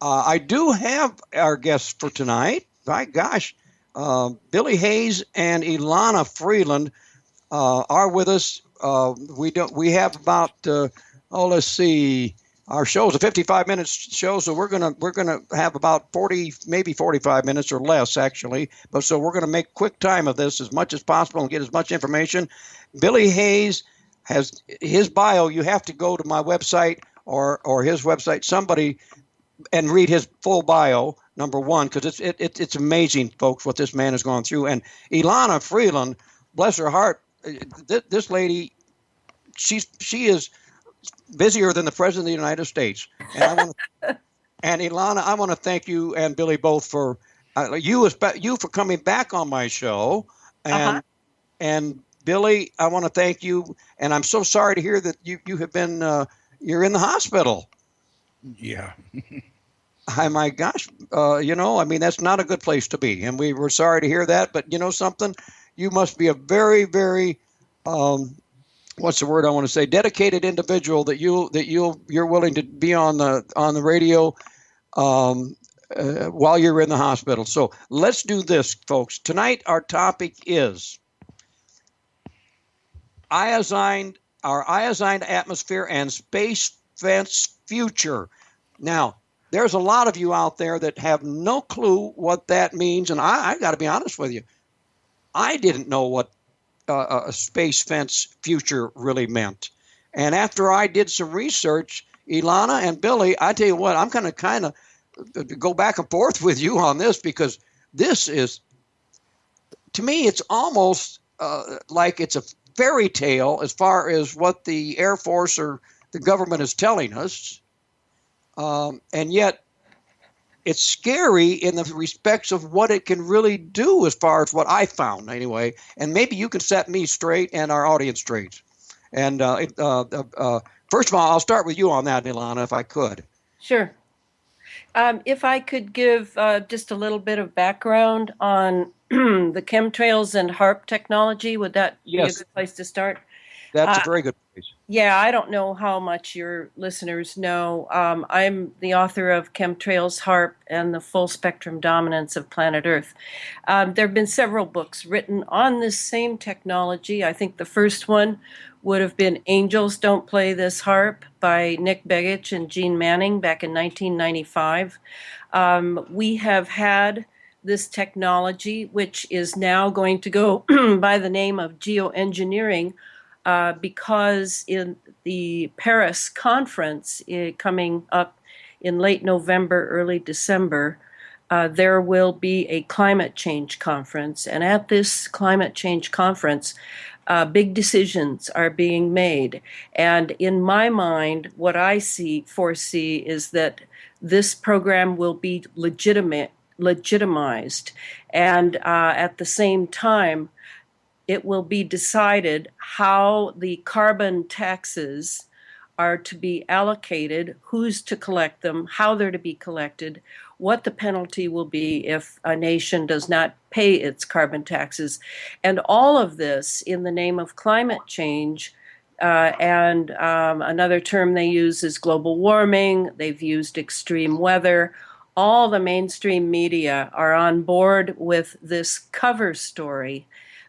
I do have our guests for tonight. My gosh, Billy Hayes and Elana Freeland are with us. We have about let's see. Our show's a 55 minutes show, so we're gonna have about 40, maybe 45 minutes or less actually. But so we're gonna make quick time of this as much as possible and get as much information. Billy Hayes has his bio. You have to go to my website or his website. Somebody and read his full bio. Number one, because it's amazing, folks, what this man has gone through. And Elana Freeland, bless her heart, this lady, she is busier than the president of the United States. And Elana, I want to thank you and Billy both for you for coming back on my show, Uh-huh. and Billy, I want to thank you. And I'm so sorry to hear that you have been you're in the hospital. Yeah. Hi, my gosh, I mean, that's not a good place to be, and we were sorry to hear that. But you know something, you must be a very, very, what's the word I want to say, dedicated individual that you're willing to be on the radio while you're in the hospital. So let's do this, folks. Tonight, our topic is our ionized atmosphere and space fence future. Now, there's a lot of you out there that have no clue what that means, and I got to be honest with you. I didn't know what a space fence future really meant. And after I did some research, Elana and Billy, I tell you what, I'm going to kind of go back and forth with you on this because this is, to me, it's almost like it's a fairy tale as far as what the Air Force or the government is telling us. And yet it's scary in the respects of what it can really do as far as what I found anyway. And maybe you can set me straight and our audience straight. And first of all, I'll start with you on that, Ilana, if I could. Sure. If I could give just a little bit of background on the chemtrails and HARP technology, would that be a Yes, good place to start? that's a Uh, very good place. yeah, I don't know how much your listeners know. I'm the author of Chemtrails, HARP, and the Full Spectrum Dominance of Planet Earth. There have been several books written on this same technology. I think the first one would have been Angels Don't Play This Harp by Nick Begich and Gene Manning back in 1995. We have had this technology, which is now going to go by the name of geoengineering, because in the Paris conference coming up in late November, early December, there will be a climate change conference. And at this climate change conference, big decisions are being made. And in my mind, what I foresee is that this program will be legitimized. And at the same time, it will be decided how the carbon taxes are to be allocated, who's to collect them, how they're to be collected, what the penalty will be if a nation does not pay its carbon taxes. And all of this in the name of climate change. And another term they use is global warming. They've used extreme weather. All the mainstream media are on board with this cover story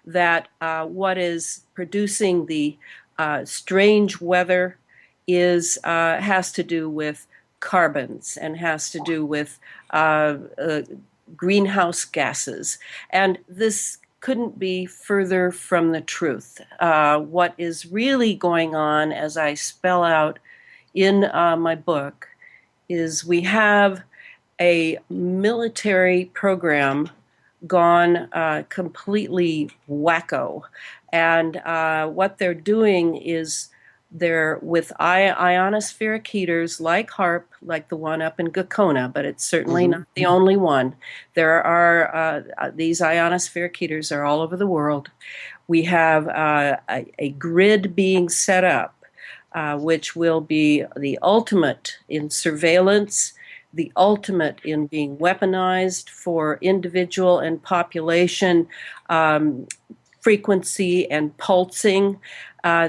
that what is producing the strange weather has to do with carbons and has to do with greenhouse gases. And this couldn't be further from the truth. What is really going on, as I spell out in my book, is we have a military program gone completely wacko. And what they're doing is they're with ionospheric heaters like HARP, like the one up in Gakona, but it's certainly Mm-hmm. not the only one. There are these ionospheric heaters are all over the world. We have a grid being set up, which will be the ultimate in surveillance, the ultimate in being weaponized for individual and population frequency and pulsing.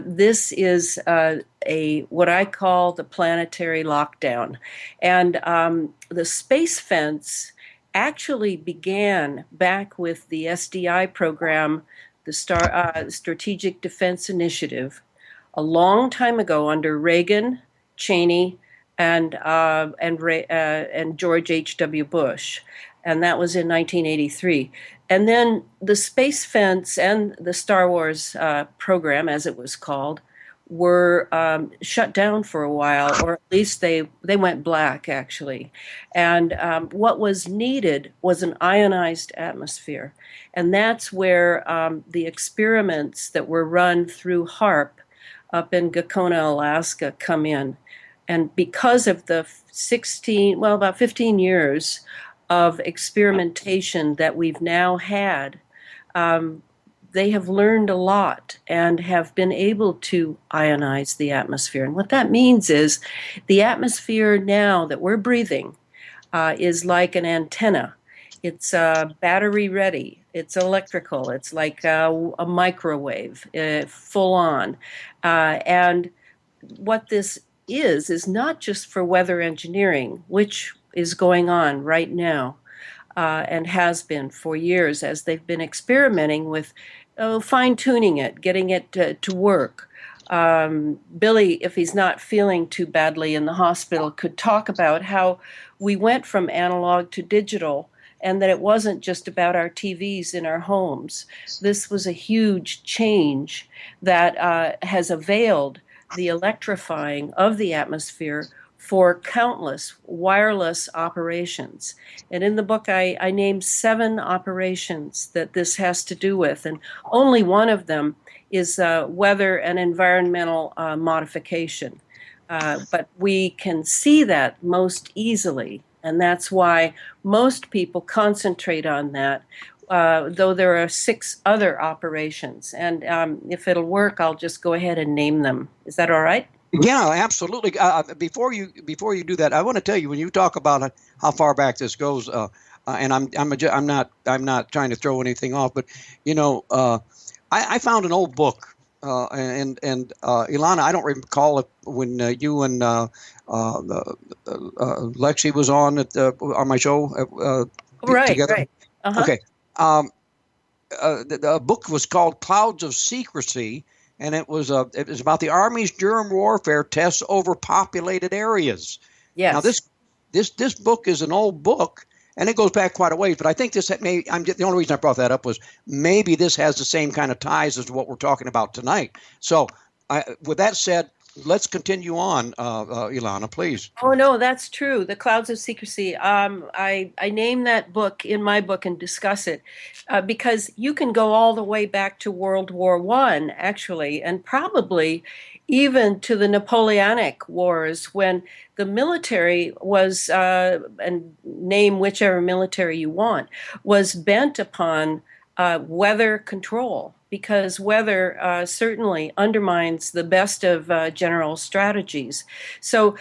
This is what I call the planetary lockdown. And the space fence actually began back with the SDI program, the Strategic Defense Initiative, a long time ago under Reagan, Cheney, and George H.W. Bush, and that was in 1983. And then the space fence and the Star Wars program, as it was called, were shut down for a while, or at least they went black, actually. And what was needed was an ionized atmosphere. And that's where the experiments that were run through HARP up in Gakona, Alaska, come in. And because of the about 15 years of experimentation that we've now had, they have learned a lot and have been able to ionize the atmosphere. And what that means is the atmosphere now that we're breathing is like an antenna. It's battery ready. It's electrical. It's like a microwave, full on. And what this is not just for weather engineering, which is going on right now and has been for years as they've been experimenting with fine-tuning it, getting it to work. Billy, if he's not feeling too badly in the hospital, could talk about how we went from analog to digital, and that it wasn't just about our TVs in our homes. This was a huge change that has availed the electrifying of the atmosphere for countless wireless operations. And in the book, I named 7 operations that this has to do with, and only one of them is weather and environmental modification. But we can see that most easily, and that's why most people concentrate on that, though there are 6 other operations. And if it'll work, I'll just go ahead and name them. Is that all right? Yeah, absolutely. Before you do that, I want to tell you, when you talk about how far back this goes, and I'm not trying to throw anything off, but I found an old book, and Elana, I don't recall if when you and Lexi was on my show together. Right. Uh-huh. Okay. The book was called Clouds of Secrecy, and it was about the Army's germ warfare tests over populated areas. Yes. Now this book is an old book, and it goes back quite a ways. But I think the only reason I brought that up was maybe this has the same kind of ties as what we're talking about tonight. So, with that said, let's continue on, Elana, please. Oh no, that's true. The Clouds of Secrecy. I name that book in my book and discuss it because you can go all the way back to World War I, actually, and probably even to the Napoleonic Wars, when the military was, and name whichever military you want, was bent upon weather control, because weather certainly undermines the best of general strategies. So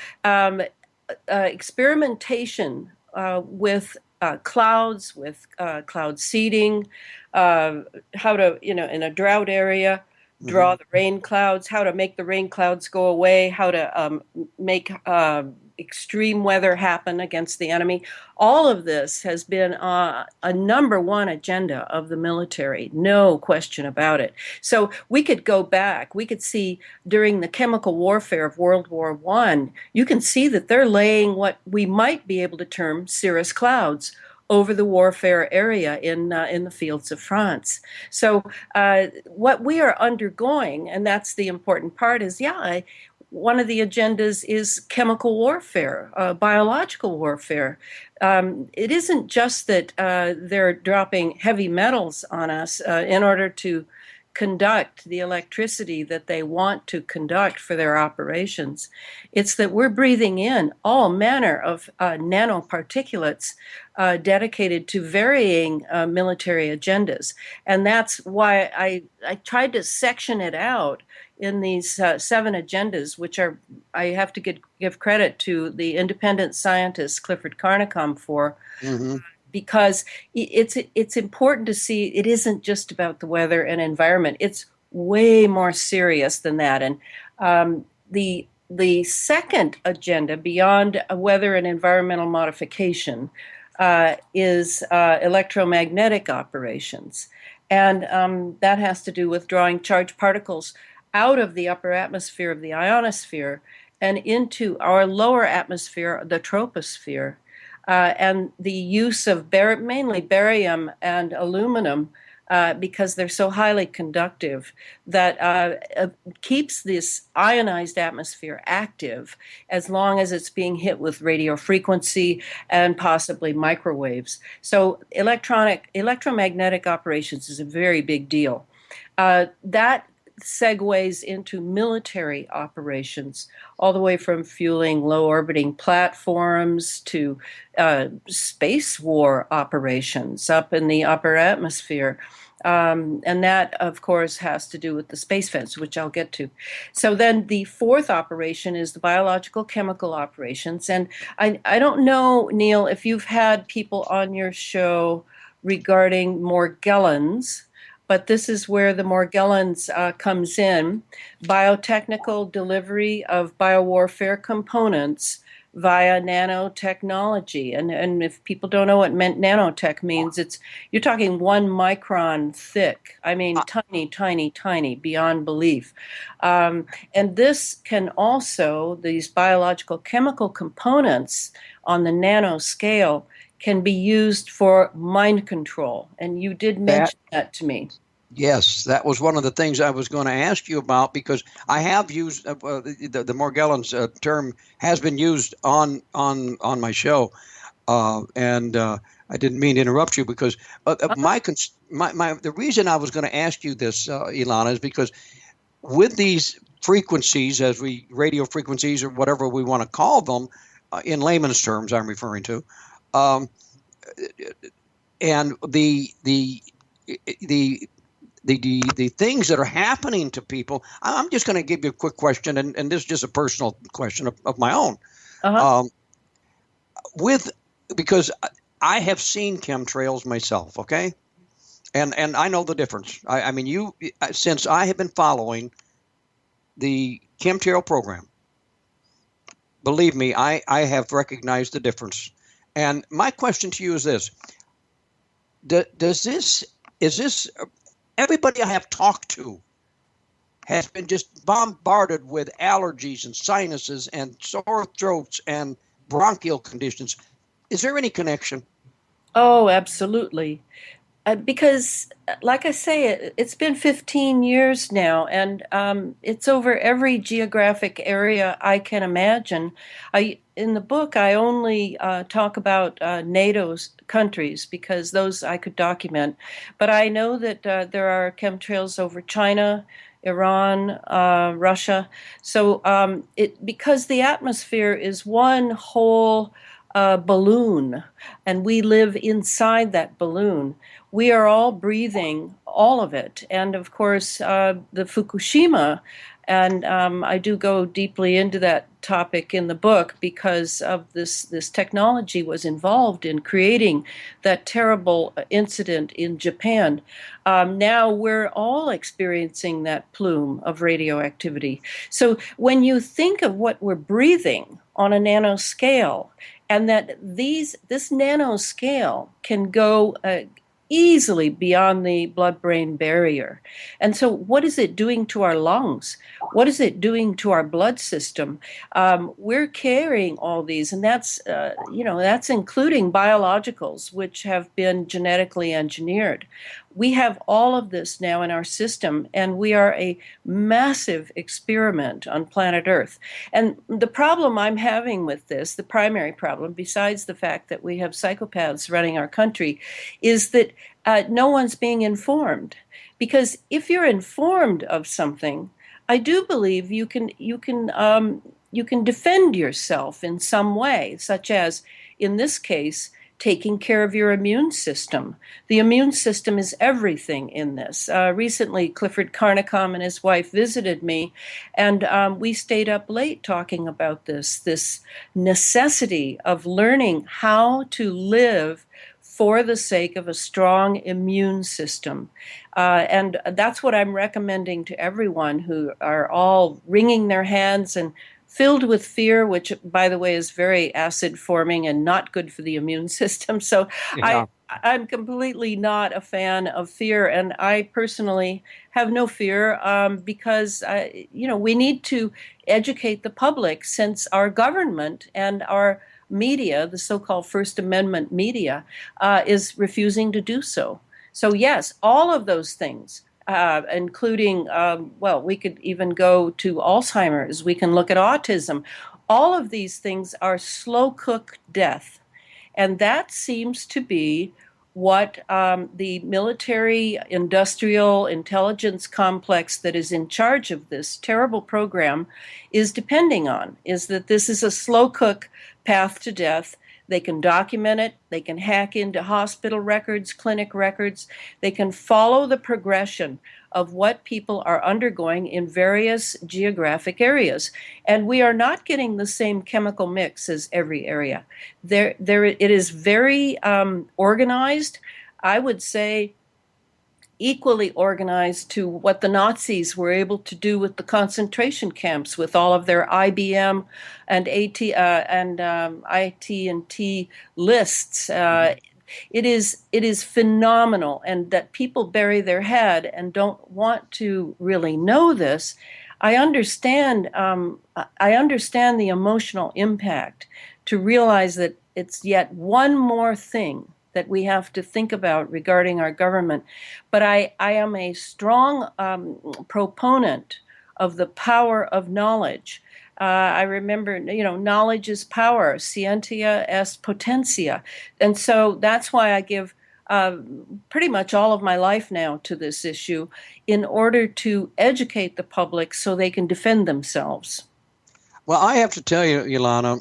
experimentation with clouds, with cloud seeding, how to, in a drought area, draw the rain clouds, how to make the rain clouds go away, how to make extreme weather happen against the enemy. All of this has been a number one agenda of the military, no question about it. So we could go back, we could see during the chemical warfare of World War I, you can see that they're laying what we might be able to term cirrus clouds over the warfare area in the fields of France. So what we are undergoing, and that's the important part, is one of the agendas is chemical warfare, biological warfare. It isn't just that they're dropping heavy metals on us in order to conduct the electricity that they want to conduct for their operations. It's that we're breathing in all manner of nanoparticulates dedicated to varying military agendas. And that's why I tried to section it out in these 7 agendas, which are, I have to give credit to the independent scientist Clifford Carnicom for, because it's important to see it isn't just about the weather and environment. It's way more serious than that. And the second agenda beyond weather and environmental modification is electromagnetic operations. And that has to do with drawing charged particles out of the upper atmosphere of the ionosphere and into our lower atmosphere, the troposphere. And the use of mainly barium and aluminum because they're so highly conductive that keeps this ionized atmosphere active as long as it's being hit with radio frequency and possibly microwaves. So electromagnetic operations is a very big deal. That segues into military operations, all the way from fueling low orbiting platforms to space war operations up in the upper atmosphere. And that, of course, has to do with the space fence, which I'll get to. So then the fourth operation is the biological chemical operations. And I don't know, Neil, if you've had people on your show regarding Morgellons, but this is where the Morgellons comes in, biotechnical delivery of biowarfare components via nanotechnology. And if people don't know what nanotech means, you're talking 1 micron thick. I mean, tiny, tiny, tiny, beyond belief. And this can also, these biological chemical components on the nano scale can be used for mind control. And you did mention that to me. Yes, that was one of the things I was going to ask you about, because I have used the Morgellons term has been used on my show, and I didn't mean to interrupt you, because the reason I was going to ask you this, Elana, is because with these frequencies, radio frequencies or whatever we want to call them, in layman's terms, I'm referring to. And the things that are happening to people. I'm just going to give you a quick question, and this is just a personal question of my own. Because I have seen chemtrails myself, okay, and I know the difference. I mean, since I have been following the chemtrail program, believe me, I have recognized the difference. And my question to you is this: is this everybody I have talked to has been just bombarded with allergies and sinuses and sore throats and bronchial conditions? Is there any connection? Oh, absolutely. Because, like I say, it's been 15 years now, and it's over every geographic area I can imagine. In the book, I only talk about NATO's countries because those I could document. But I know that there are chemtrails over China, Iran, Russia. So because the atmosphere is one whole balloon, and we live inside that balloon, we are all breathing all of it. And of course, the Fukushima, and I do go deeply into that topic in the book because of this technology was involved in creating that terrible incident in Japan. Now we're all experiencing that plume of radioactivity. So when you think of what we're breathing on a nanoscale, and that this nanoscale can go easily beyond the blood-brain barrier. And so what is it doing to our lungs? What is it doing to our blood system? We're carrying all these, and that's including biologicals, which have been genetically engineered. We have all of this now in our system, and we are a massive experiment on planet Earth. And the problem I'm having with this, the primary problem, besides the fact that we have psychopaths running our country, is that no one's being informed. Because if you're informed of something, I do believe you can defend yourself in some way, such as, in this case, taking care of your immune system. The immune system is everything in this. Recently, Clifford Carnicom and his wife visited me, and we stayed up late talking about this necessity of learning how to live for the sake of a strong immune system. And that's what I'm recommending to everyone who are all wringing their hands and filled with fear, which, by the way, is very acid forming and not good for the immune system. So Yeah. I'm completely not a fan of fear, and I personally have no fear because we need to educate the public, since our government and our media, the so-called First Amendment media, is refusing to do so. So yes, all of those things, including, well, we could even go to Alzheimer's, we can look at autism. All of these things are slow cook death. And that seems to be what the military industrial intelligence complex that is in charge of this terrible program is depending on, is that this is a slow cook path to death. They can document it. They can hack into hospital records, clinic records. They can follow the progression of what people are undergoing in various geographic areas. And we are not getting the same chemical mix as every area. It is very organized. I would say equally organized to what the Nazis were able to do with the concentration camps, with all of their IBM and IT&T lists. It is phenomenal, and that people bury their head and don't want to really know this. I understand. I understand the emotional impact to realize that it's yet one more thing that we have to think about regarding our government. But I am a strong proponent of the power of knowledge. I remember, knowledge is power, scientia est potentia. And so that's why I give pretty much all of my life now to this issue, in order to educate the public so they can defend themselves. Well, I have to tell you, Ilana,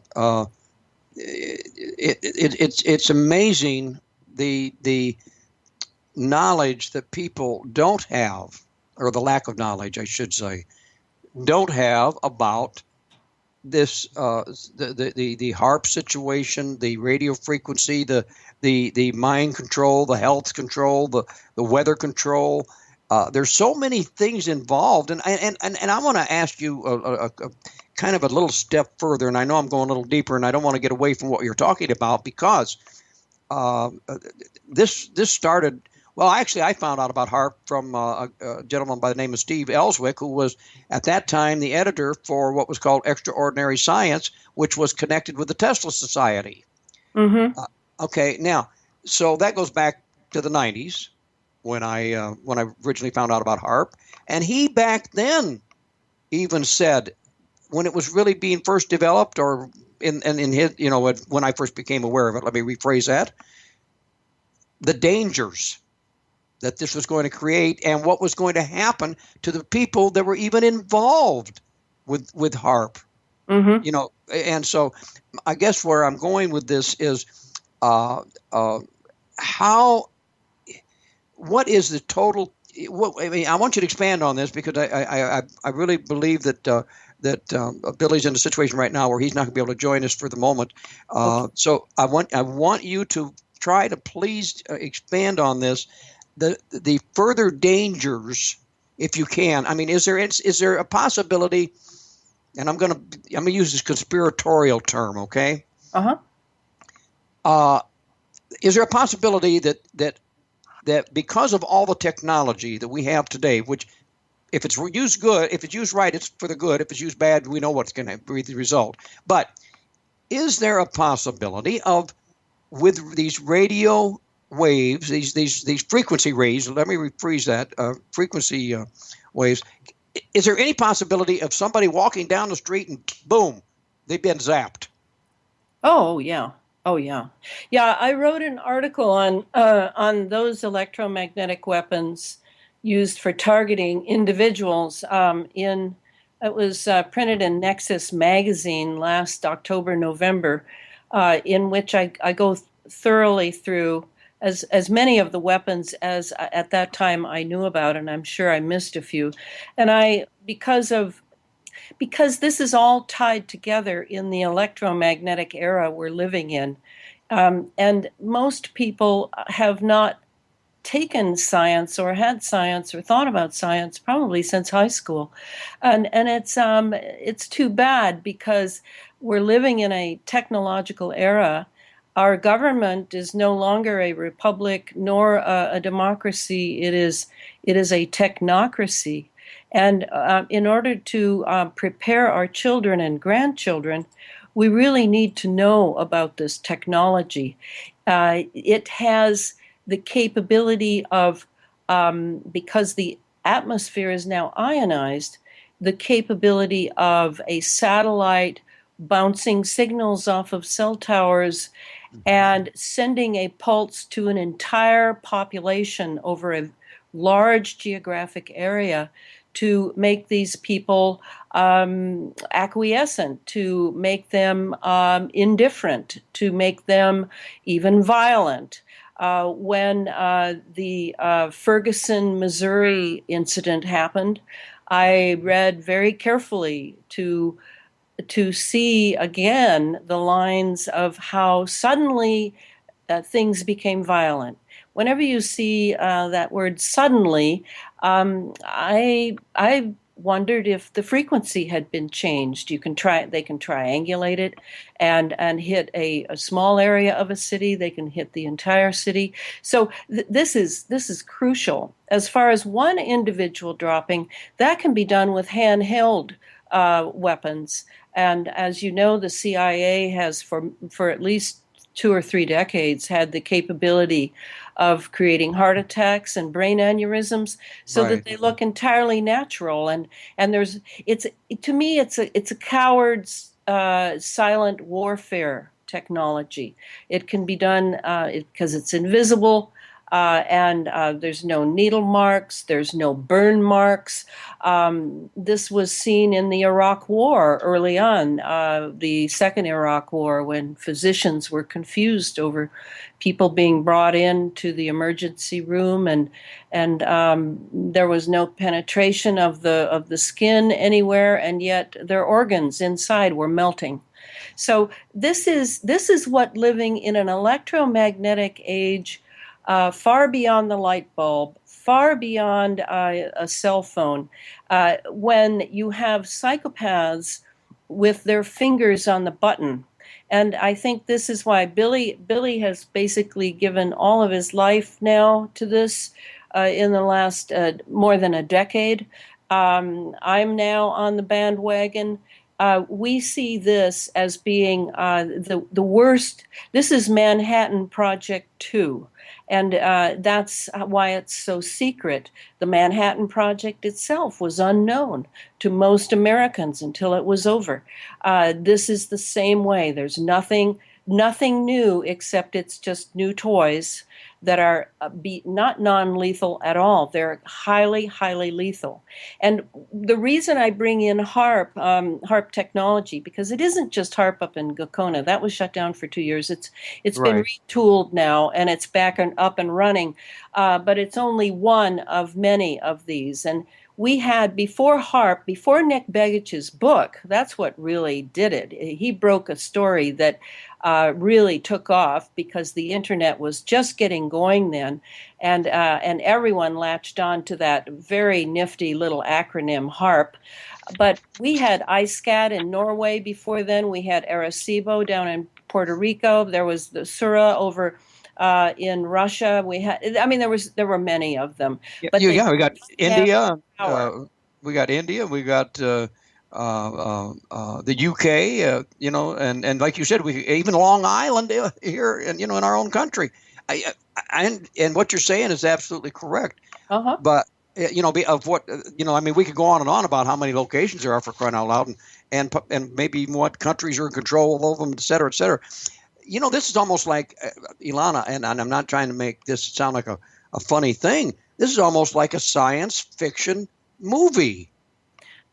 it's amazing the knowledge that people don't have, or the lack of knowledge, I should say, don't have about this the HARP situation, the radio frequency, the mind control, the health control, the weather control. There's so many things involved, and I want to ask you a kind of a little step further, and I know I'm going a little deeper, and I don't want to get away from what you're talking about, because this started. Well, actually, I found out about HARP from a gentleman by the name of Steve Ellswick, who was at that time the editor for what was called Extraordinary Science, which was connected with the Tesla Society. Mm-hmm. Okay, now, so that goes back to the 90s when I originally found out about HARP, and he back then even said, when it was really being first developed, or in his, when I first became aware of it, let me rephrase that, the dangers that this was going to create and what was going to happen to the people that were even involved with HARP. Mm-hmm. And so I guess where I'm going with this is what is the total? I want you to expand on this, because I really believe that Billy's in a situation right now where he's not going to be able to join us for the moment. Okay. So I want you to try to please expand on this. The further dangers, if you can. I mean, is there a possibility? And I'm gonna use this conspiratorial term, okay? Uh-huh. Is there a possibility that because of all the technology that we have today, which if it's used good, if it's used right, it's for the good. If it's used bad, we know what's going to be the result. But is there a possibility of, with these radio waves, these frequency rays, let me rephrase that, frequency waves, is there any possibility of somebody walking down the street and boom, they've been zapped? Oh yeah. Oh yeah. Yeah, I wrote an article on those electromagnetic weapons used for targeting individuals. It was printed in Nexus magazine last October, November, in which I go thoroughly through as many of the weapons as at that time I knew about, and I'm sure I missed a few. And because this is all tied together in the electromagnetic era we're living in, And most people have not taken science or had science or thought about science probably since high school, and it's too bad because we're living in a technological era. Our government is no longer a republic nor a democracy. It is a technocracy, and in order to prepare our children and grandchildren, we really need to know about this technology. It has the capability of, because the atmosphere is now ionized, the capability of a satellite bouncing signals off of cell towers and sending a pulse to an entire population over a large geographic area to make these people acquiescent, to make them indifferent, to make them even violent. When the Ferguson, Missouri incident happened, I read very carefully to see again the lines of how suddenly things became violent. Whenever you see that word "suddenly," I wondered if the frequency had been changed. They can triangulate it and hit a small area of a city. They can hit the entire city. So this is crucial. As far as one individual dropping, that can be done with handheld weapons. And as you know, the CIA has for at least 2 or 3 decades had the capability of creating heart attacks and brain aneurysms so that Right. they look entirely natural. And there's it's to me it's a coward's silent warfare technology. It can be done because it's invisible. And there's no needle marks, there's no burn marks. This was seen in the Iraq War early on, the second Iraq War, when physicians were confused over people being brought into the emergency room, and there was no penetration of the skin anywhere, and yet their organs inside were melting. So this is what living in an electromagnetic age, far beyond the light bulb, far beyond a cell phone, when you have psychopaths with their fingers on the button. And I think this is why Billy has basically given all of his life now to this in the last more than a decade. I'm now on the bandwagon. We see this as being the worst. This is Manhattan Project 2. And that's why it's so secret. The Manhattan Project itself was unknown to most Americans until it was over. This is the same way. There's nothing new except it's just new toys that are not non-lethal at all. They're highly, highly lethal. And the reason I bring in HARP technology, because it isn't just HARP up in Gakona. That was shut down for 2 years. It's been Right. retooled now, and it's back and up and running. But it's only one of many of these. And we had before HARP, before Nick Begich's book, that's what really did it. He broke a story that really took off because the internet was just getting going then, and everyone latched on to that very nifty little acronym HARP. But we had ISCAT in Norway before then. We had Arecibo down in Puerto Rico. There was the Sura over in Russia. There were many of them, Yeah, but they we got have India. power. We got India. We got the UK. And like you said, we even Long Island here, and in our own country. And what you're saying is absolutely correct. Uh-huh. But of what we could go on and on about how many locations there are, for crying out loud, and maybe even what countries are in control of them, et cetera, et cetera. This is almost like Elana, and I'm not trying to make this sound like a funny thing. This is almost like a science fiction movie.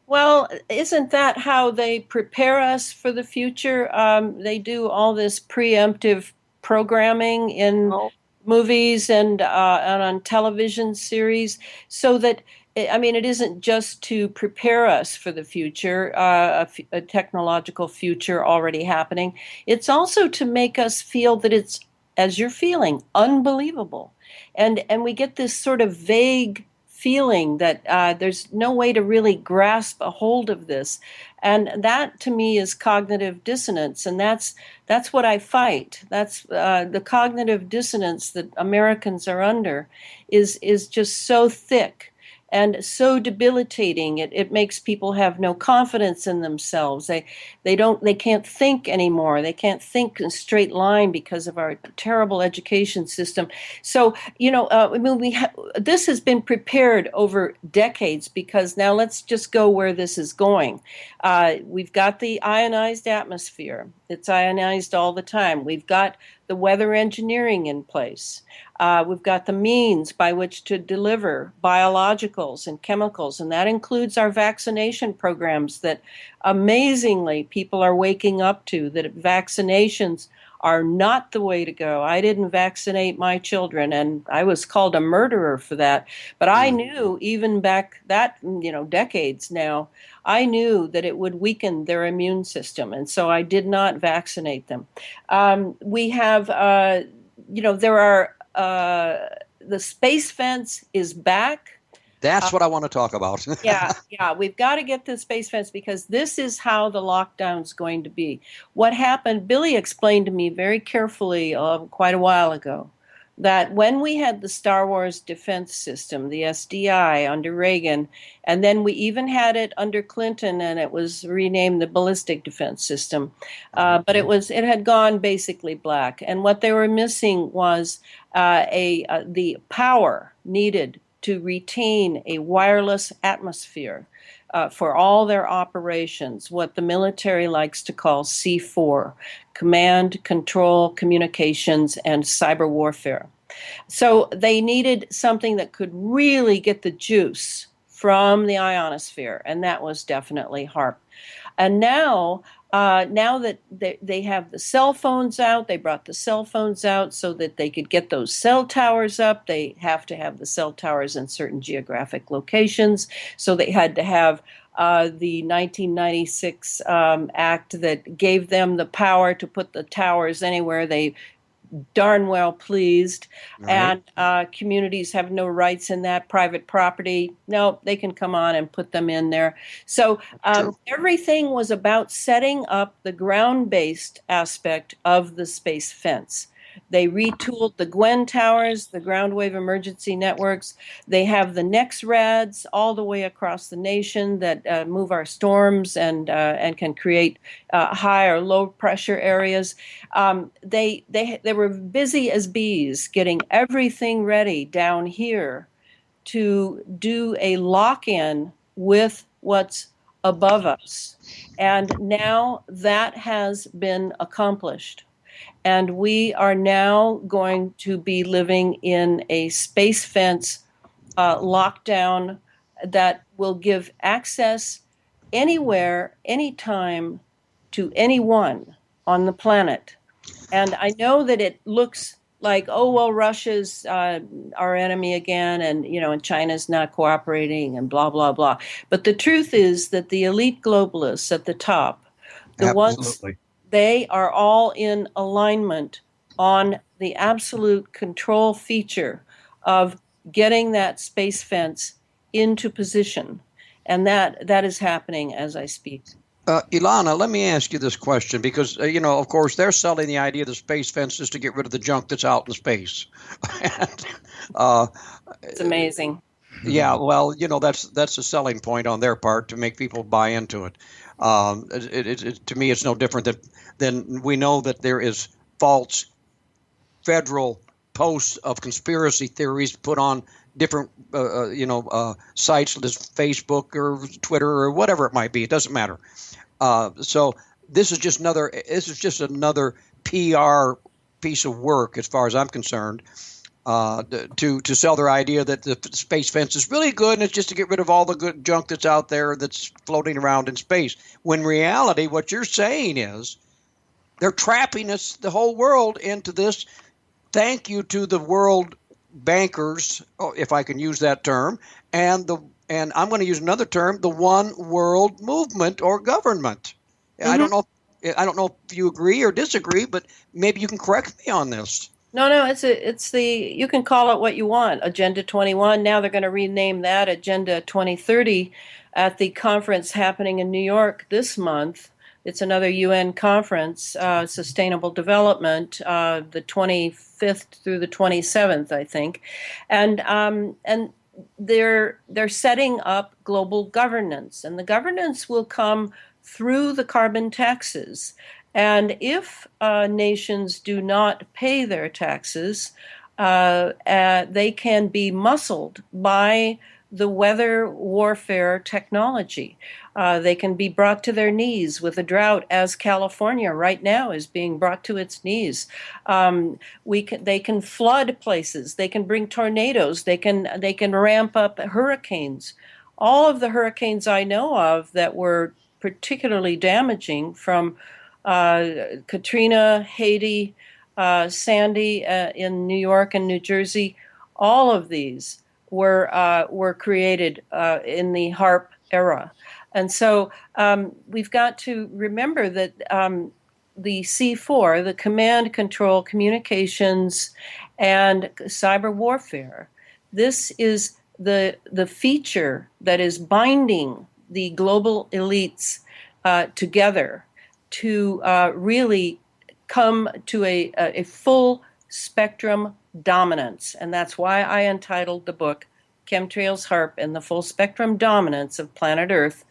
Well, isn't that how they prepare us for the future? They do all this preemptive programming in Oh, movies and on television series so that I mean, it isn't just to prepare us for the future, a technological future already happening. It's also to make us feel that it's, as you're feeling, unbelievable. And we get this sort of vague feeling that there's no way to really grasp a hold of this. And that to me is cognitive dissonance. And that's what I fight. That's the cognitive dissonance that Americans are under is just so thick and so debilitating. It makes people have no confidence in themselves. They can't think anymore. They can't think in a straight line because of our terrible education system. So I mean, this has been prepared over decades, because now let's just go where this is going. We've got the ionized atmosphere. It's ionized all the time. We've got the weather engineering in place. We've got the means by which to deliver biologicals and chemicals, and that includes our vaccination programs that amazingly people are waking up to, that vaccinations are not the way to go. I didn't vaccinate my children, and I was called a murderer for that. But I knew even back that, decades now, I knew that it would weaken their immune system, and so I did not vaccinate them. We have, there are, the space fence is back. That's what I want to talk about. Yeah, we've got to get the space fence, because this is how the lockdown's going to be. What happened, Billy explained to me very carefully quite a while ago, that when we had the Star Wars defense system, the SDI under Reagan, and then we even had it under Clinton, and it was renamed the ballistic defense system, but it had gone basically black, and what they were missing was the power needed to retain a wireless atmosphere for all their operations, what the military likes to call C4, command, control, communications, and cyber warfare. So they needed something that could really get the juice from the ionosphere, and that was definitely HARP. And now that they have the cell phones out, they brought the cell phones out so that they could get those cell towers up. They have to have the cell towers in certain geographic locations. So they had to have the 1996 act that gave them the power to put the towers anywhere they darn well pleased. Right. And communities have no rights in that. Private property, no, they can come on and put them in there. So everything was about setting up the ground-based aspect of the space fence. They retooled the Gwen towers, the ground wave emergency networks. They have the NEXRADs all the way across the nation that move our storms and can create high or low pressure areas. They were busy as bees getting everything ready down here to do a lock-in with what's above us. And now that has been accomplished. And we are now going to be living in a space fence lockdown that will give access anywhere, anytime, to anyone on the planet. And I know that it looks like, oh, well, Russia's our enemy again, and China's not cooperating, and blah, blah, blah. But the truth is that the elite globalists at the top, the ones, they are all in alignment on the absolute control feature of getting that space fence into position. And that is happening as I speak. Elana, let me ask you this question, because, of course, they're selling the idea of the space fences to get rid of the junk that's out in space. It's amazing. Yeah, well, that's a selling point on their part to make people buy into it. To me, it's no different than we know that there is false federal posts of conspiracy theories put on different, sites, like Facebook or Twitter or whatever it might be. It doesn't matter. So this is just another PR piece of work, as far as I'm concerned, to sell their idea that the space fence is really good and it's just to get rid of all the good junk that's out there that's floating around in space. When in reality, what you're saying is they're trapping us, the whole world, into this. Thank you to the world bankers, if I can use that term, and and I'm going to use another term, the one world movement or government. Mm-hmm. I don't know if you agree or disagree, but maybe you can correct me on this. No, it's the, you can call it what you want. Agenda 21. Now they're going to rename that Agenda 2030 at the conference happening in New York this month. It's another UN conference, Sustainable Development, the 25th through the 27th, I think, and they're setting up global governance, and the governance will come through the carbon taxes. And if nations do not pay their taxes, they can be muscled by the weather warfare technology. They can be brought to their knees with a drought, as California right now is being brought to its knees. They can flood places. They can bring tornadoes. They can ramp up hurricanes. All of the hurricanes I know of that were particularly damaging, from Katrina, Haiti, Sandy in New York and New Jersey, all of these were created in the HARP era. And so we've got to remember that the C4, the command, control, communications, and cyber warfare, this is the feature that is binding the global elites together to really come to a full spectrum dominance. And that's why I entitled the book Chemtrails, HARP, and the Full Spectrum Dominance of Planet Earth.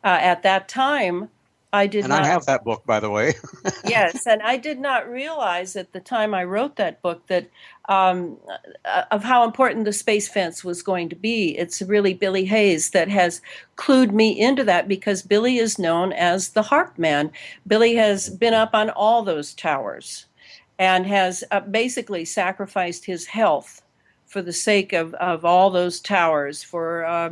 At that time, I have that book, by the way. Yes, and I did not realize at the time I wrote that book that of how important the space fence was going to be. It's really Billy Hayes that has clued me into that, because Billy is known as the HARP man. Billy has been up on all those towers and has basically sacrificed his health for the sake of all those towers, for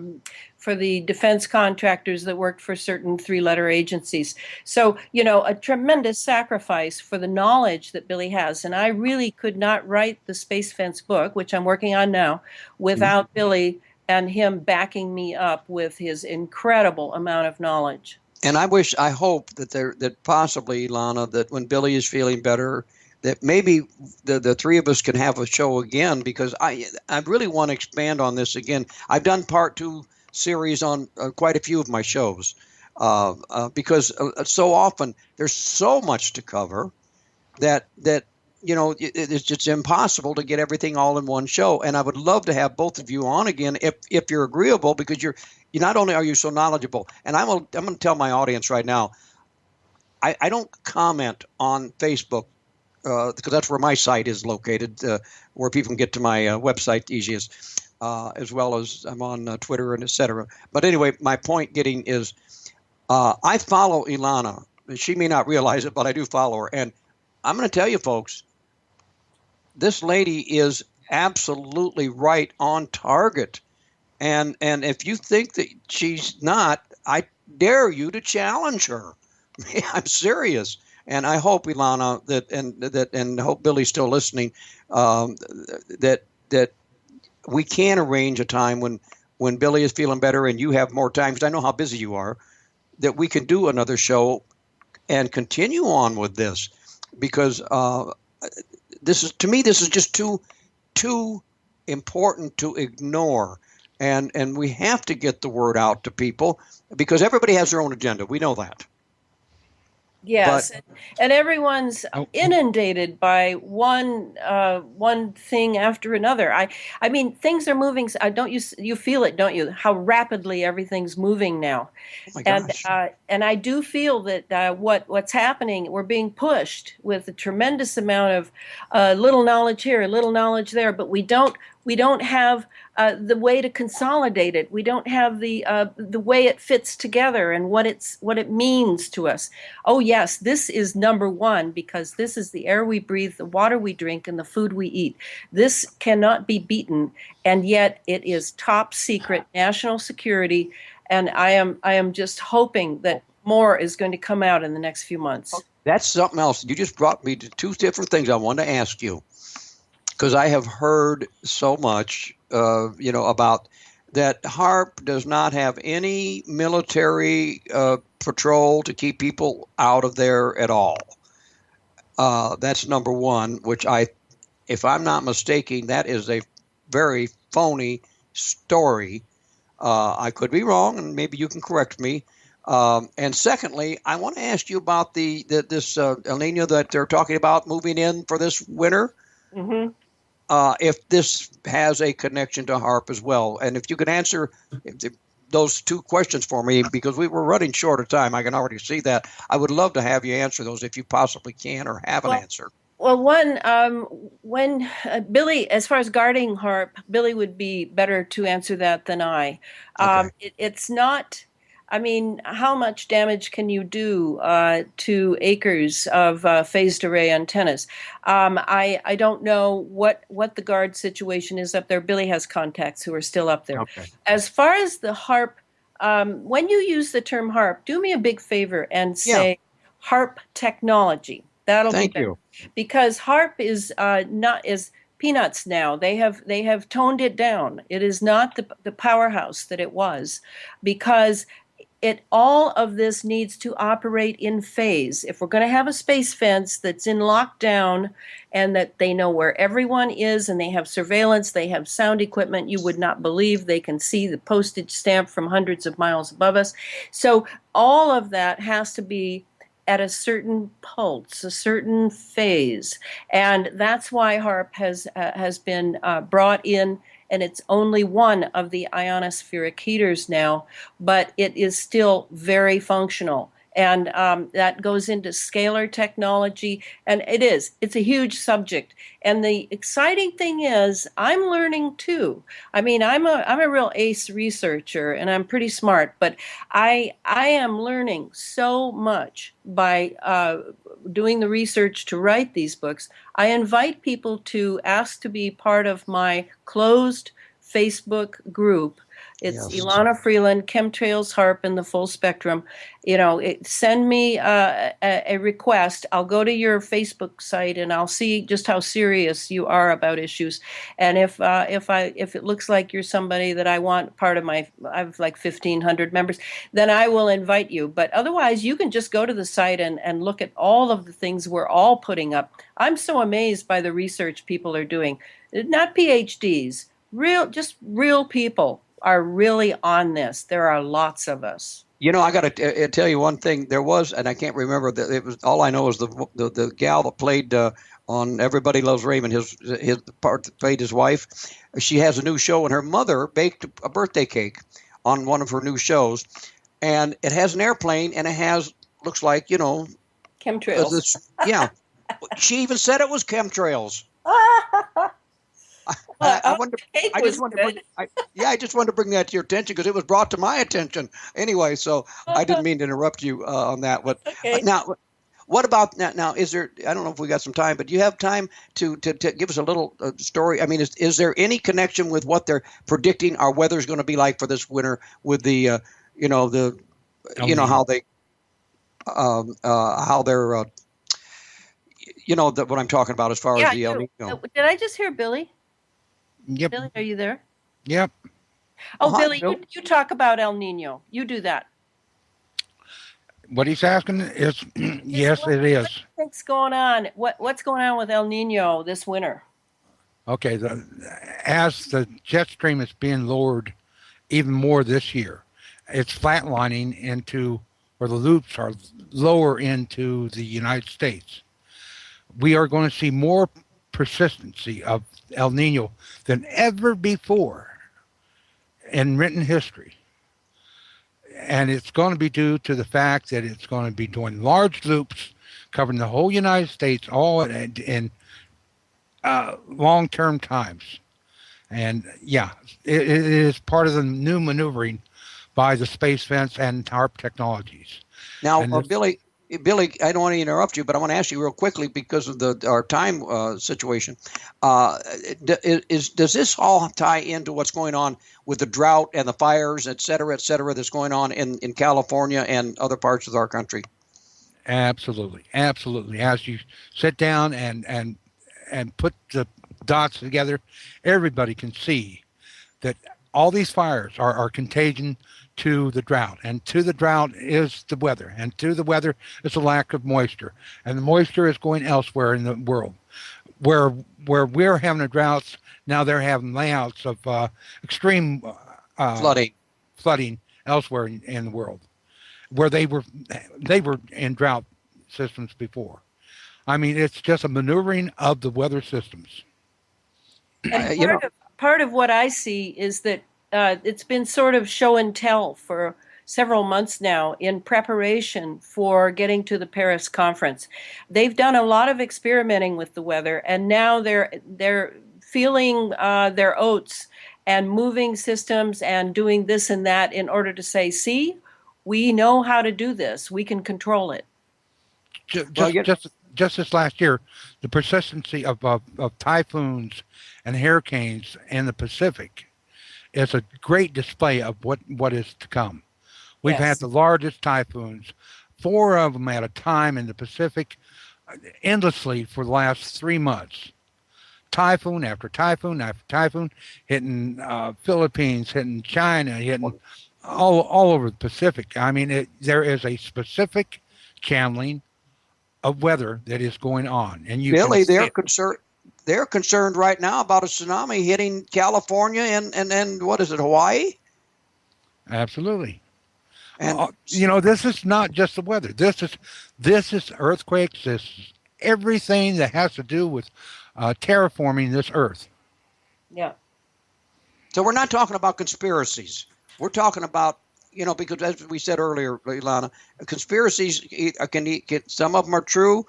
the defense contractors that worked for certain three-letter agencies. So, a tremendous sacrifice for the knowledge that Billy has. And I really could not write the Space Fence book, which I'm working on now, without Billy and him backing me up with his incredible amount of knowledge. And I hope that possibly, Elana, that when Billy is feeling better, that maybe the three of us can have a show again, because I really want to expand on this again. I've done part 2 series on quite a few of my shows because so often there's so much to cover that it's just impossible to get everything all in one show. And I would love to have both of you on again if you're agreeable, because you not only are you so knowledgeable, and I'm going to tell my audience right now, I don't comment on Facebook because that's where my site is located, where people can get to my website easiest. As well as I'm on Twitter and etc. But anyway, my point getting is I follow Elana. She may not realize it, but I do follow her. And I'm going to tell you, folks, this lady is absolutely right on target. And if you think that she's not, I dare you to challenge her. I'm serious. And I hope, Elana, and hope Billy's still listening, that we can arrange a time when Billy is feeling better and you have more time, because I know how busy you are, that we can do another show and continue on with this, because this is just too important to ignore, and we have to get the word out to people, because everybody has their own agenda. We know that. Yes, and everyone's inundated by one thing after another. I mean, things are moving. Don't you feel it, don't you? How rapidly everything's moving now. Oh my gosh. And I do feel that what's happening, we're being pushed with a tremendous amount of little knowledge here, little knowledge there, but we don't have the way to consolidate it. We don't have the way it fits together and what it means to us. Oh yes, this is number one, because this is the air we breathe, the water we drink, and the food we eat. This cannot be beaten, and yet it is top secret national security. And I am just hoping that more is going to come out in the next few months. That's something else. You just brought me to 2 different things I wanted to ask you, because I have heard so much, about that HARP does not have any military patrol to keep people out of there at all. That's number one, which if I'm not mistaken, that is a very phony story. I could be wrong, and maybe you can correct me. And secondly, I want to ask you about this El Nino that they're talking about moving in for this winter. Mm-hmm. If this has a connection to HARP as well, and if you could answer those two questions for me, because we were running short of time. I can already see that. I would love to have you answer those if you possibly can or have an answer. Well, when Billy, as far as guarding HARP, Billy would be better to answer that than I. Okay. It's not. I mean, how much damage can you do to acres of phased array antennas? I don't know what the guard situation is up there. Billy has contacts who are still up there. Okay. As far as the HARP, when you use the term HARP, do me a big favor and say HARP technology. That'll Thank be better. you. Because HARP is not is peanuts now. They have toned it down. It is not the powerhouse that it was, because all of this needs to operate in phase. If we're going to have a space fence that's in lockdown and that they know where everyone is and they have surveillance, they have sound equipment you would not believe, they can see the postage stamp from hundreds of miles above us. So all of that has to be at a certain pulse, a certain phase, and that's why HARP has been brought in, and it's only one of the ionospheric heaters now, but it is still very functional. And that goes into scalar technology, and it's a huge subject. And the exciting thing is, I'm learning too. I mean, I'm a real ace researcher, and I'm pretty smart, but I am learning so much by doing the research to write these books. I invite people to ask to be part of my closed Facebook group. It's Yes. Elana Freeland, Chemtrails, HARP, and the Full Spectrum. Send me a request. I'll go to your Facebook site and I'll see just how serious you are about issues. And if it looks like you're somebody that I want part of I have like 1,500 members, then I will invite you. But otherwise, you can just go to the site and look at all of the things we're all putting up. I'm so amazed by the research people are doing. Not PhDs, just real people are really on this. There are lots of us. I got to tell you one thing. There was, and I can't remember. It was all I know is the gal that played on Everybody Loves Raymond. His part that played his wife. She has a new show, and her mother baked a birthday cake on one of her new shows, and it has an airplane, and it looks like Chemtrails. Yeah, she even said it was chemtrails. I just wanted to bring that to your attention because it was brought to my attention anyway. So I didn't mean to interrupt you on that. But okay. Now, what about now? Is there? I don't know if we got some time, but do you have time to give us a little story? I mean, is there any connection with what they're predicting our weather is going to be like for this winter with the how they how they're what I'm talking about as far as the El Nino. Did I just hear Billy? Yep. Billy, are you there? Yep. Oh, Billy, you talk about El Nino. You do that. What he's asking is, yes, it is. What do you think's going on? What's going on with El Nino this winter? Okay, as the jet stream is being lowered even more this year, it's flatlining into where the loops are lower into the United States. We are going to see more persistency of El Nino than ever before in written history. And it's going to be due to the fact that it's going to be doing large loops covering the whole United States all in long-term times. And yeah, it is part of the new maneuvering by the space fence and HARP technologies. Now, Billy, I don't want to interrupt you, but I want to ask you real quickly because of our time situation. Does this all tie into what's going on with the drought and the fires, et cetera, that's going on in California and other parts of our country? Absolutely. Absolutely. As you sit down and put the dots together, everybody can see that all these fires are contagion to the drought, and to the drought is the weather, and to the weather is a lack of moisture, and the moisture is going elsewhere in the world. Where we're having a droughts, now they're having layouts of extreme Flooding. flooding elsewhere in the world, where they were in drought systems before. I mean, it's just a maneuvering of the weather systems. And You know, part of what I see is that it's been sort of show and tell for several months now in preparation for getting to the Paris conference. They've done a lot of experimenting with the weather, and now they're feeling their oats and moving systems and doing this and that in order to say, see, we know how to do this. We can control it. well, Just this last year, the persistency of typhoons and hurricanes in the Pacific is a great display of what is to come. We've had Yes. the largest typhoons, 4 of them at a time in the Pacific, endlessly for the last 3 months. Typhoon after typhoon after typhoon, hitting Philippines, hitting China, hitting all over the Pacific. I mean, there is a specific channeling of weather that is going on, and you can Billy, see they're it. concerned. They're concerned right now about a tsunami hitting California and what is it, Hawaii? Absolutely. And This is not just the weather. This is earthquakes. This is everything that has to do with terraforming this earth. Yeah. so we're not talking about conspiracies. We're talking about, because as we said earlier, Elana, conspiracies can some of them are true,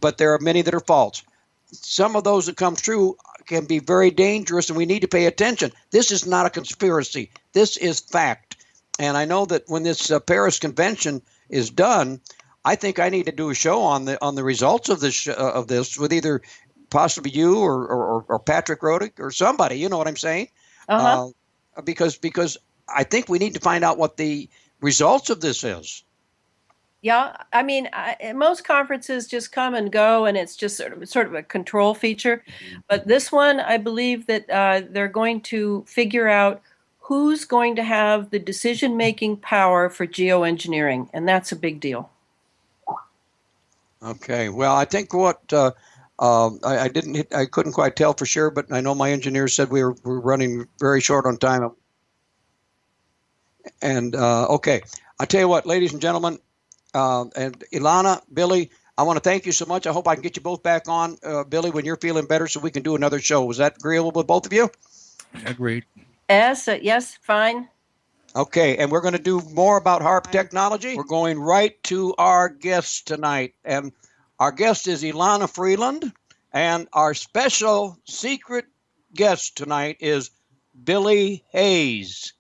but there are many that are false. Some of those that come true can be very dangerous, and we need to pay attention. This is not a conspiracy. This is fact. And I know that when this Paris Convention is done, I think I need to do a show on the results of this with either possibly you or Patrick Rodick or somebody. You know what I'm saying? Uh-huh. Because I think we need to find out what the results of this is. Yeah, I mean, most conferences just come and go, and it's just sort of a control feature. But this one, I believe that they're going to figure out who's going to have the decision-making power for geoengineering, and that's a big deal. Okay. Well, I think what I couldn't quite tell for sure, but I know my engineers said we're running very short on time. And okay, I tell you what, ladies and gentlemen, and Elana, Billy, I want to thank you so much. I hope I can get you both back on, Billy, when you're feeling better, so we can do another show. Was that agreeable with both of you? Agreed. Yes, fine. Okay, and we're going to do more about HARP technology. We're going right to our guest tonight, and our guest is Elana Freeland, and our special secret guest tonight is Billy Hayes.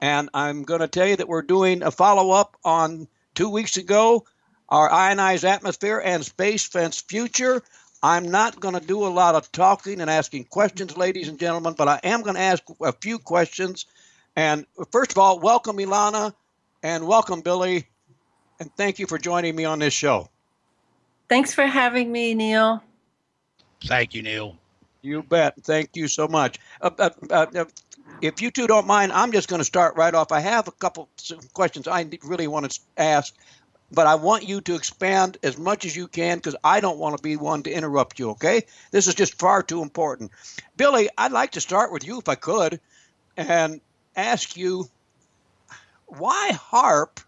And I'm going to tell you that we're doing a follow-up on 2 weeks ago, our ionized atmosphere and space fence future. I'm not going to do a lot of talking and asking questions, ladies and gentlemen, but I am going to ask a few questions. And first of all, welcome, Elana, and welcome, Billy, and thank you for joining me on this show. Thanks for having me, Neil. Thank you, Neil. You bet. Thank you so much. If you two don't mind, I'm just going to start right off. I have a couple questions I really want to ask, but I want you to expand as much as you can because I don't want to be one to interrupt you, okay? This is just far too important. Billy, I'd like to start with you if I could and ask you why HARP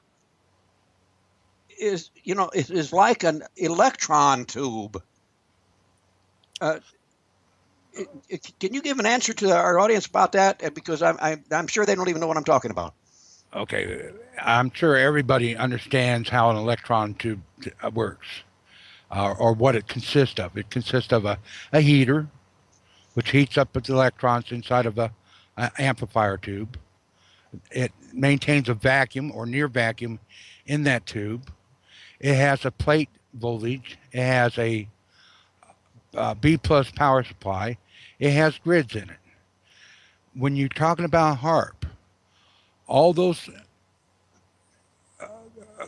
is like an electron tube. Can you give an answer to our audience about that? Because I'm sure they don't even know what I'm talking about. Okay, I'm sure everybody understands how an electron tube works, or what it consists of. It consists of a heater, which heats up the electrons inside of a amplifier tube. It maintains a vacuum or near vacuum in that tube. It has a plate voltage. It has a B plus power supply. It has grids in it. When you're talking about HARP, all those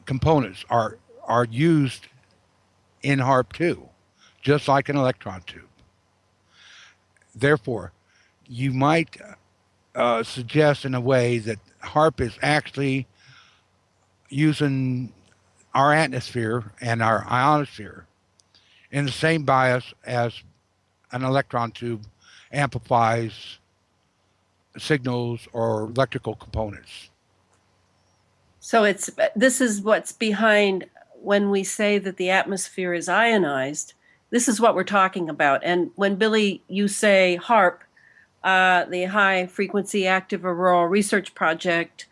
components are used in HARP too, just like an electron tube. Therefore, you might suggests in a way that HARP is actually using our atmosphere and our ionosphere in the same bias as an electron tube amplifies signals or electrical components. So this is what's behind when we say that the atmosphere is ionized. This is what we're talking about. And when Billy, you say HARP, the High Frequency Active Auroral Research Project,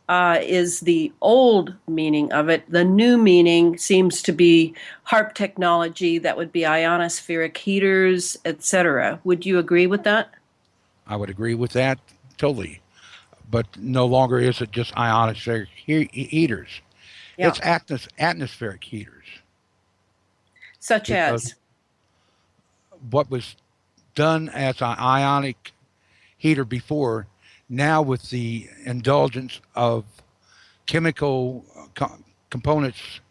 is the old meaning of it. The new meaning seems to be HARP technology. That would be ionospheric heaters, etc. Would you agree with that? I would agree with that totally. But no longer is it just ionospheric heaters. Yeah. It's atmospheric heaters. Such as? What was done as an ionic heater before, now with the indulgence of chemical components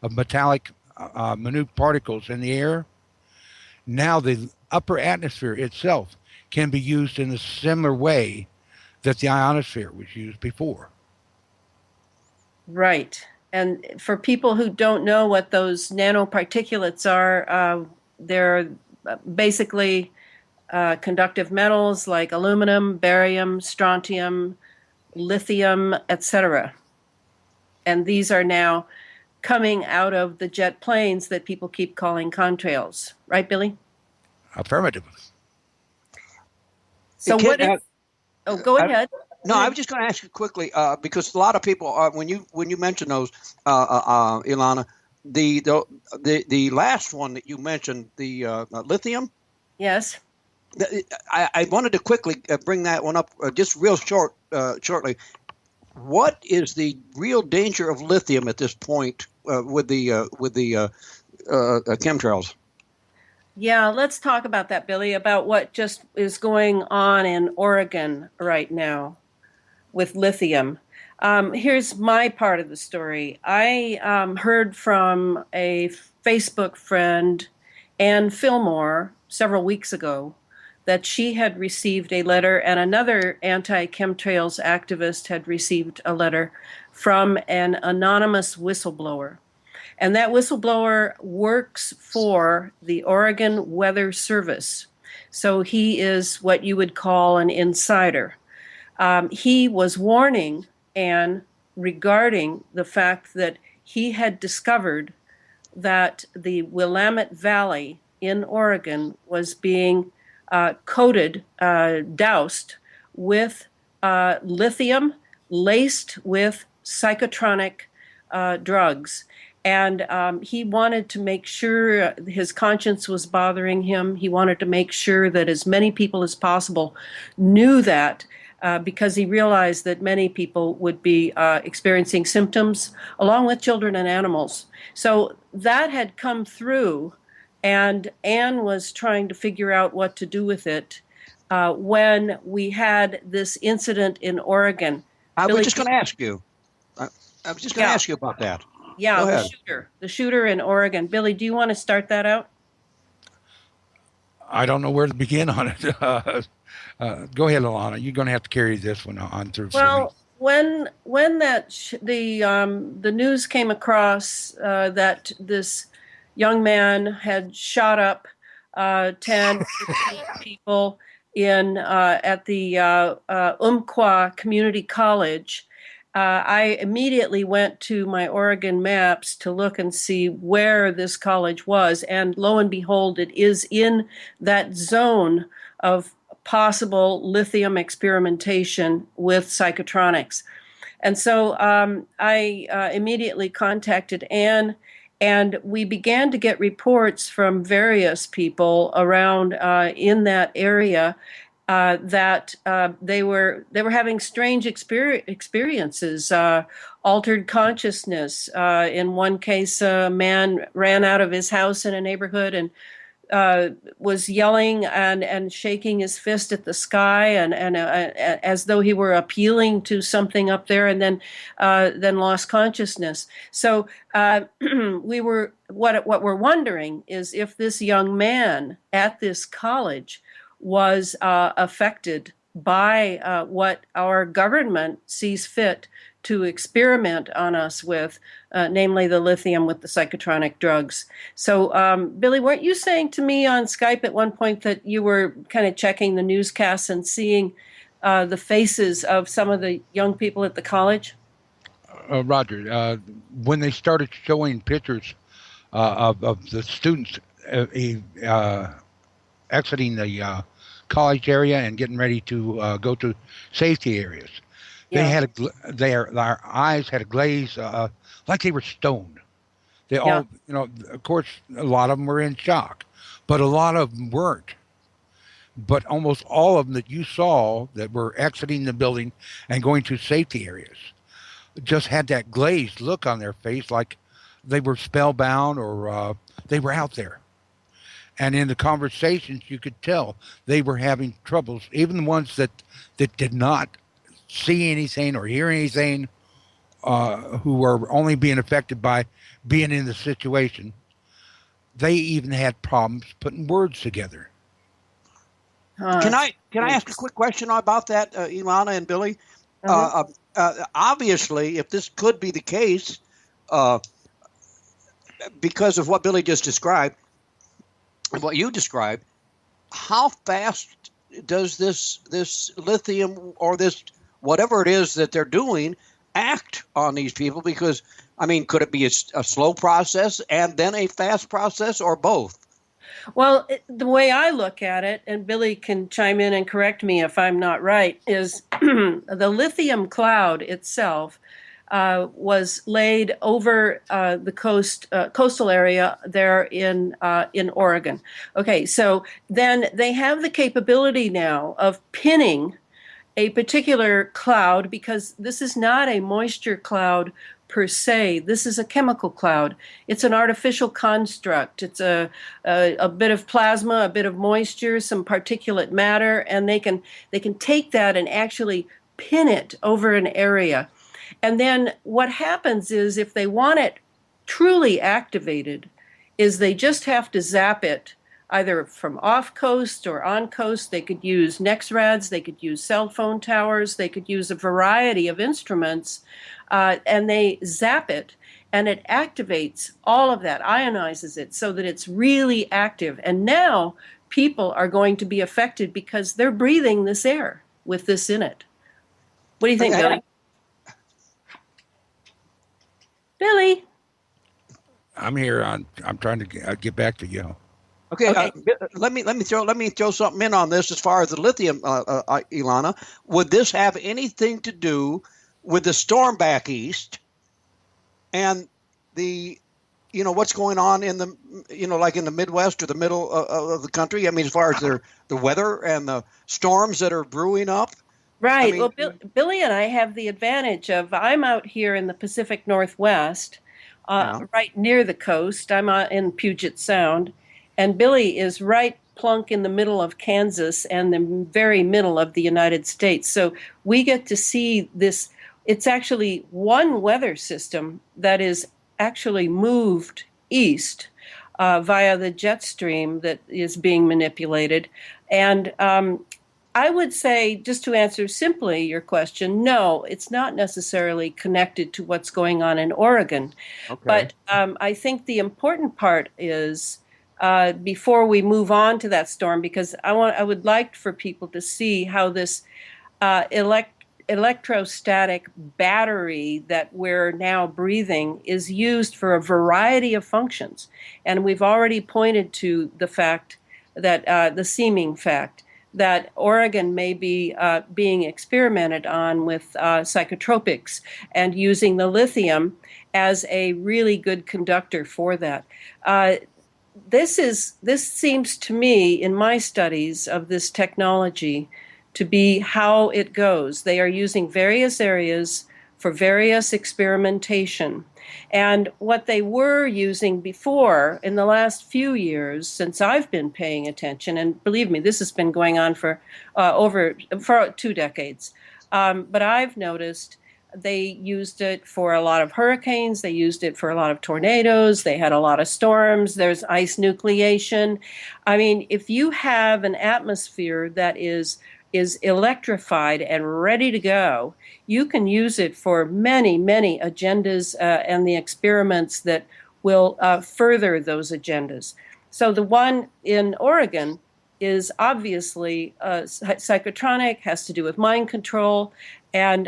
of metallic minute particles in the air, now the upper atmosphere itself can be used in a similar way that the ionosphere was used before. Right. And for people who don't know what those nanoparticulates are, they're basically conductive metals like aluminum, barium, strontium, lithium, etc. And these are now coming out of the jet planes that people keep calling contrails. Right, Billy? Affirmative. So what is... Oh, go ahead. No, I was just going to ask you quickly because a lot of people when you mention those, Elana, the last one that you mentioned, the lithium. Yes. I wanted to quickly bring that one up just real shortly. What is the real danger of lithium at this point with the chemtrails? Yeah, let's talk about that, Billy, about what just is going on in Oregon right now with lithium. Here's my part of the story. I heard from a Facebook friend, Ann Fillmore, several weeks ago, that she had received a letter, and another anti-chemtrails activist had received a letter from an anonymous whistleblower. And that whistleblower works for the Oregon Weather Service. So he is what you would call an insider. He was warning Anne regarding the fact that he had discovered that the Willamette Valley in Oregon was being doused with lithium laced with psychotronic drugs. And he wanted to make sure his conscience was bothering him. He wanted to make sure that as many people as possible knew that because he realized that many people would be experiencing symptoms along with children and animals. So that had come through, and Anne was trying to figure out what to do with it when we had this incident in Oregon. I was just going to ask you. I was just going to ask you about that. Yeah, the shooter in Oregon. Billy, do you want to start that out? I don't know where to begin on it. Go ahead, Elana. You're going to have to carry this one on through. Well, when that the news came across that this young man had shot up 10, 15 people in at the Umpqua Community College. I immediately went to my Oregon maps to look and see where this college was, and lo and behold, it is in that zone of possible lithium experimentation with psychotronics. And so I immediately contacted Anne, and we began to get reports from various people around in that area that they were having strange experiences, altered consciousness. In one case, a man ran out of his house in a neighborhood and was yelling and shaking his fist at the sky and as though he were appealing to something up there, and then lost consciousness. So what we're wondering is if this young man at this college was affected by what our government sees fit to experiment on us with, namely the lithium with the psychotronic drugs. So, Billy, weren't you saying to me on Skype at one point that you were kind of checking the newscasts and seeing the faces of some of the young people at the college? Roger, when they started showing pictures of the students exiting the college area and getting ready to go to safety areas, they Yeah. had their eyes had a glaze like they were stoned. They Yeah. all, of course, a lot of them were in shock, but a lot of them weren't. But almost all of them that you saw that were exiting the building and going to safety areas just had that glazed look on their face, like they were spellbound or they were out there. And in the conversations, you could tell they were having troubles. Even the ones that did not see anything or hear anything, who were only being affected by being in the situation, they even had problems putting words together. Can I ask a quick question about that, Elana and Billy? Obviously, if this could be the case, because of what Billy just described and what you described, how fast does this lithium or this whatever it is that they're doing act on these people? Because, I mean, could it be a slow process and then a fast process, or both? Well, the way I look at it, and Billy can chime in and correct me if I'm not right, is the lithium cloud itself was laid over the coastal area there in Oregon. Okay, so then they have the capability now of pinning a particular cloud, because this is not a moisture cloud per se. This is a chemical cloud. It's an artificial construct. It's a bit of plasma, a bit of moisture, some particulate matter, and they can take that and actually pin it over an area. And then what happens is, if they want it truly activated, is they just have to zap it either from off coast or on coast. They could use NexRads, they could use cell phone towers, they could use a variety of instruments, and they zap it, and it activates all of that, ionizes it so that it's really active. And now people are going to be affected because they're breathing this air with this in it. What do you think, Billy? Billy? I'm here. I'm trying to get back to you. Okay. Let me throw something in on this as far as the lithium, Elana. Would this have anything to do with the storm back east and the, what's going on in the, like in the Midwest or the middle of the country? I mean, as far as the weather and the storms that are brewing up. Right. I mean, Well, Billy and I have the advantage of, I'm out here in the Pacific Northwest, right near the coast. I'm in Puget Sound, and Billy is right plunk in the middle of Kansas and the very middle of the United States. So we get to see this. It's actually one weather system that is actually moved east via the jet stream that is being manipulated. And I would say, just to answer simply your question, no, it's not necessarily connected to what's going on in Oregon. Okay. But I think the important part is, before we move on to that storm, because I would like for people to see how this electrostatic battery that we're now breathing is used for a variety of functions. And we've already pointed to the fact that the seeming fact that Oregon may be being experimented on with psychotropics, and using the lithium as a really good conductor for that. This seems to me, in my studies of this technology, to be how it goes. They are using various areas for various experimentation. And what they were using before, in the last few years, since I've been paying attention, and believe me, this has been going on for over 2 decades, but I've noticed they used it for a lot of hurricanes. They used it for a lot of tornadoes. They had a lot of storms. There's ice nucleation. I mean, if you have an atmosphere that is is electrified and ready to go, you can use it for many, many agendas and the experiments that will further those agendas. So the one in Oregon is obviously psychotronic, has to do with mind control, and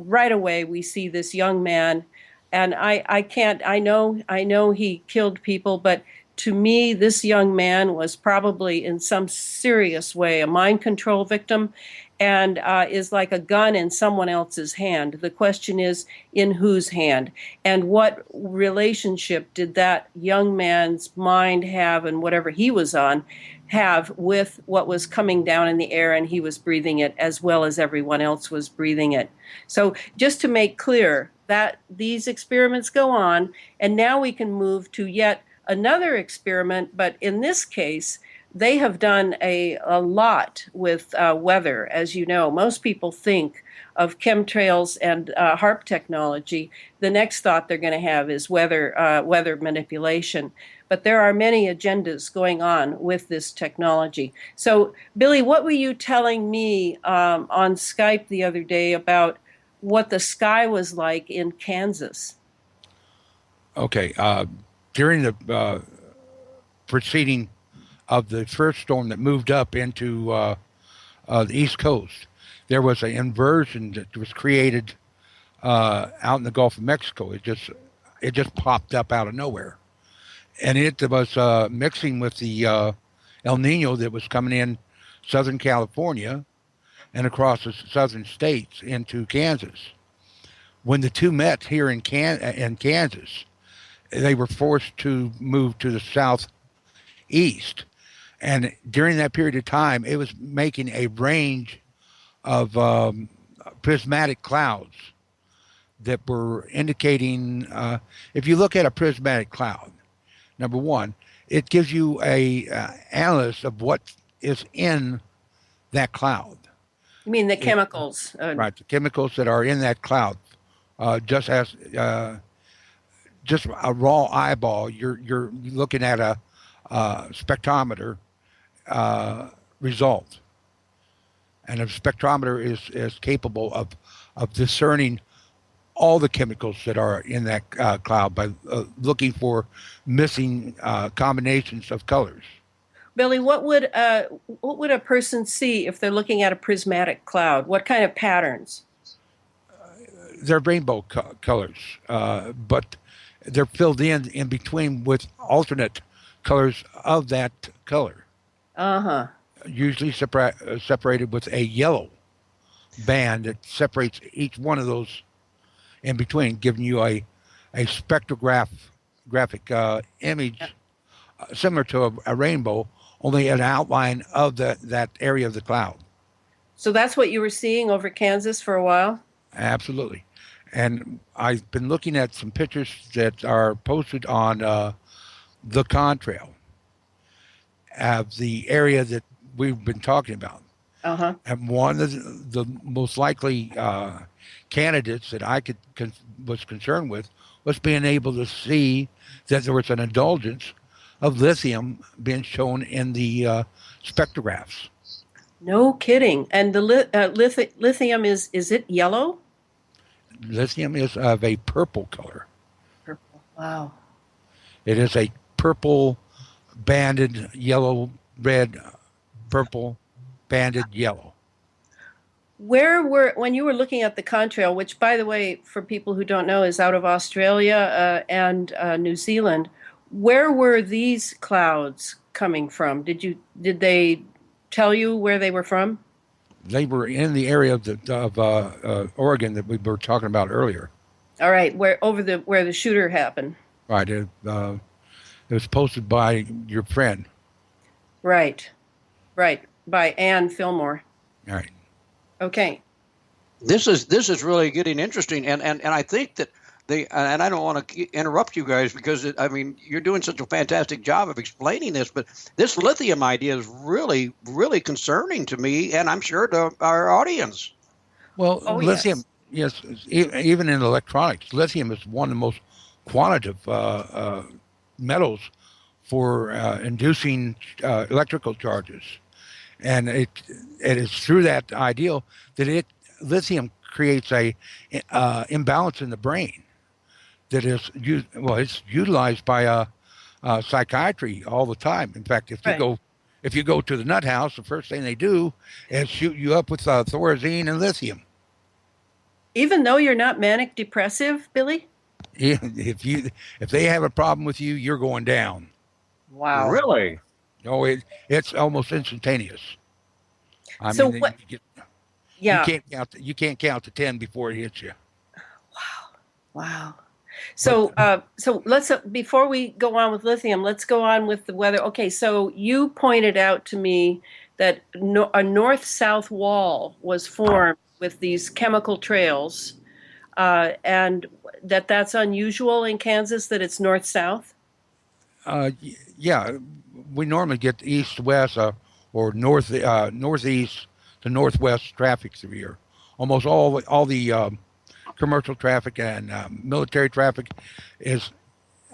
right away we see this young man, and I know he killed people, but to me, this young man was probably in some serious way a mind control victim and is like a gun in someone else's hand. The question is, in whose hand? And what relationship did that young man's mind have, and whatever he was on, have with what was coming down in the air, and he was breathing it as well as everyone else was breathing it. So just to make clear that these experiments go on, and now we can move to yet another experiment, but in this case, they have done a lot with weather. As you know, most people think of chemtrails and HARP technology. The next thought they're going to have is weather manipulation. But there are many agendas going on with this technology. So, Billy, what were you telling me on Skype the other day about what the sky was like in Kansas? Okay. During the proceeding of the first storm that moved up into the East Coast, there was an inversion that was created out in the Gulf of Mexico. It just popped up out of nowhere, and it was mixing with the El Nino that was coming in Southern California and across the southern states into Kansas. When the two met here in Kansas, they were forced to move to the southeast. And during that period of time, it was making a range of prismatic clouds that were indicating, if you look at a prismatic cloud, number one, it gives you a analysis of what is in that cloud. You mean the chemicals? Right, the chemicals that are in that cloud. Just as just a raw eyeball, you're looking at a spectrometer result, and a spectrometer is capable of discerning all the chemicals that are in that cloud by looking for missing combinations of colors. Billy, what would a person see if they're looking at a prismatic cloud? What kind of patterns? They're rainbow colors, but they're filled in between with alternate colors of that color. Uh-huh. Usually separated with a yellow band that separates each one of those in between, giving you a spectrographic image similar to a rainbow, only an outline of that area of the cloud. So that's what you were seeing over Kansas for a while? Absolutely. And I've been looking at some pictures that are posted on the contrail of the area that we've been talking about. Uh-huh. And one of the most likely candidates that I was concerned with was being able to see that there was an indulgence of lithium being shown in the spectrographs. No kidding. And the lithium is it yellow? Lithium is of a purple color. Purple. Wow. It is a purple banded yellow, red, purple banded yellow. When you were looking at the contrail, which, by the way, for people who don't know, is out of Australia and New Zealand, where were these clouds coming from? Did they tell you where they were from? They were in the area of Oregon that we were talking about earlier. All right, where the shooter happened. Right. It was posted by your friend. Right. By Ann Fillmore. All right. Okay. This is really getting interesting, and I think that and I don't want to interrupt you guys because you're doing such a fantastic job of explaining this, but this lithium idea is really, really concerning to me, and I'm sure to our audience. Well, lithium, yes, even in electronics, lithium is one of the most quantitative metals for inducing electrical charges, and it is through that ideal that lithium creates a imbalance in the brain that is it's utilized by psychiatry all the time. In fact, Right. if you go to the nut house, the first thing they do is shoot you up with thorazine and lithium. Even though you're not manic depressive, Billy? If they have a problem with you, you're going down. Wow. Really? No, it's almost instantaneous. I So mean, what? you Yeah. you can't count to 10 before it hits you. Wow. But So let's before we go on with lithium, let's go on with the weather. Okay, so you pointed out to me that a north-south wall was formed with these chemical trails, and that's unusual in Kansas that it's north-south. yeah, we normally get east-west or northeast to northwest traffic through here. Almost all the commercial traffic and military traffic is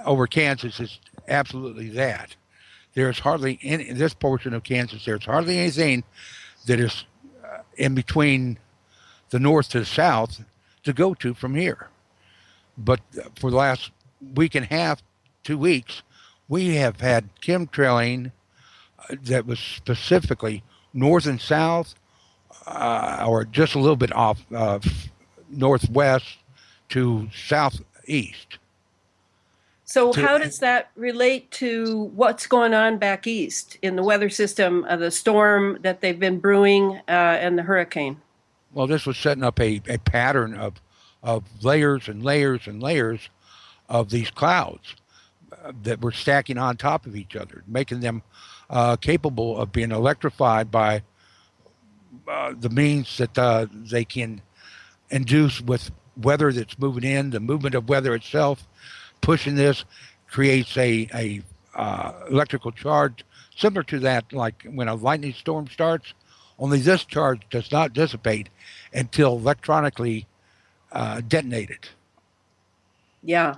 over Kansas is absolutely that. There's hardly in this portion of Kansas. There's hardly anything that is in between the north to the south to go to from here. But for the last week and a half, 2 weeks, we have had chemtrailing that was specifically north and south, or just a little bit off northwest to southeast. So how does that relate to what's going on back east in the weather system, the storm that they've been brewing, and the hurricane? Well, this was setting up a pattern of layers and layers and layers of these clouds that were stacking on top of each other, making them capable of being electrified by the means that they can induce with weather that's moving in, the movement of weather itself, pushing this creates a electrical charge similar to that, like when a lightning storm starts. Only this charge does not dissipate until electronically detonated. Yeah.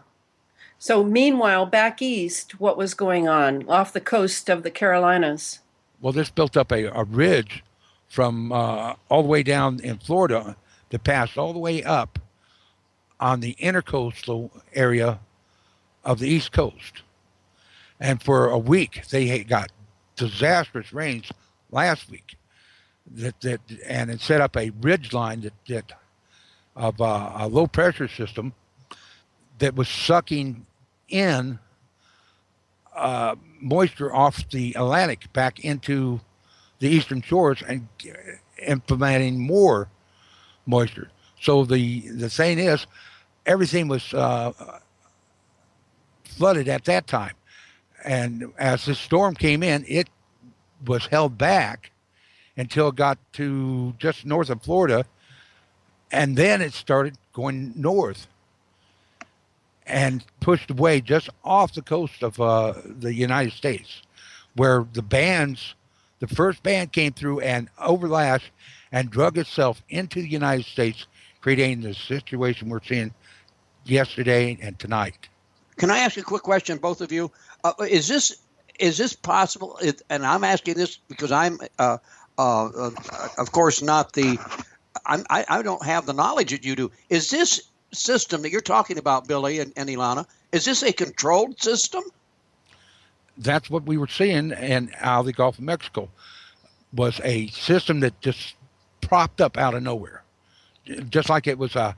So meanwhile, back east, what was going on off the coast of the Carolinas? Well, this built up a ridge from all the way down in Florida that passed all the way up on the intercoastal area of the East Coast. And for a week, they got disastrous rains last week. And it set up a ridge line that of a low pressure system that was sucking in moisture off the Atlantic back into the eastern shores and implementing more moisture. So the saying is, everything was flooded at that time. And as the storm came in, it was held back until it got to just north of Florida. And then it started going north and pushed away just off the coast of the United States, where the first band came through and overlashed and drug itself into the United States, creating the situation we're seeing yesterday and tonight. Can I ask you a quick question, both of you? Is this possible? And I'm asking this because I'm, of course, not the. I don't have the knowledge that you do. Is this system that you're talking about, Billy and Elana, is this a controlled system? That's what we were seeing out of the Gulf of Mexico, was a system that just propped up out of nowhere, just like it was a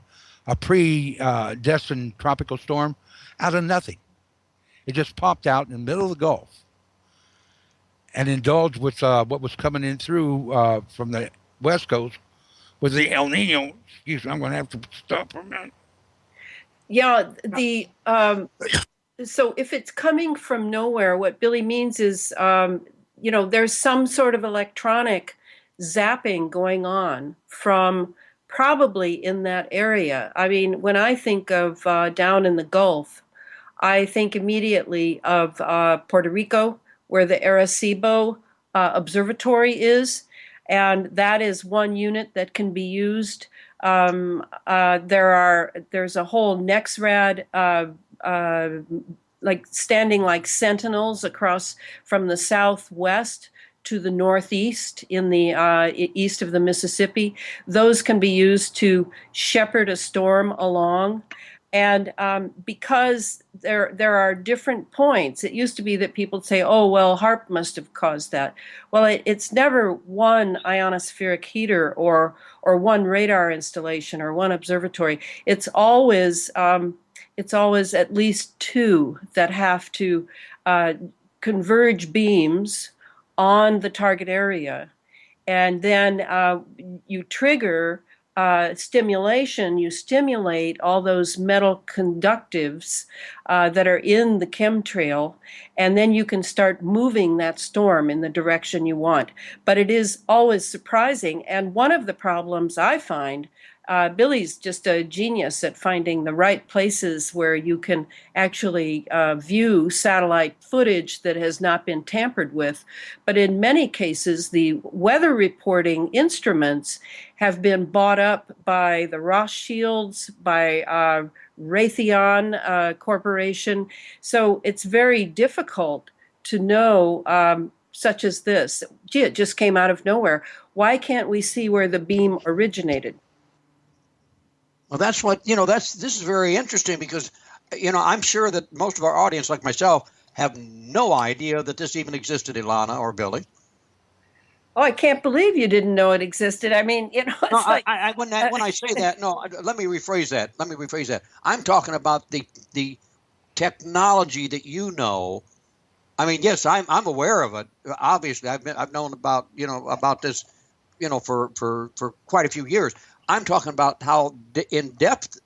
predestined tropical storm out of nothing. It just popped out in the middle of the Gulf and indulged with what was coming in through from the West Coast with the El Nino. Excuse me, I'm going to have to stop for a minute. Yeah, so if it's coming from nowhere, what Billy means is, there's some sort of electronic zapping going on from probably in that area. I mean, when I think of down in the Gulf, I think immediately of Puerto Rico, where the Arecibo Observatory is, and that is one unit that can be used. There's a whole NEXRAD like standing like sentinels across from the southwest to the northeast in the east of the Mississippi. Those can be used to shepherd a storm along. And because there are different points, it used to be that people would say, oh, well, HARP must have caused that. Well, it's never one ionospheric heater or one radar installation or one observatory. It's always at least two that have to converge beams on the target area. And then you trigger stimulation, you stimulate all those metal conductives that are in the chemtrail, and then you can start moving that storm in the direction you want. But it is always surprising, and one of the problems I find, Billy's just a genius at finding the right places where you can actually view satellite footage that has not been tampered with. But in many cases, the weather reporting instruments have been bought up by the Rothschilds, by Raytheon Corporation. So it's very difficult to know, such as this. Gee, it just came out of nowhere. Why can't we see where the beam originated? Well, that's what, this is very interesting because, I'm sure that most of our audience, like myself, have no idea that this even existed, Elana or Billy. Oh, I can't believe you didn't know it existed. I mean, it's no, like... when I say that, let me rephrase that. I'm talking about the technology that you know. I mean, yes, I'm aware of it. Obviously, I've known about this, for quite a few years. I'm talking about how in depth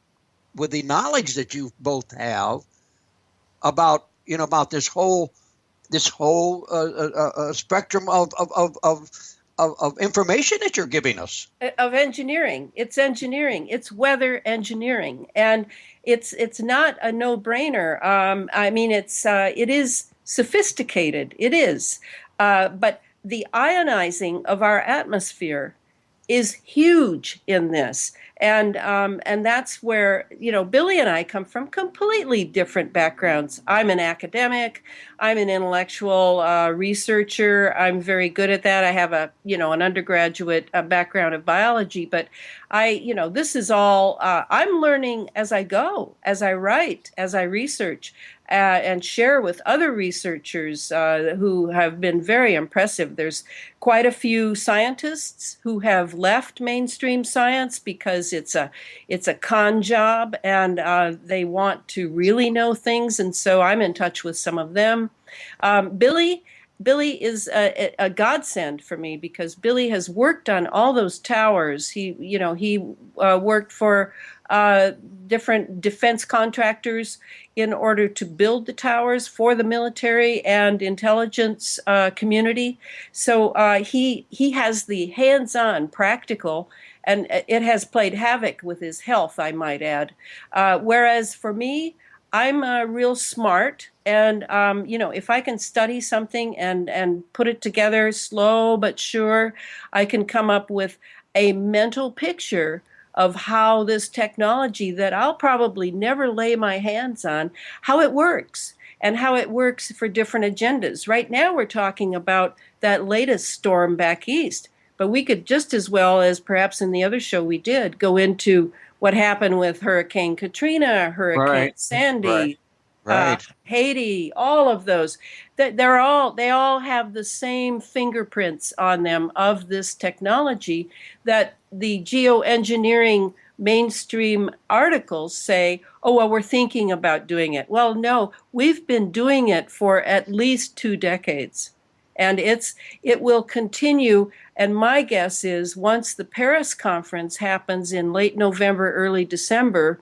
with the knowledge that you both have about this whole spectrum of information that you're giving us. Of engineering. It's engineering. It's weather engineering, and it's not a no-brainer. I mean, it is sophisticated. It is, but the ionizing of our atmosphere is huge in this. And that's where, Billy and I come from completely different backgrounds. I'm an academic. I'm an intellectual researcher. I'm very good at that. I have an undergraduate background of biology, but this is all, I'm learning as I go, as I write, as I research. And share with other researchers who have been very impressive. There's quite a few scientists who have left mainstream science because it's a con job, and they want to really know things. And so I'm in touch with some of them. Billy is a godsend for me because Billy has worked on all those towers. He worked for different defense contractors in order to build the towers for the military and intelligence community. So he has the hands-on practical, and it has played havoc with his health, I might add. Whereas for me, I'm real smart, and if I can study something and put it together slow but sure, I can come up with a mental picture of how this technology that I'll probably never lay my hands on, how it works and how it works for different agendas. Right now we're talking about that latest storm back east, but we could just as well as perhaps in the other show we did go into what happened with Hurricane Katrina, Hurricane Sandy, Right. Haiti, all of those. They all have the same fingerprints on them of this technology that the geoengineering mainstream articles say, oh, well, we're thinking about doing it. Well, no, we've been doing it for at least 2 decades. And it will continue. And my guess is once the Paris conference happens in late November, early December,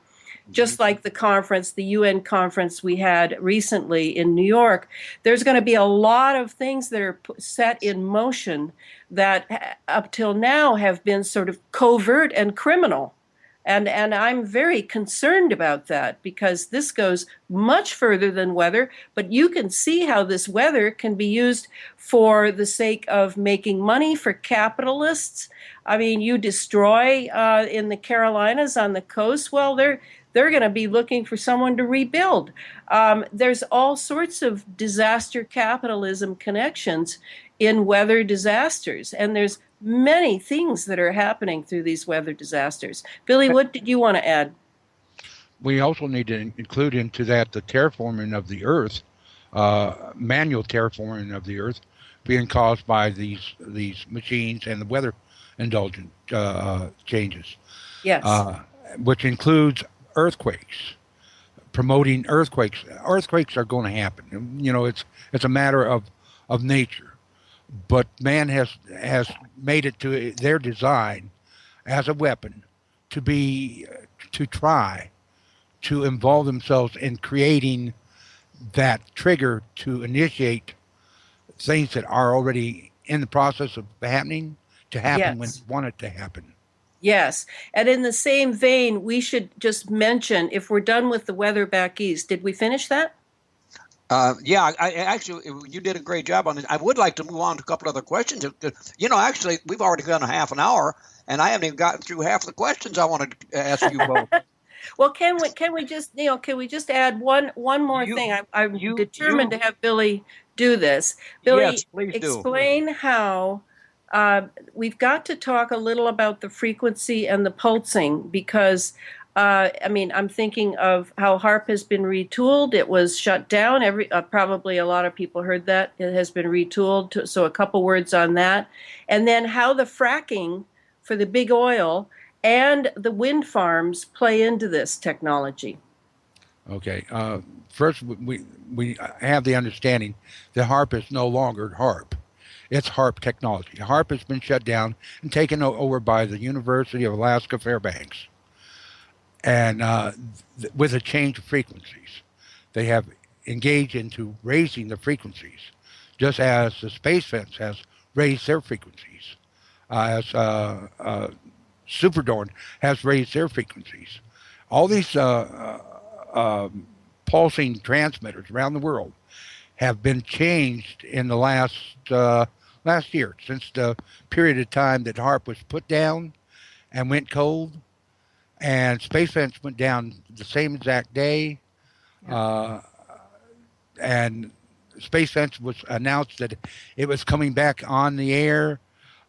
just like the UN conference we had recently in New York, there's going to be a lot of things that are set in motion that up till now have been sort of covert and criminal. And I'm very concerned about that because this goes much further than weather, but you can see how this weather can be used for the sake of making money for capitalists. I mean, you destroy in the Carolinas on the coast, well, they're going to be looking for someone to rebuild. There's all sorts of disaster capitalism connections in weather disasters. And there's many things that are happening through these weather disasters. Billy, what did you want to add? We also need to include into that the terraforming of the Earth, manual terraforming of the Earth, being caused by these machines and the weather indulgent changes, Yes. which includes earthquakes. Promoting earthquakes. Earthquakes are going to happen. It's a matter of nature, but man has made it to their design as a weapon to try to involve themselves in creating that trigger to initiate things that are already in the process of happening to happen when Yes. they want it to happen. Yes. And in the same vein, we should just mention, if we're done with the weather back east, did we finish that? Yeah, I actually, you did a great job on this. I would like to move on to a couple other questions. Actually, we've already done a half an hour, and I haven't even gotten through half the questions I wanted to ask you both. Well, can we just add one more You, thing? I'm determined to you, have Billy do this. yes, Billy, please do. explain how we've got to talk a little about the frequency and the pulsing because I'm thinking of how HARP has been retooled. It was shut down. Probably a lot of people heard that it has been retooled. So a couple words on that, and then how the fracking for the big oil and the wind farms play into this technology. Okay. First, we have the understanding that HARP is no longer HARP. It's HARP technology. HARP has been shut down and taken over by the University of Alaska Fairbanks, and with a change of frequencies, they have engaged into raising the frequencies, just as the Space Fence has raised their frequencies, as Superdorn has raised their frequencies. All these pulsing transmitters around the world have been changed in the last year, since the period of time that HARP was put down and went cold, and Space Fence went down the same exact day. Yeah. And Space Fence was announced that it was coming back on the air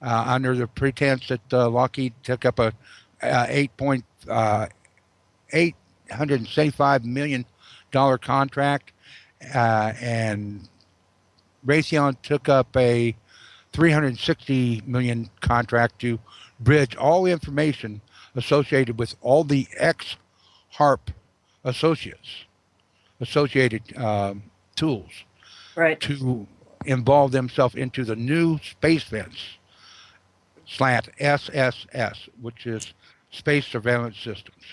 under the pretense that Lockheed took up a $875 million contract, and Raytheon took up a $360 million contract to bridge all the information associated with all the ex-HARP associated tools, Right. to involve themselves into the new Space Fence slant SSS, which is Space Surveillance Systems,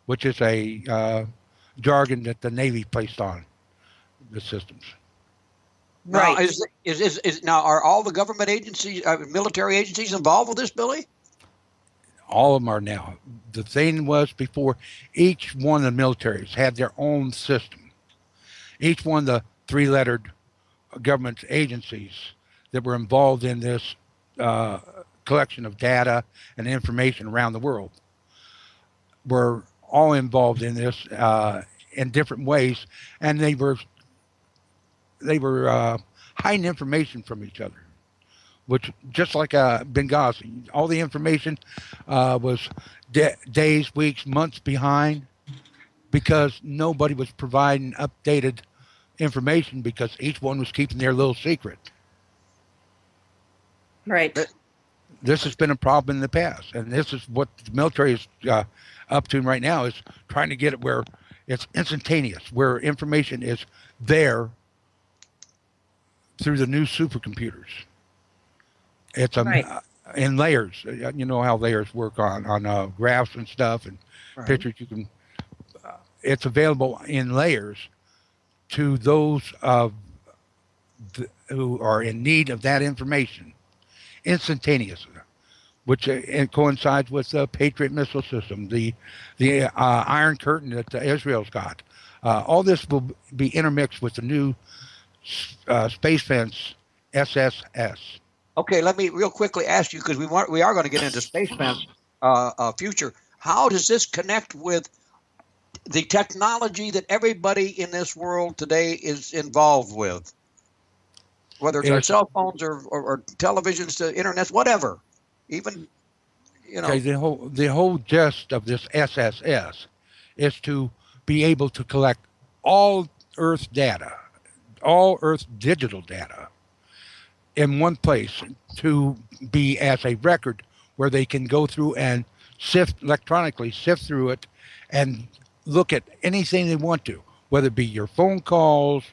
which is a jargon that the Navy placed on the systems. Now, Right. now are all the government agencies, military agencies involved with this, Billy? All of them are now. The thing was before, each one of the militaries had their own system. Each one of the three-lettered government agencies that were involved in this collection of data and information around the world were all involved in this in different ways, and they were hiding information from each other, which, just like Benghazi, all the information was days, weeks, months behind, because nobody was providing updated information, because each one was keeping their little secret. Right. This has been a problem in the past, and this is what the military is up to right now, is trying to get it where it's instantaneous, where information is there through the new supercomputers. It's Right. In layers. You know how layers work on graphs and stuff and Right. pictures. You can. It's available in layers to those who are in need of that information instantaneously, which it coincides with the Patriot missile system, the Iron Curtain that Israel's got. All this will be intermixed with the new Space Fence SSS. Okay, let me real quickly ask you, because we are going to get into Space Fence future. How does this connect with the technology that everybody in this world today is involved with? whether it's our cell phones or televisions to internet, whatever. Even, Okay, the whole gist of this SSS is to be able to collect all Earth data, all Earth digital data in one place, to be as a record where they can go through and electronically sift through it and look at anything they want to, whether it be your phone calls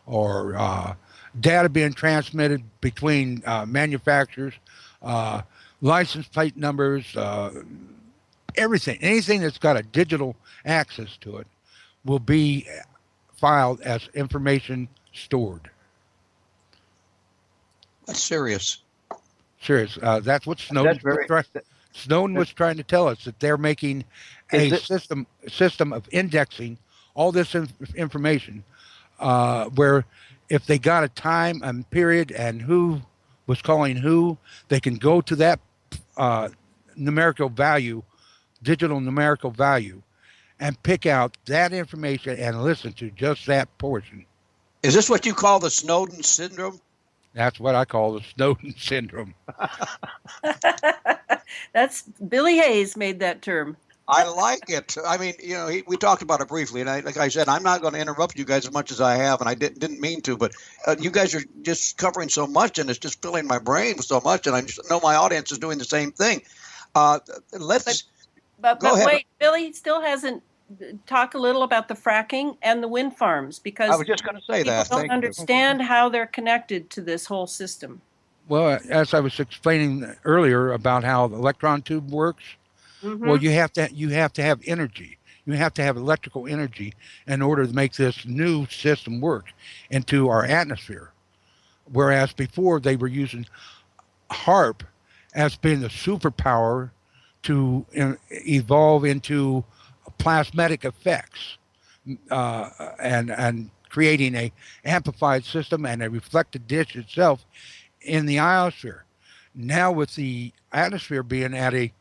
or data being transmitted between manufacturers, license plate numbers, everything, anything that's got a digital access to it will be filed as information stored. That's serious. Serious. That's what Snowden was trying to tell us, that they're making a system of indexing all this information, where if they got a time and period and who was calling who, they can go to that numerical value, digital numerical value, and pick out that information and listen to just that portion. Is this what you call the Snowden syndrome? That's what I call the Snowden syndrome. That's Billy Hayes made that term. I like it. I mean, we talked about it briefly, and like I said, I'm not going to interrupt you guys as much as I have, and I didn't mean to, but you guys are just covering so much, and it's just filling my brain with so much, and I just know my audience is doing the same thing. But wait, Billy still hasn't talked a little about the fracking and the wind farms, because I was just going to say that. People don't understand how they're connected to this whole system. Well, as I was explaining earlier about how the electron tube works, well, you have to have energy. You have to have electrical energy in order to make this new system work into our atmosphere. Whereas before they were using HAARP as being the superpower to evolve into plasmatic effects, and creating a amplified system and a reflected dish itself in the ionosphere. Now with the atmosphere being at a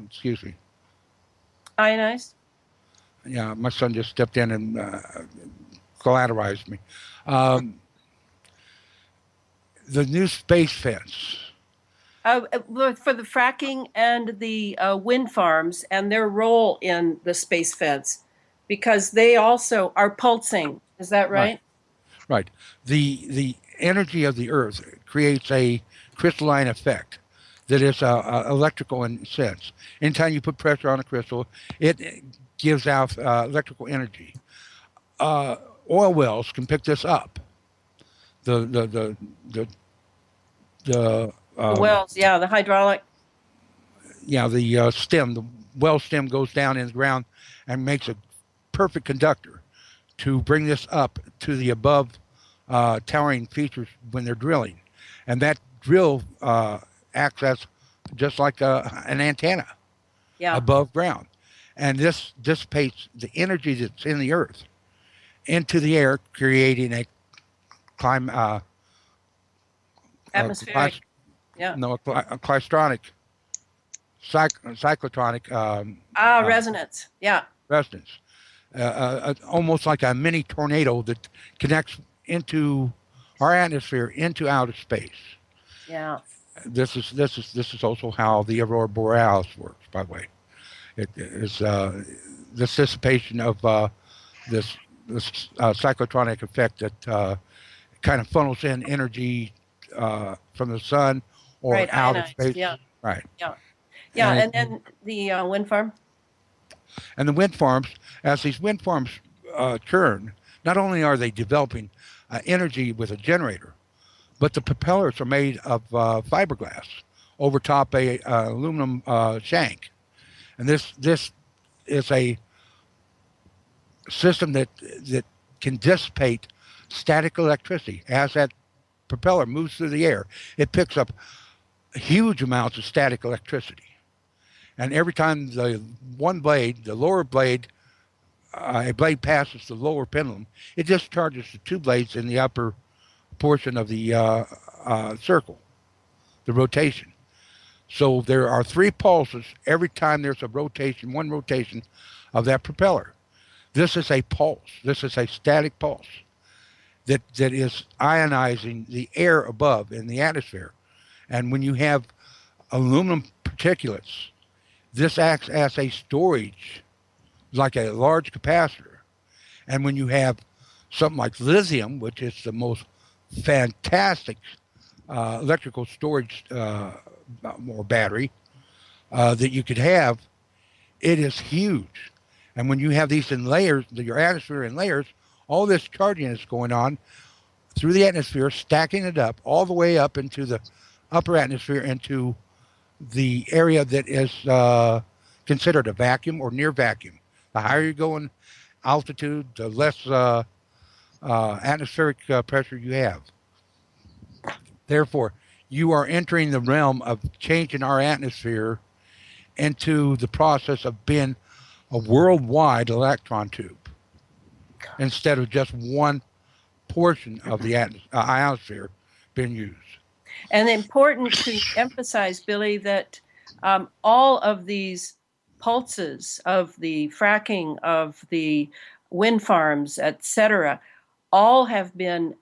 excuse me. Ionized? Yeah, my son just stepped in and collateralized me. The new space fence. For the fracking and the wind farms and their role in the space fence, because they also are pulsing. Is that right? Right. The energy of the Earth creates a crystalline effect that is electrical in sense. Anytime you put pressure on a crystal, it gives out electrical energy. Oil wells can pick this up. The wells, the hydraulic. Yeah, the stem, the well stem goes down in the ground and makes a perfect conductor to bring this up to the above towering features when they're drilling. And that drill acts as just like an antenna above ground. And this dissipates the energy that's in the earth into the air, creating a atmospheric. A clystronic, cyclotronic. Resonance. Yeah. Resonance. Almost like a mini tornado that connects into our atmosphere, into outer space. Yeah. This is also how the aurora borealis works, by the way. It is the dissipation of this cyclotronic effect that kind of funnels in energy from the sun or out of space. Yeah. Right. Yeah. Yeah, and then the wind farm. And the wind farms, as these wind farms churn, not only are they developing energy with a generator, but the propellers are made of fiberglass over top a aluminum shank. And this is a system that can dissipate static electricity. As that propeller moves through the air, it picks up huge amounts of static electricity. And every time the lower blade, a blade passes the lower pendulum, it discharges the two blades in the upper portion of the circle, the rotation. So there are 3 pulses every time there's one rotation of that propeller. This is a pulse. This is a static pulse. that is ionizing the air above in the atmosphere. And when you have aluminum particulates, this acts as a storage, like a large capacitor. And when you have something like lithium, which is the most fantastic electrical storage or battery that you could have, it is huge. And when you have these in layers, your atmosphere in layers, all this charging is going on through the atmosphere, stacking it up all the way up into the upper atmosphere, into the area that is considered a vacuum or near vacuum. The higher you go in altitude, the less atmospheric pressure you have. Therefore, you are entering the realm of changing our atmosphere into the process of being a worldwide electron tube instead of just one portion of the ionosphere being used. And important to emphasize, Billy, that all of these pulses of the fracking, of the wind farms, etc., all have been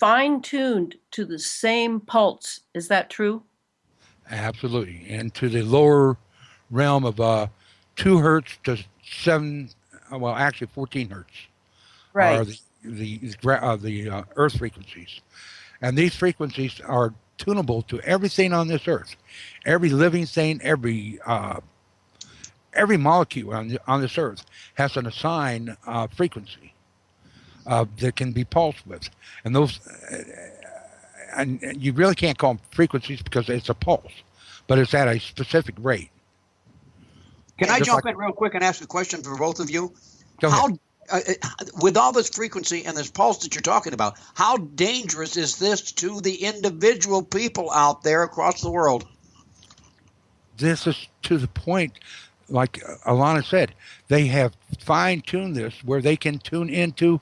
fine-tuned to the same pulse. Is that true? Absolutely. And to the lower realm of 2 hertz to 7, well, actually 14 hertz Right. are the Earth frequencies. And these frequencies are tunable to everything on this Earth. Every living thing, every molecule on this Earth has an assigned frequency that can be pulsed with. And those, and you really can't call them frequencies because it's a pulse, but it's at a specific rate. Can I jump in real quick and ask a question for both of you? Go ahead. With all this frequency and this pulse that you're talking about, how dangerous is this to the individual people out there across the world? This is to the point, like Elana said, they have fine-tuned this where they can tune into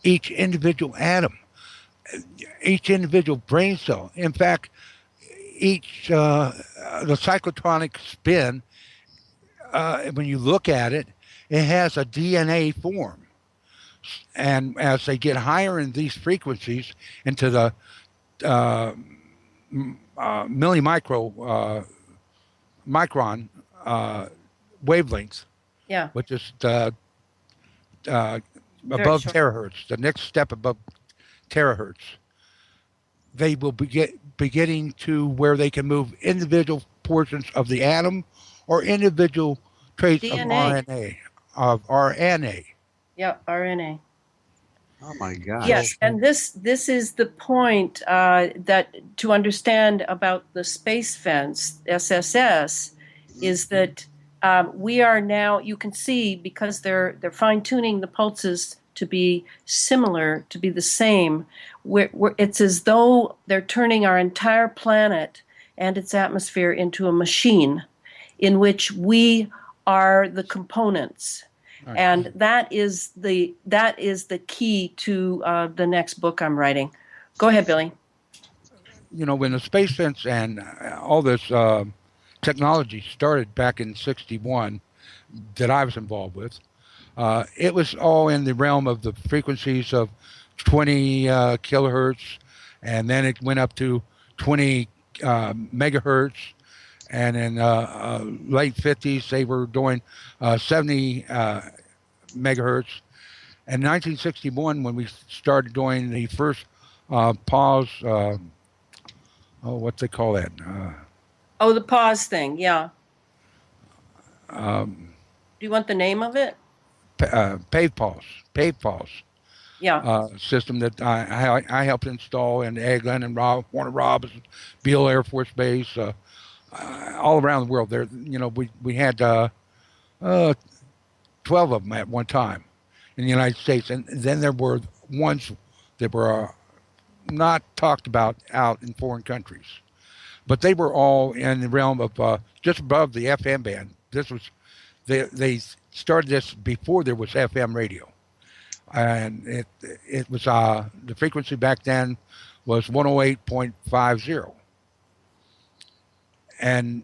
each individual atom, each individual brain cell. In fact, each the cyclotronic spin, when you look at it, it has a DNA form. And as they get higher in these frequencies into the micron wavelengths, Yeah. which is above terahertz, the next step above terahertz, they will be getting to where they can move individual portions of the atom or individual traits DNA. of RNA. Yeah, RNA. Oh my gosh. Yes, and this is the point that to understand about the space fence, SSS, is that we are now, you can see, because they're fine-tuning the pulses to be similar, to be the same, it's as though they're turning our entire planet and its atmosphere into a machine in which we are the components. Right. And that is the key to the next book I'm writing. Go ahead, Billy. You know, when the space fence and all this technology started back in '61 that I was involved with, it was all in the realm of the frequencies of 20 kilohertz, and then it went up to 20 megahertz. And in late 50s, they were doing 70 megahertz. In 1961, when we started doing the first pause, what's they call that? The pause thing, yeah. Do you want the name of it? Pave pause. Yeah. System that I helped install in Eglin and Warner Robins, Beale Air Force Base. All around the world, there, you know, we had 12 of them at one time in the United States, and then there were ones that were not talked about out in foreign countries, but they were all in the realm of just above the FM band. This was they started this before there was FM radio, and it was the frequency back then was 108.50. And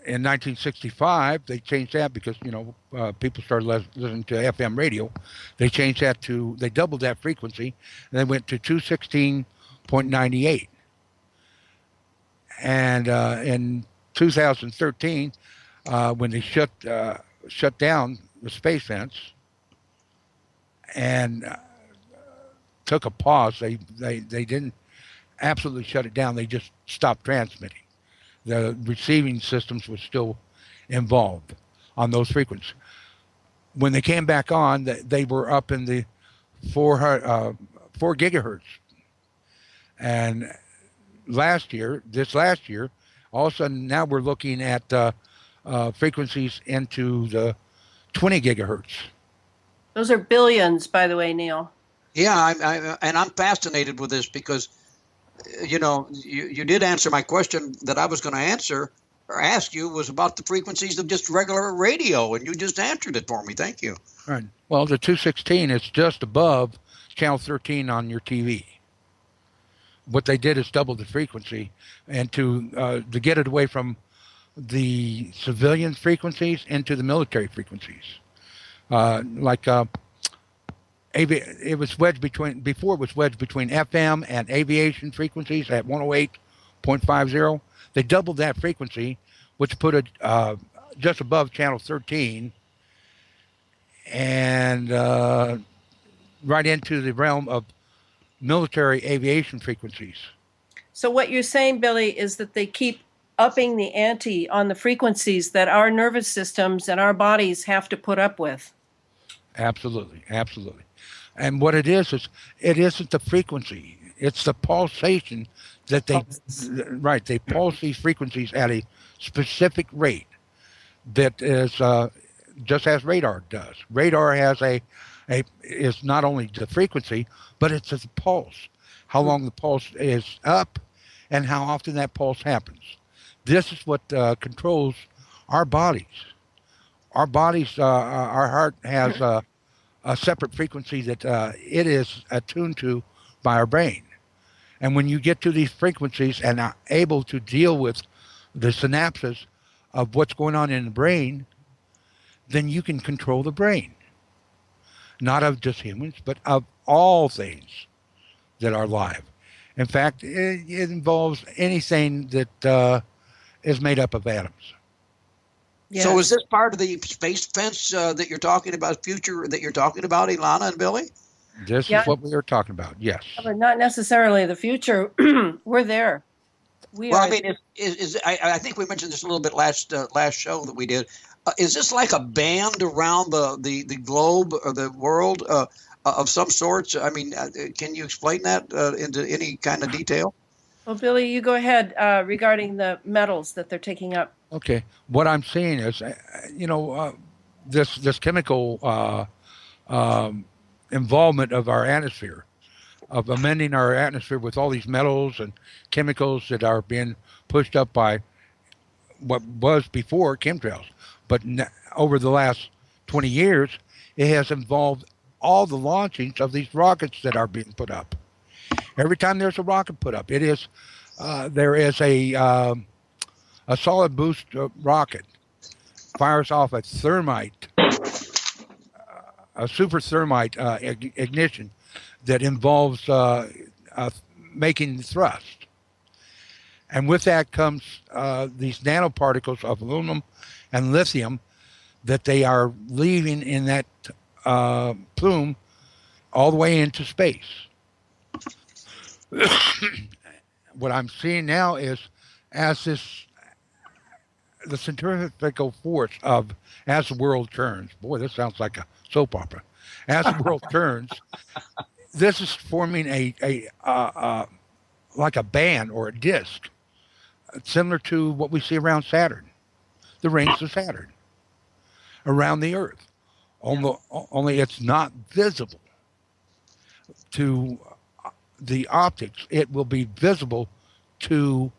in 1965, they changed that because, people started listening to FM radio. They changed that they doubled that frequency, and they went to 216.98. And in 2013, when they shut down the space fence and took a pause, they didn't absolutely shut it down. They just stopped transmitting. The receiving systems were still involved on those frequencies. When they came back on, they were up in the 4 gigahertz. And this last year, all of a sudden now we're looking at frequencies into the 20 gigahertz. Those are billions, by the way, Neil. Yeah, and I'm fascinated with this because, you did answer my question that I was going to answer or ask you was about the frequencies of just regular radio, and you just answered it for me. Thank you. Right. Well, the 216 is just above channel 13 on your TV. What they did is double the frequency, and to get it away from the civilian frequencies into the military frequencies. It was wedged between FM and aviation frequencies at 108.50. They doubled that frequency, which put it just above channel 13 and right into the realm of military aviation frequencies. So what you're saying, Billy, is that they keep upping the ante on the frequencies that our nervous systems and our bodies have to put up with. Absolutely. And what it is it isn't the frequency. It's the pulsation that they pulse these frequencies at a specific rate that is just as radar does. Radar has is not only the frequency, but it's the pulse. How long the pulse is up and how often that pulse happens. This is what controls our bodies. Our bodies, our heart has a separate frequency that it is attuned to by our brain. And when you get to these frequencies and are able to deal with the synapses of what's going on in the brain, then you can control the brain. Not of just humans, but of all things that are live. In fact, it involves anything that is made up of atoms. Yes. So is this part of the space fence that you're talking about, Elana and Billy? This is what we are talking about, yes. But not necessarily the future. We're there. I think we mentioned this a little bit last show that we did. Is this like a band around the globe or the world of some sorts? I mean, can you explain that into any kind of detail? Well, Billy, you go ahead regarding the metals that they're taking up. Okay. What I'm seeing is, this chemical involvement of our atmosphere, of amending our atmosphere with all these metals and chemicals that are being pushed up by what was before chemtrails. But over the last 20 years, it has involved all the launchings of these rockets that are being put up. Every time there's a rocket put up, there is a solid boost rocket fires off a thermite, a super thermite ignition that involves making thrust. And with that comes these nanoparticles of aluminum and lithium that they are leaving in that plume all the way into space. What I'm seeing now is the centrifugal force of as the world turns. Boy, this sounds like a soap opera. As the world turns, this is forming a like a band or a disc, similar to what we see around Saturn, the rings of Saturn, around the Earth. Only it's not visible to the optics. It will be visible to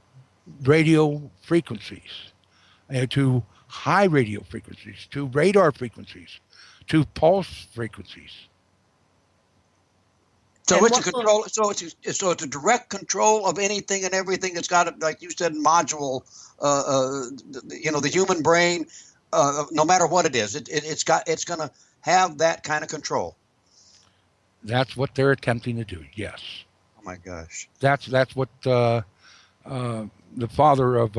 radio frequencies, to high radio frequencies, to radar frequencies, to pulse frequencies. So And it's a what will- control. So it's a direct control of anything and everything. It's got, like you said, module. The human brain, no matter what it is, it's going to have that kind of control. That's what they're attempting to do. Yes, Oh my gosh. that's what the father of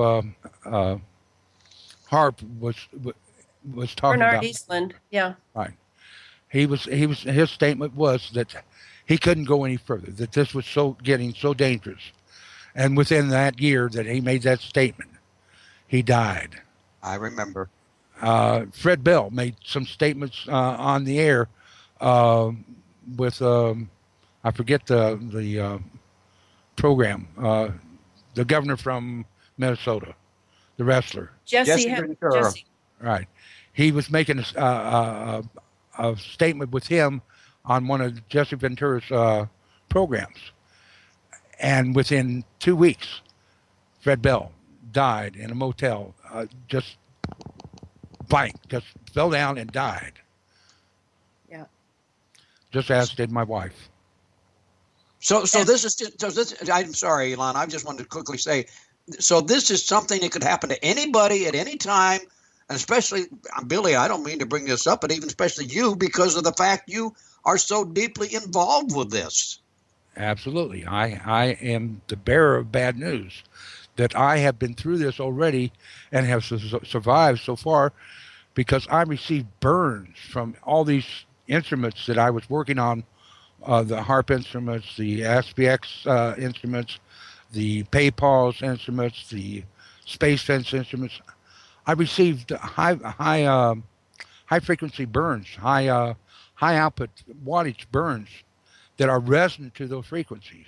Harp was talking Bernard about. Eastland, yeah. Right. His statement was that he couldn't go any further. That this was getting so dangerous, and within that year that he made that statement, he died. I remember. Fred Bell made some statements on the air with I forget the program, the governor from Minnesota, the wrestler. Jesse Ventura. Jesse. Right. He was making a statement with him on one of Jesse Ventura's programs. And within 2 weeks, Fred Bell died in a motel, just fell down and died. Yeah. Just as did my wife. So this. I'm sorry, Elana. I just wanted to quickly say, so this is something that could happen to anybody at any time, and especially Billy. I don't mean to bring this up, but even especially you, because of the fact you are so deeply involved with this. Absolutely. I am the bearer of bad news, that I have been through this already and have survived so far, because I received burns from all these instruments that I was working on, the harp instruments, the SPX instruments, the PayPal's instruments, the space fence instruments. I received high frequency burns, high output wattage burns that are resonant to those frequencies.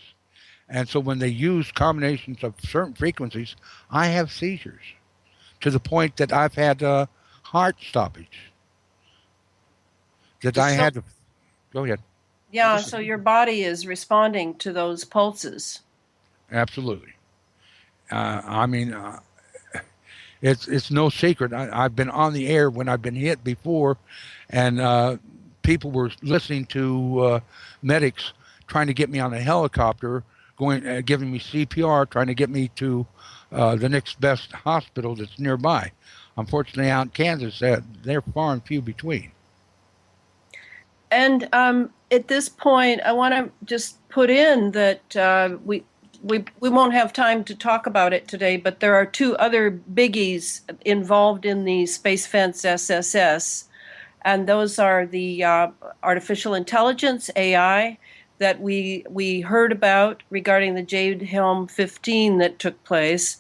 And so when they use combinations of certain frequencies, I have seizures to the point that I've had heart stoppage. That I had to. Go ahead. Yeah, so your body is responding to those pulses. Absolutely. I mean, it's no secret. I've been on the air when I've been hit before, and people were listening to medics trying to get me on a helicopter, giving me CPR, trying to get me to the next best hospital that's nearby. Unfortunately, out in Kansas, they're far and few between. And at this point, I want to just put in that we won't have time to talk about it today, but there are two other biggies involved in the Space Fence SSS, and those are the artificial intelligence, AI, that we heard about regarding the Jade Helm 15 that took place.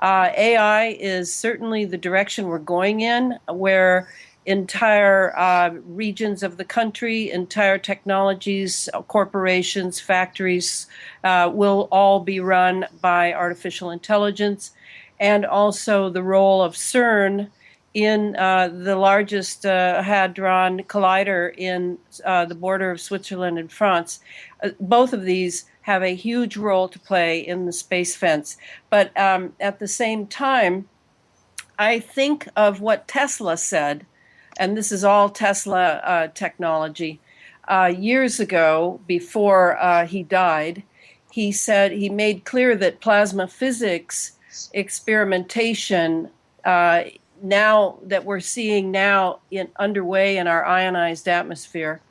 AI is certainly the direction we're going in, where entire regions of the country, entire technologies, corporations, factories will all be run by artificial intelligence, and also the role of CERN in the largest Hadron Collider in the border of Switzerland and France. Both of these have a huge role to play in the space fence. But at the same time, I think of what Tesla said, and this is all Tesla technology. Years ago, before he died, he said he made clear that plasma physics experimentation, now that we're seeing now underway in our ionized atmosphere,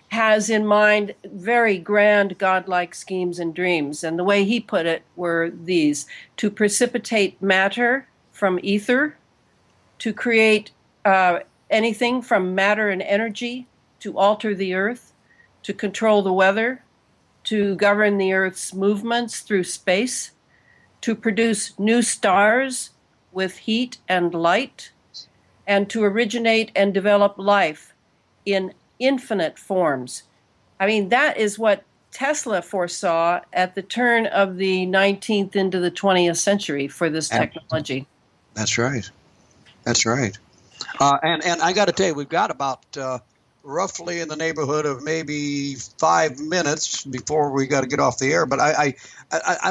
has in mind very grand godlike schemes and dreams. And the way he put it were these: to precipitate matter from ether, to create anything from matter and energy, to alter the earth, to control the weather, to govern the earth's movements through space, to produce new stars with heat and light, and to originate and develop life in infinite forms. I mean, that is what Tesla foresaw at the turn of the 19th into the 20th century for this technology. That's right. That's right. And I got to tell you, we've got about roughly in the neighborhood of maybe 5 minutes before we got to get off the air. But I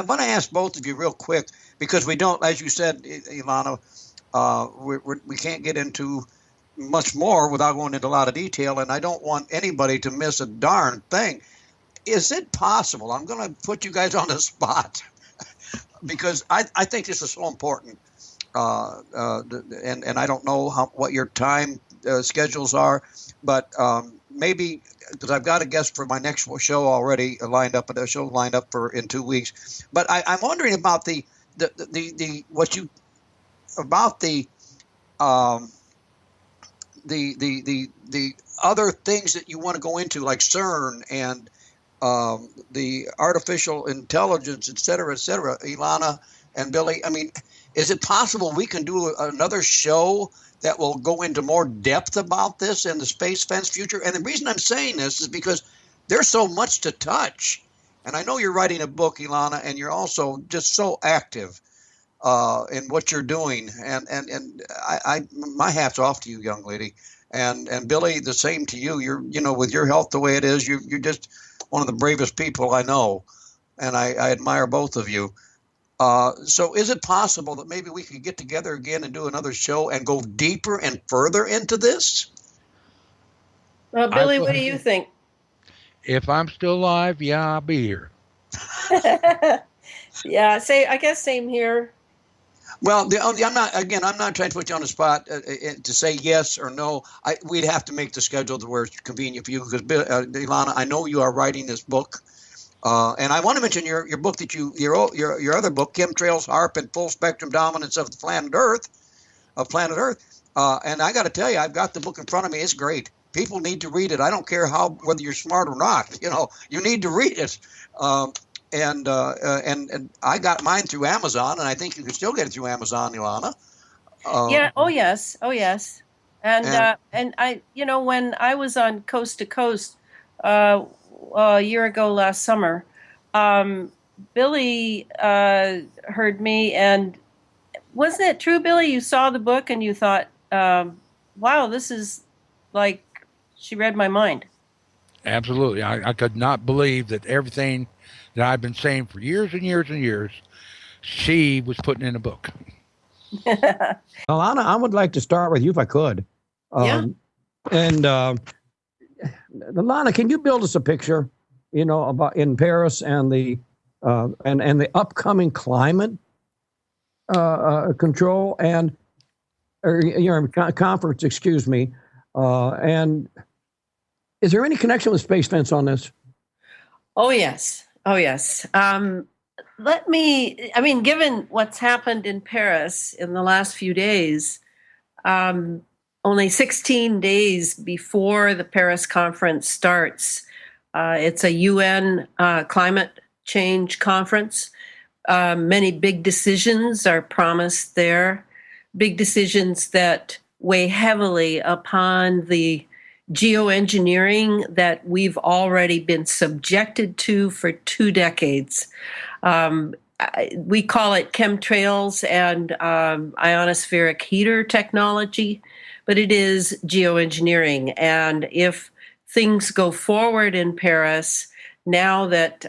want to ask both of you real quick, because we don't, as you said, Elana, we can't get into much more without going into a lot of detail, and I don't want anybody to miss a darn thing. is it possible? I'm going to put you guys on the spot because I think this is so important. And I don't know what your time schedules are, but maybe because I've got a guest for my next show already lined up, a show lined up for in 2 weeks. But I'm wondering about the other things that you want to go into, like CERN and the artificial intelligence, et cetera, Elana and Billy. I mean, is it possible we can do another show that will go into more depth about this and the space fence future? And the reason I'm saying this is because there's so much to touch. And I know you're writing a book, Elana, and you're also just so active in what you're doing. And I my hat's off to you, young lady. And Billy, the same to you. You're with your health the way it is, you're just one of the bravest people I know, and I admire both of you. So is it possible that maybe we could get together again and do another show and go deeper and further into this? Well, Billy, what do you think? If I'm still alive, yeah, I'll be here. Yeah, I guess same here. Well, I'm not trying to put you on the spot to say yes or no. We'd have to make the schedule to where it's convenient for you because, Elana, I know you are writing this book. And I want to mention your book that your other book, Chemtrails, HAARP, and Full Spectrum Dominance of Planet Earth. And I got to tell you, I've got the book in front of me. It's great. People need to read it. I don't care whether you're smart or not. You need to read it. And I got mine through Amazon, and I think you can still get it through Amazon, Elana. Yeah. Oh yes. And I, when I was on Coast to Coast a year ago last summer, Billy heard me, and wasn't it true, Billy? You saw the book and you thought, "Wow, this is like she read my mind." Absolutely, I could not believe that everything that I've been saying for years and years and years, she was putting in a book. Elana, I would like to start with you if I could. Yeah. And Elana, can you build us a picture, about in Paris and the upcoming climate control and conference? Excuse me. And is there any connection with Space Fence on this? Oh yes. Given what's happened in Paris in the last few days, only 16 days before the Paris conference starts, it's a UN climate change conference. Many big decisions are promised there, big decisions that weigh heavily upon the geoengineering that we've already been subjected to for 2 decades. We call it chemtrails and ionospheric heater technology, but it is geoengineering. And if things go forward in Paris, now that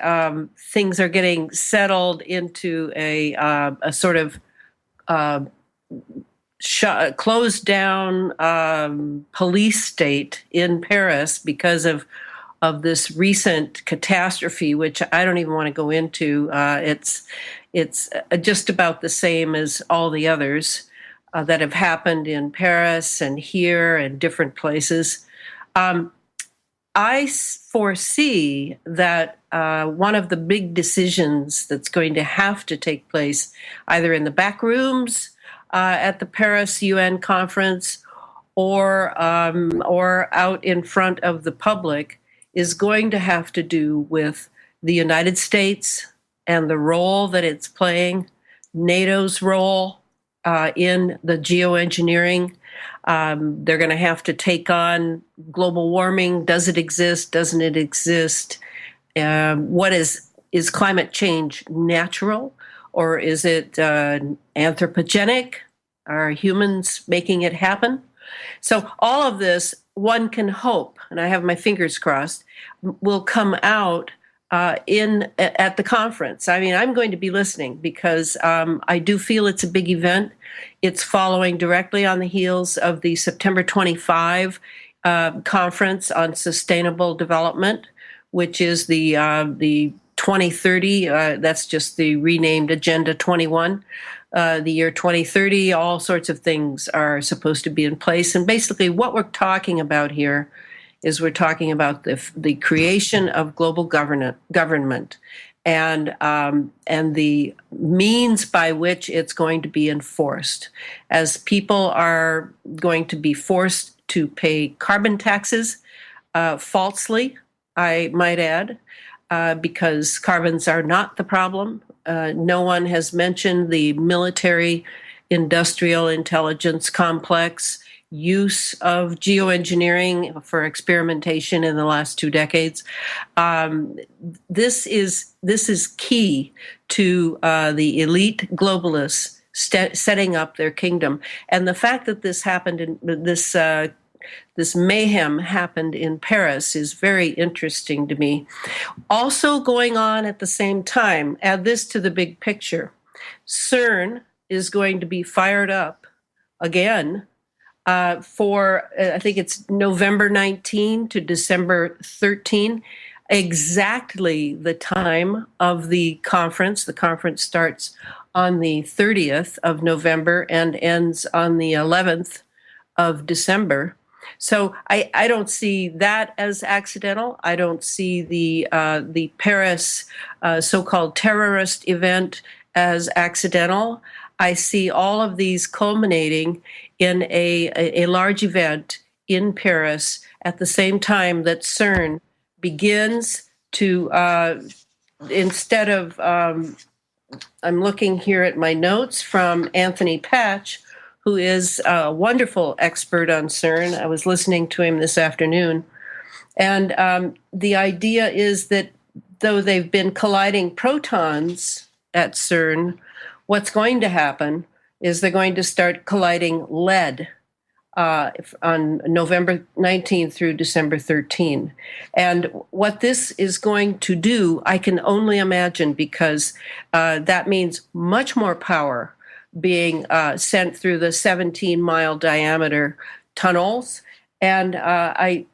things are getting settled into a sort of closed down police state in Paris because of this recent catastrophe, which I don't even want to go into. It's just about the same as all the others that have happened in Paris and here and different places. I foresee that one of the big decisions that's going to have to take place, either in the back rooms at the Paris UN conference or out in front of the public, is going to have to do with the United States and the role that it's playing, NATO's role in the geoengineering. They're going to have to take on global warming. Does it exist? Doesn't it exist? What is climate change natural, or is it anthropogenic? Are humans making it happen? So all of this, one can hope, and I have my fingers crossed, will come out at the conference. I mean, I'm going to be listening because I do feel it's a big event. It's following directly on the heels of the September 25 conference on sustainable development, which is the 2030. That's just the renamed Agenda 21. The year 2030, all sorts of things are supposed to be in place. And basically, what we're talking about here is we're talking about the creation of global government and the means by which it's going to be enforced, as people are going to be forced to pay carbon taxes falsely, I might add, because carbons are not the problem. No one has mentioned the military industrial intelligence complex use of geoengineering for experimentation in the last 2 decades. This is key to the elite globalists setting up their kingdom, and the fact that this happened in this mayhem happened in Paris is very interesting to me. Also going on at the same time, add this to the big picture, CERN is going to be fired up again for, I think it's November 19 to December 13, exactly the time of the conference. The conference starts on the 30th of November and ends on the 11th of December. So I don't see that as accidental. I don't see the Paris so-called terrorist event as accidental. I see all of these culminating in a large event in Paris at the same time that CERN begins to, instead of, I'm looking here at my notes from Anthony Patch, who is a wonderful expert on CERN. I was listening to him this afternoon. And the idea is that though they've been colliding protons at CERN, what's going to happen is they're going to start colliding lead on November 19 through December 13. And what this is going to do, I can only imagine, because that means much more power being sent through the 17-mile diameter tunnels. And I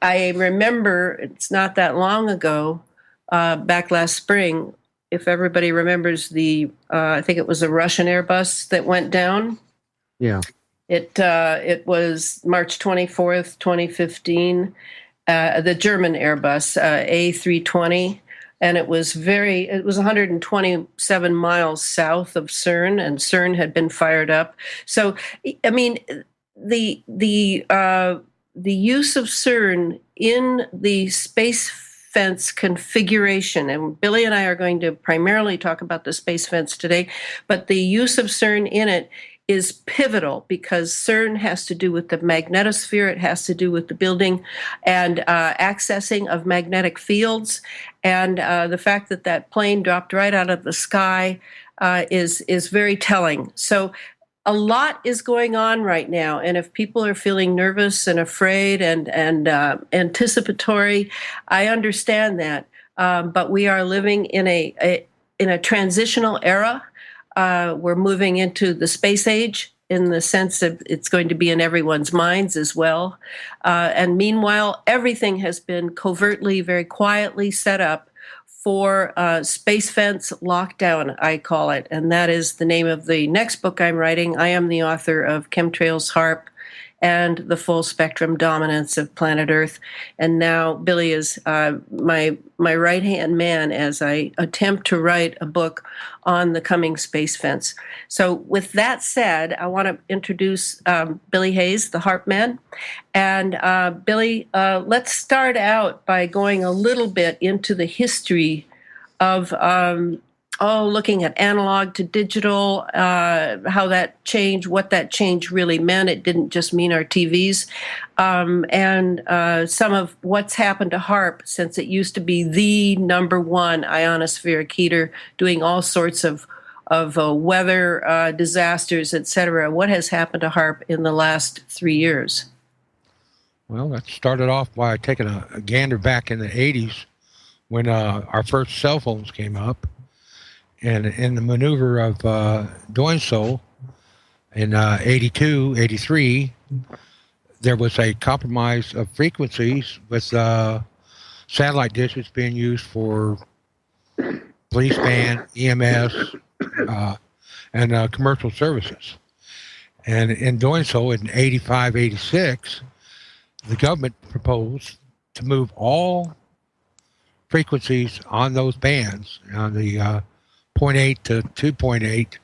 remember, it's not that long ago, back last spring, if everybody remembers I think it was a Russian Airbus that went down. Yeah. It was March 24th, 2015, the German Airbus A320. And it was 127 miles south of CERN, and CERN had been fired up. So, I mean, the use of CERN in the space fence configuration, and Billy and I are going to primarily talk about the space fence today, but the use of CERN in it is pivotal, because CERN has to do with the magnetosphere. It has to do with the building and accessing of magnetic fields. And the fact that that plane dropped right out of the sky is very telling. So a lot is going on right now. And if people are feeling nervous and afraid and anticipatory, I understand that. But we are living in a transitional era. We're moving into the space age, in the sense that it's going to be in everyone's minds as well. And meanwhile, everything has been covertly, very quietly set up for space fence lockdown, I call it. And that is the name of the next book I'm writing. I am the author of Chemtrails, HAARP, and the Full Spectrum Dominance of Planet Earth. And now Billy is my right-hand man as I attempt to write a book on the coming space fence. So with that said, I want to introduce Billy Hayes, the HAARP man. And Billy, let's start out by going a little bit into the history of looking at analog to digital, how that changed, what that change really meant. It didn't just mean our TVs. And some of what's happened to HAARP since it used to be the #1 ionospheric heater, doing all sorts of weather disasters, et cetera. What has happened to HAARP in the last 3 years? Well, that started off by taking a gander back in the 80s when our first cell phones came up. And in the maneuver of doing so, in 82, 83, there was a compromise of frequencies with satellite dishes being used for police band, EMS, and commercial services. And in doing so, in 85, 86, the government proposed to move all frequencies on those bands, on the 0.8 to 2.8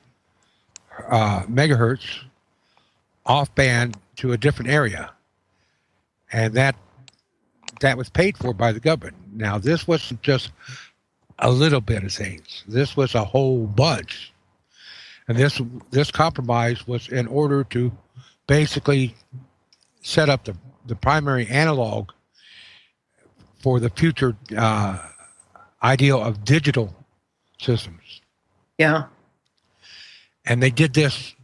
megahertz, off band to a different area. And that was paid for by the government. Now, this wasn't just a little bit of things. This was a whole bunch. And this compromise was in order to basically set up the primary analog for the future ideal of digital systems. Yeah. And they did this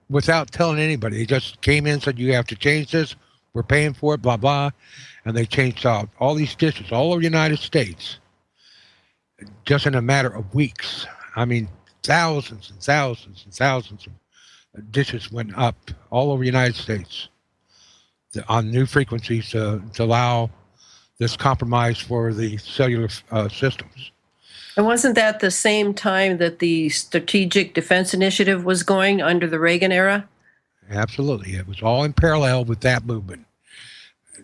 without telling anybody. They just came in and said, you have to change this. We're paying for it, blah, blah. And they changed out all these dishes all over the United States just in a matter of weeks. I mean, thousands and thousands and thousands of dishes went up all over the United States on new frequencies to allow this compromise for the cellular systems. And wasn't that the same time that the Strategic Defense Initiative was going under the Reagan era? Absolutely. It was all in parallel with that movement.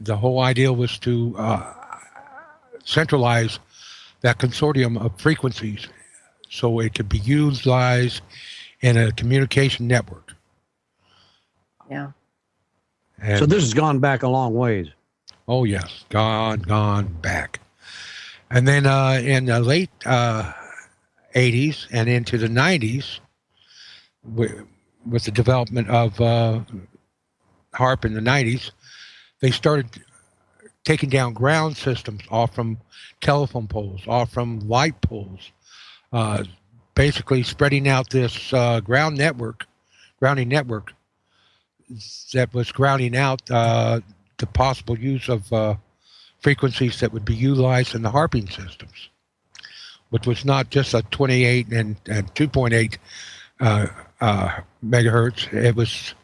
The whole idea was to centralize that consortium of frequencies so it could be utilized in a communication network. Yeah. And, So this has gone back a long ways. oh, yes. Gone back. And then in the late 80s and into the 90s, with the development of HARP in the 90s, they started taking down ground systems off from telephone poles, off from light poles, basically spreading out this grounding network that was grounding out the possible use of frequencies that would be utilized in the harping systems, which was not just a 28 and 2.8 megahertz. It was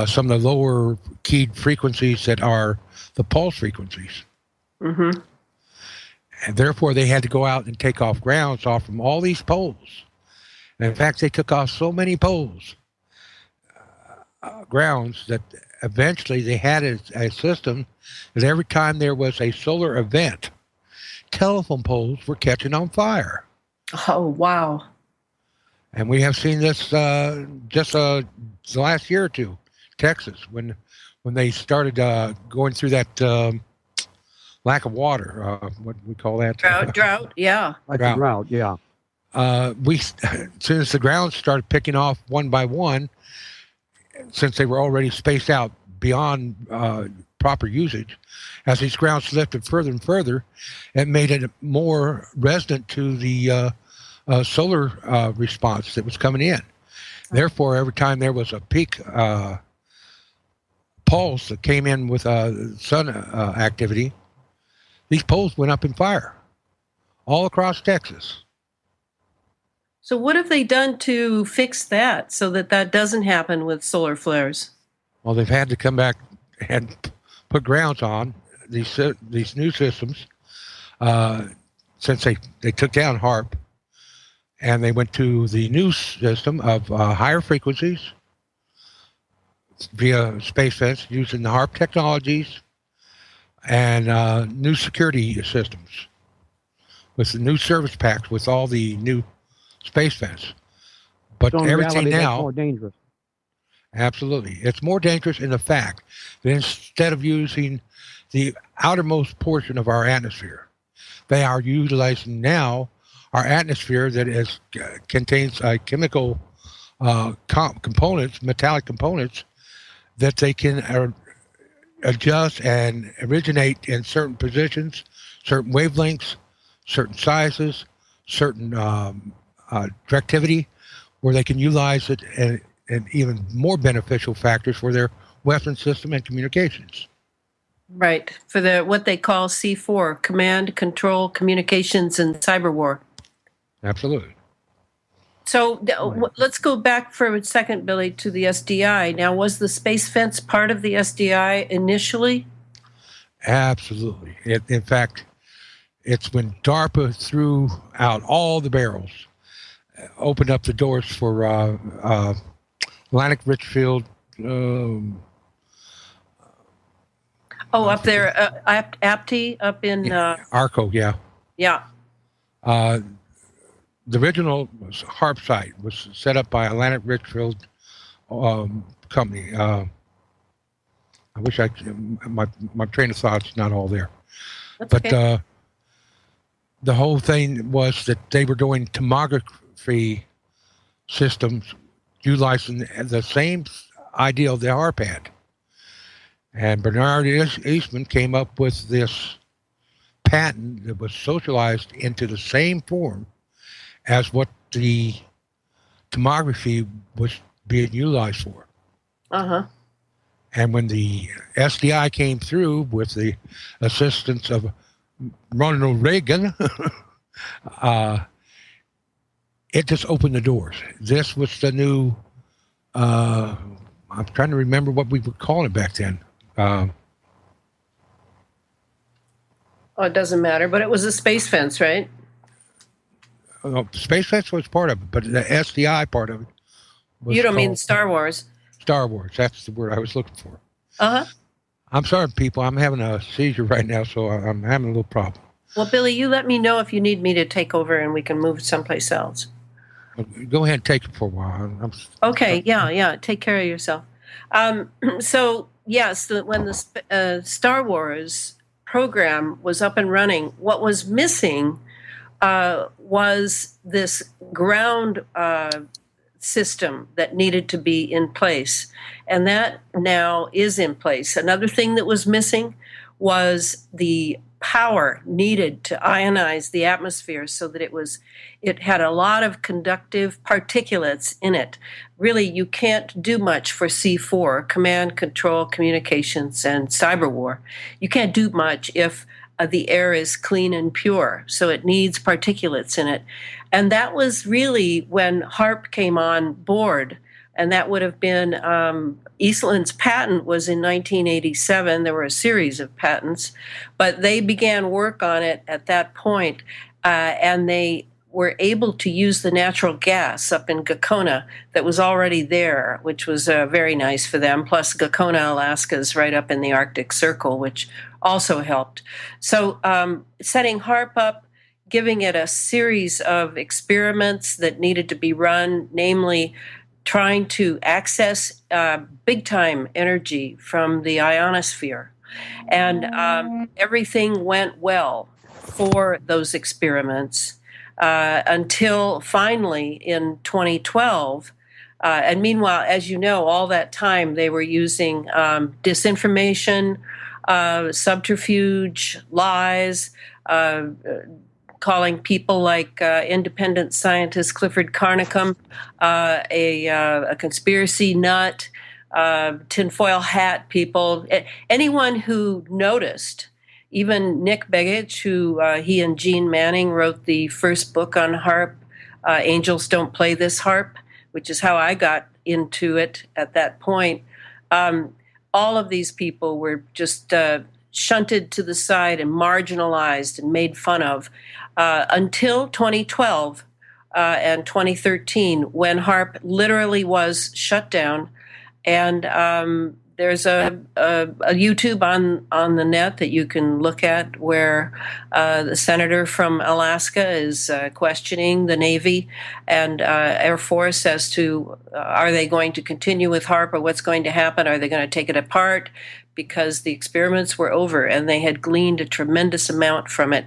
some of the lower keyed frequencies that are the pulse frequencies. Mm-hmm. And therefore, they had to go out and take off grounds off from all these poles. And in fact, they took off so many poles, grounds, that eventually they had a system that every time there was a solar event, telephone poles were catching on fire. Oh, wow. And we have seen this just the last year or two, Texas, when they started going through that lack of water. What do we call that? Drought, yeah. Like a drought, yeah. As soon as the grounds started picking off one by one, since they were already spaced out beyond proper usage, as these grounds lifted further and further, it made it more resonant to the solar response that was coming in. Therefore, every time there was a peak pulse that came in with sun activity, these poles went up in fire all across Texas. So what have they done to fix that so that doesn't happen with solar flares? Well, they've had to come back and put grounds on these new systems since they took down HARP, and they went to the new system of higher frequencies via space fence using the HARP technologies and new security systems with the new service packs with all the new space fence. But So in everything reality, now, that's more dangerous. absolutely, it's more dangerous in the fact that instead of using the outermost portion of our atmosphere, they are utilizing now our atmosphere that contains chemical components, metallic components, that they can adjust and originate in certain positions, certain wavelengths, certain sizes, certain directivity, where they can utilize it and even more beneficial factors for their weapon system and communications. Right, for what they call C4, Command, Control, Communications, and Cyber War. Absolutely. So let's go back for a second, Billy, to the SDI. Now, was the space fence part of the SDI initially? Absolutely. In fact, it's when DARPA threw out all the barrels, opened up the doors for Atlantic Richfield. Up there, Apti, up in Arco, yeah. yeah. The original HARP site was set up by Atlantic Richfield company. I wish my train of thought's not all there. That's But okay. the whole thing was that they were doing tomography systems utilizing the same idea the HARP had. And Bernard Eastman came up with this patent that was socialized into the same form as what the tomography was being utilized for. Uh-huh. And when the SDI came through with the assistance of Ronald Reagan, it just opened the doors. This was the new, I'm trying to remember what we were calling it back then. It doesn't matter, but it was a space fence, right? Space Fence was part of it, but the SDI part of it was You don't mean Star Wars? Star Wars. That's the word I was looking for. Uh-huh. I'm sorry, people. I'm having a seizure right now, so I'm having a little problem. Well, Billy, you let me know if you need me to take over and we can move someplace else. Go ahead and take it for a while. Okay, yeah. Take care of yourself. So, yes, when the Star Wars program was up and running, what was missing was this ground system that needed to be in place. And that now is in place. Another thing that was missing was the power needed to ionize the atmosphere so that it had a lot of conductive particulates in it. Really, you can't do much for C4, command, control, communications, and cyber war. You can't do much if the air is clean and pure, so it needs particulates in it. And that was really when HARP came on board, and that would have been Eastland's patent was in 1987. There were a series of patents, but they began work on it at that point, and they were able to use the natural gas up in Gakona that was already there, which was very nice for them. Plus, Gakona, Alaska is right up in the Arctic Circle, which also helped. So setting HARP up, giving it a series of experiments that needed to be run, namely trying to access big-time energy from the ionosphere. And everything went well for those experiments until finally in 2012. And meanwhile, as you know, all that time they were using disinformation, subterfuge, lies, calling people like independent scientist Clifford Carnicom a conspiracy nut, tinfoil hat people. Anyone who noticed, even Nick Begich, who he and Gene Manning wrote the first book on HARP, Angels Don't Play This HARP, which is how I got into it at that point. All of these people were just shunted to the side and marginalized and made fun of until 2012 and 2013, when HARP literally was shut down. And there's a YouTube on the net that you can look at where the senator from Alaska is questioning the Navy and Air Force as to are they going to continue with HARP or what's going to happen? Are they going to take it apart? Because the experiments were over and they had gleaned a tremendous amount from it.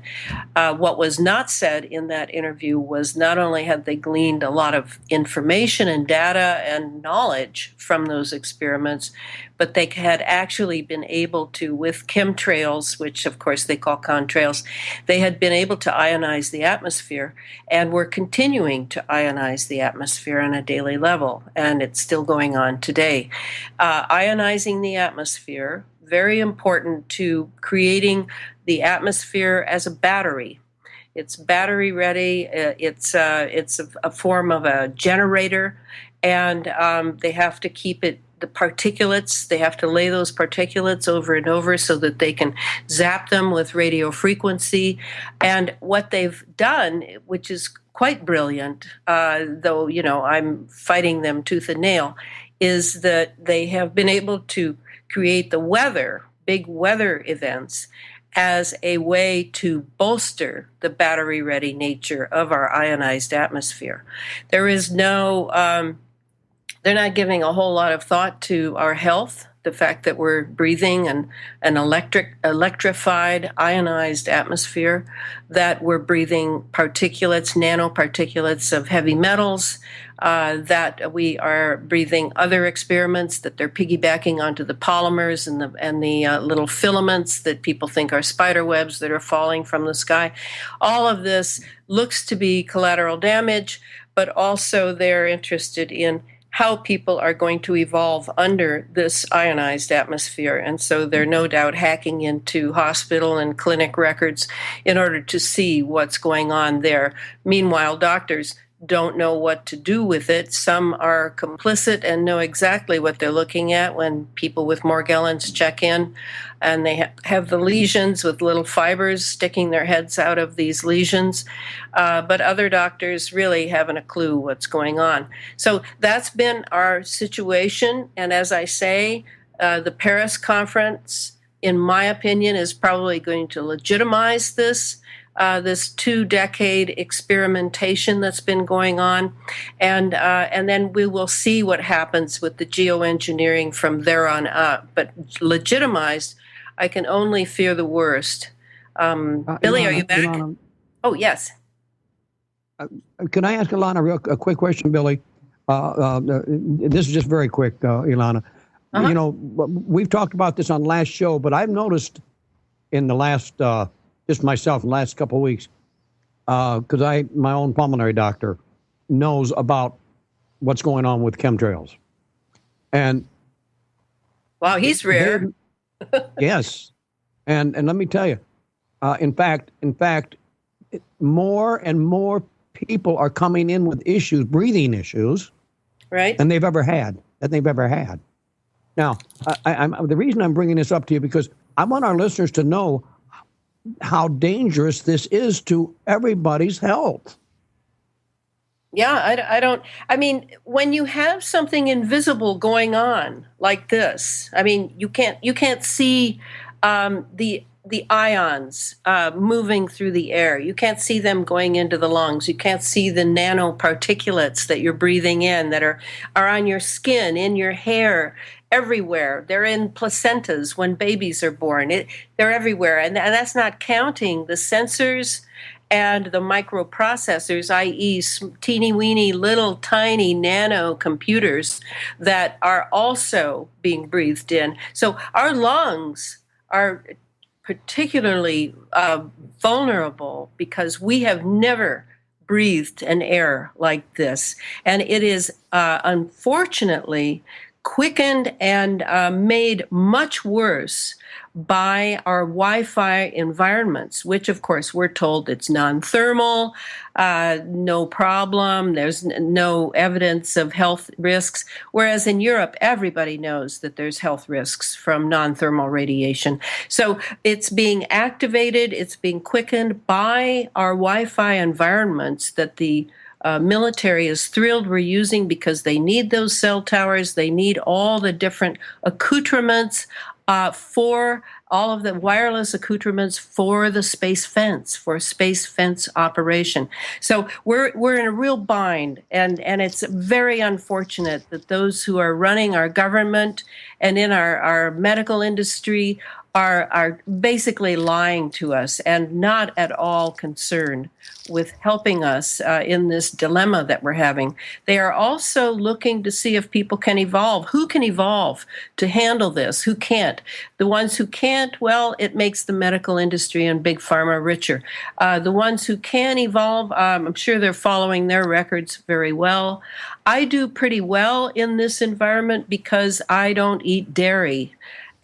What was not said in that interview was not only had they gleaned a lot of information and data and knowledge from those experiments, but they had actually been able to, with chemtrails, which of course they call contrails, they had been able to ionize the atmosphere and were continuing to ionize the atmosphere on a daily level. And it's still going on today. Ionizing the atmosphere, very important to creating the atmosphere as a battery. It's battery ready. It's a form of a generator, and they have to keep it the particulates. They have to lay those particulates over and over so that they can zap them with radio frequency. And what they've done, which is quite brilliant, though, I'm fighting them tooth and nail, is that they have been able to create the weather, big weather events, as a way to bolster the battery-ready nature of our ionized atmosphere. There is they're not giving a whole lot of thought to our health, the fact that we're breathing an electrified, ionized atmosphere, that we're breathing particulates, nanoparticulates of heavy metals, that we are breathing other experiments, that they're piggybacking onto the polymers and the little filaments that people think are spider webs that are falling from the sky. All of this looks to be collateral damage, but also they're interested in how people are going to evolve under this ionized atmosphere. And so they're no doubt hacking into hospital and clinic records in order to see what's going on there. Meanwhile, doctors don't know what to do with it. Some are complicit and know exactly what they're looking at when people with Morgellons check in, and they have the lesions with little fibers sticking their heads out of these lesions. But other doctors really haven't a clue what's going on. So that's been our situation. And as I say, the Paris conference, in my opinion, is probably going to legitimize this 2-decade experimentation that's been going on, and then we will see what happens with the geoengineering from there on up. But legitimized, I can only fear the worst. Billy, Elana, are you back? Elana, Oh, yes. can I ask Elana a quick question, Billy? This is just very quick, Elana. Uh-huh. We've talked about this on last show, but I've noticed in the last just myself in the last couple of weeks, because my own pulmonary doctor knows about what's going on with chemtrails. And wow, he's rare. Yes. And let me tell you, in fact, more and more people are coming in with issues, breathing issues, right, than they've ever had. Now, the reason I'm bringing this up to you, because I want our listeners to know how dangerous this is to everybody's health. Yeah, I mean, when you have something invisible going on like this, I mean, you can't see the ions moving through the air. You can't see them going into the lungs. You can't see the nanoparticulates that you're breathing in that are on your skin, in your hair, everywhere. They're in placentas when babies are born. They're everywhere. And that's not counting the sensors and the microprocessors, i.e. teeny-weeny little tiny nano computers that are also being breathed in. So our lungs are particularly vulnerable because we have never breathed an air like this. And it is unfortunately quickened and made much worse by our Wi-Fi environments, which of course we're told it's non-thermal, no problem, there's no evidence of health risks, whereas in Europe everybody knows that there's health risks from non-thermal radiation. So it's being activated, it's being quickened by our Wi-Fi environments that the military is thrilled we're using because they need those cell towers. They need all the different accoutrements for all of the wireless accoutrements for the space fence, for space fence operation. So we're in a real bind, and it's very unfortunate that those who are running our government and in our medical industry are basically lying to us and not at all concerned with helping us in this dilemma that we're having. They are also looking to see if people can evolve. Who can evolve to handle this? Who can't? The ones who can't, well, it makes the medical industry and big pharma richer. The ones who can evolve, I'm sure they're following their records very well. I do pretty well in this environment because I don't eat dairy,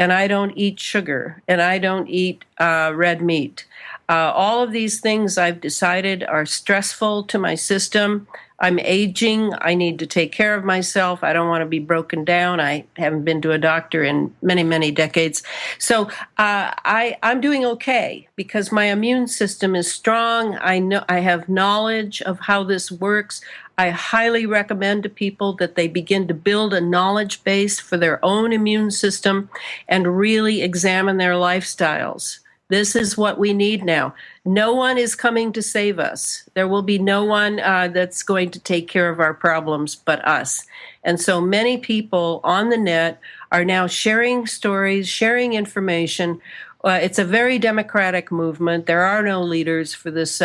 and I don't eat sugar, and I don't eat red meat. All of these things I've decided are stressful to my system. I'm aging. I need to take care of myself. I don't want to be broken down. I haven't been to a doctor in many, many decades. So I'm doing okay because my immune system is strong. I know I have knowledge of how this works. I highly recommend to people that they begin to build a knowledge base for their own immune system and really examine their lifestyles. This is what we need now. No one is coming to save us. There will be no one that's going to take care of our problems but us. And so many people on the net are now sharing stories, sharing information. It's a very democratic movement. There are no leaders for this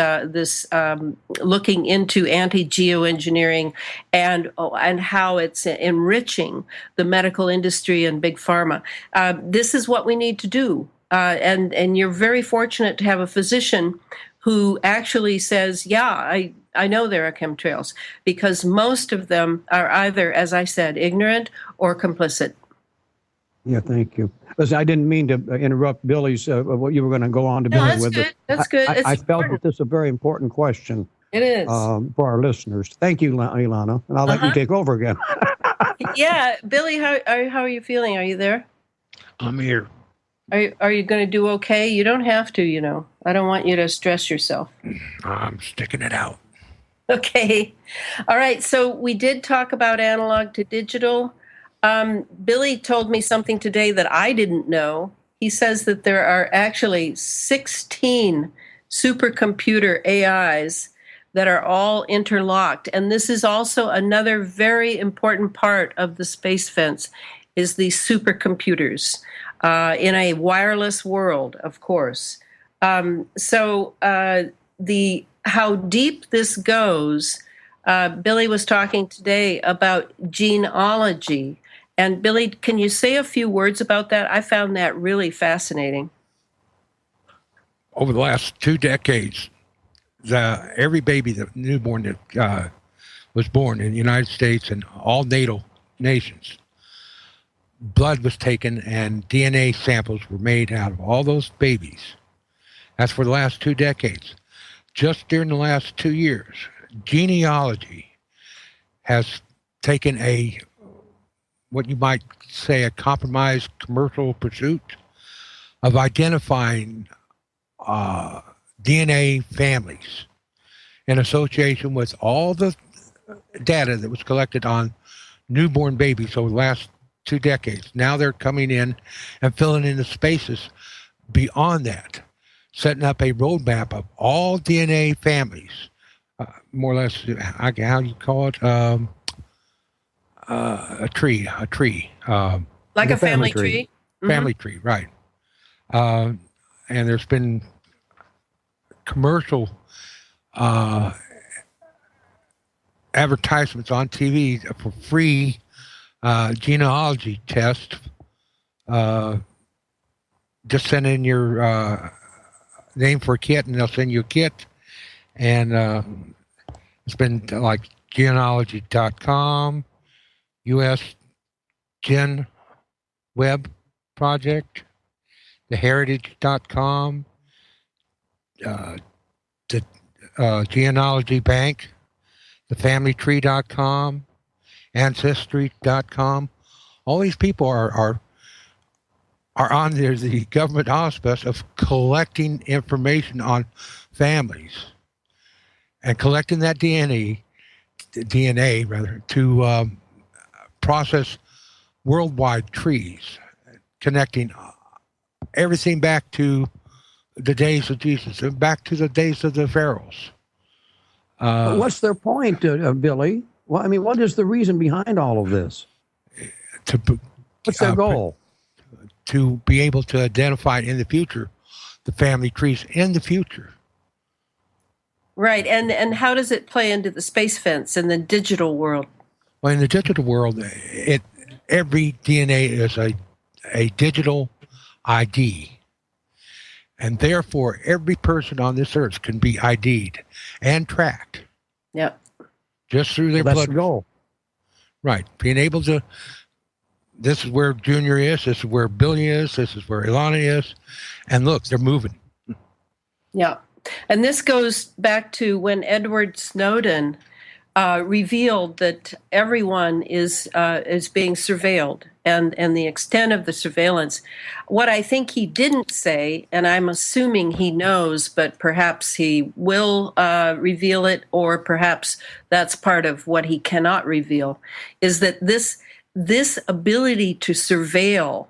looking into anti-geoengineering and how it's enriching the medical industry and big pharma. This is what we need to do. And you're very fortunate to have a physician who actually says, yeah, I know there are chemtrails, because most of them are either, as I said, ignorant or complicit. Yeah, thank you. Listen, I didn't mean to interrupt Billy's, what you were going to go on to No, Billy that's with. good. That's good. I felt that this is a very important question. It is. For our listeners. Thank you, Ilana. And I'll let you take over again. Yeah. Billy, how are you feeling? Are you there? I'm here. Are you going to do okay? You don't have to, you know. I don't want you to stress yourself. I'm sticking it out. Okay. All right. So we did talk about analog to digital. Billy told me something today that I didn't know. He says that there are actually 16 supercomputer AIs that are all interlocked. And this is also another very important part of the space fence, is these supercomputers. In a wireless world, of course. So how deep this goes, Billy was talking today about genealogy. And Billy, can you say a few words about that? I found that really fascinating. Over the last 2 decades, every baby, the newborn that was born in the United States and all NATO nations, blood was taken and DNA samples were made out of all those babies. That's for the last 2 decades. Just during the last 2 years, genealogy has taken what you might say, a compromised commercial pursuit of identifying DNA families in association with all the data that was collected on newborn babies over the last 2 decades. Now they're coming in and filling in the spaces beyond that, setting up a roadmap of all DNA families, more or less, how do you call it? A tree. Like a family tree? Mm-hmm. Family tree, right. And there's been commercial advertisements on TV for free genealogy test. Just send in your name for a kit and they'll send you a kit. And it's been like genealogy.com, US Gen Web Project, the heritage.com, the Genealogy Bank, the familytree.com, ancestry.com. All these people are on there, the government auspice of collecting information on families and collecting that DNA to process worldwide trees, connecting everything back to the days of Jesus and back to the days of the pharaohs. What's their point, Billy? Well, I mean, what is the reason behind all of this? What's their goal? To be able to identify in the future the family trees in the future. Right. And how does it play into the space fence in the digital world? Well, in the digital world, every DNA is a digital ID. And therefore, every person on this earth can be ID'd and tracked. Yep. Just through their blood. That's the goal. Right. Being able to, this is where Junior is, this is where Billy is, this is where Ilana is. And look, they're moving. Yeah. And this goes back to when Edward Snowden revealed that everyone is being surveilled, and the extent of the surveillance. What I think he didn't say, and I'm assuming he knows, but perhaps he will reveal it, or perhaps that's part of what he cannot reveal, is that this ability to surveil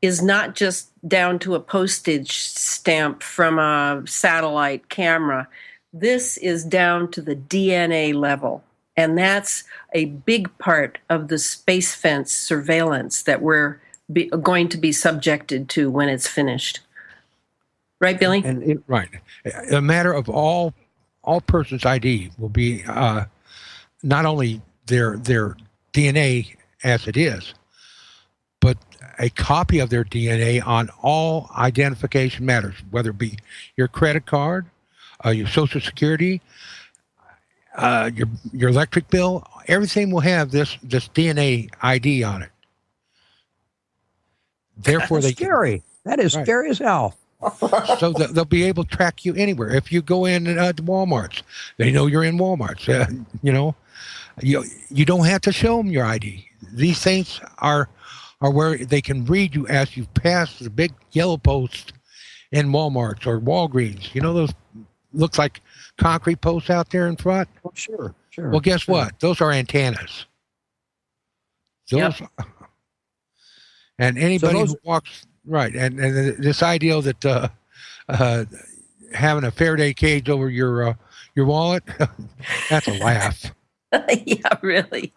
is not just down to a postage stamp from a satellite camera. This is down to the DNA level. And that's a big part of the space fence surveillance that we're going to be subjected to when it's finished. Right, Billy? Right. A matter of all persons' ID will be not only their DNA as it is, but a copy of their DNA on all identification matters, whether it be your credit card, your Social Security, your electric bill. Everything will have this DNA ID on it. Therefore, That's scary. That is right. Scary as hell. So they'll be able to track you anywhere. If you go in to Walmart's, they know you're in Walmart's. You don't have to show them your ID. These things are where they can read you as you pass the big yellow post in Walmart's or Walgreens. You know those looks like concrete posts out there in front? Oh, sure. Well, guess what? Those are antennas. Those, Yep. And anybody who walks right, and this idea that having a Faraday cage over your wallet, that's a laugh. Yeah, really.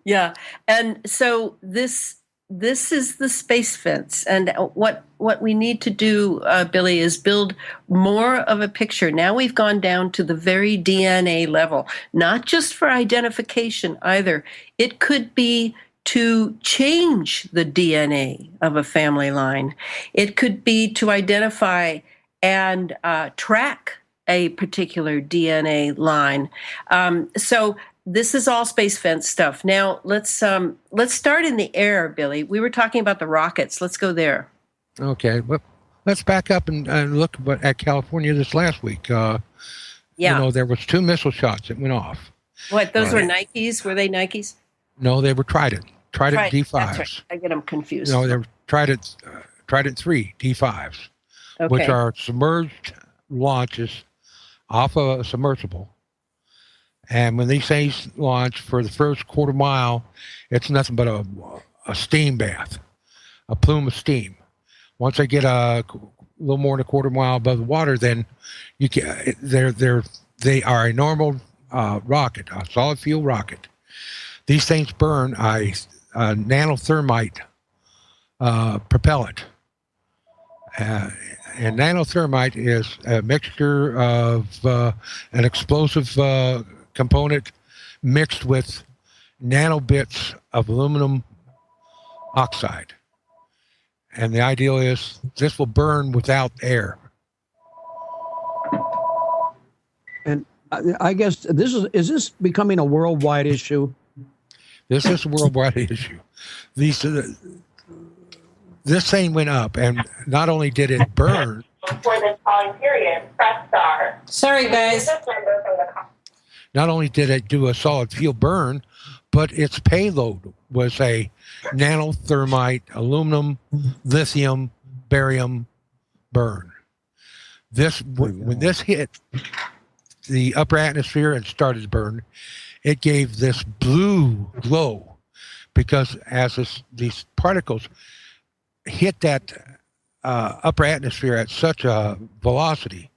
Yeah. And so this is the space fence. And what we need to do, Billy, is build more of a picture. Now we've gone down to the very DNA level, not just for identification either. It could be to change the DNA of a family line. It could be to identify and track a particular DNA line. So this is all space fence stuff. Now let's start in the air, Billy. We were talking about the rockets. Let's go there. Okay, well, let's back up and look at California this last week. Yeah. There was 2 missile shots that went off. What? Those were Nikes? Were they Nikes? No, they were Trident D5s. That's right. I get them confused. No, they were Trident 3 D5s, Okay. which are submerged launches off a submersible. And when these things launch for the first quarter mile, it's nothing but a steam bath, a plume of steam. Once they get a little more than a quarter mile above the water, then they are a normal rocket, a solid fuel rocket. These things burn a nanothermite propellant. And nanothermite is a mixture of an explosive component mixed with nanobits of aluminum oxide. And the ideal is this will burn without air. And I guess is this becoming a worldwide issue? This is a worldwide issue. This thing went up, and not only did it burn. For this calling period, press star. Sorry, guys. Not only did it do a solid fuel burn, but its payload was a nanothermite, aluminum, lithium, barium burn. When this hit the upper atmosphere and started to burn, it gave this blue glow, because as these particles hit that upper atmosphere at such a velocity,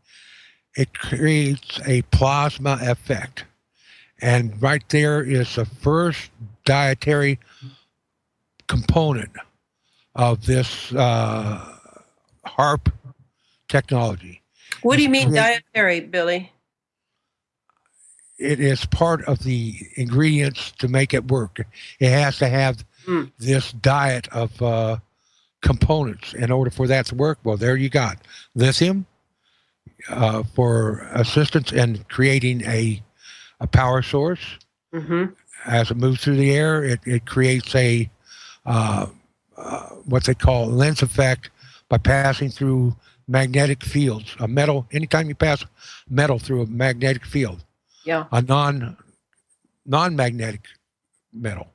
it creates a plasma effect. And right there is the first dietary component of this HARP technology. What do you mean dietary, Billy? It is part of the ingredients to make it work. It has to have this diet of components in order for that to work. Well, there you got lithium for assistance in creating a power source. Mm-hmm. As it moves through the air, it creates a what they call lens effect by passing through magnetic fields. A metal, anytime you pass metal through a magnetic field, Yeah. a non non-magnetic metal,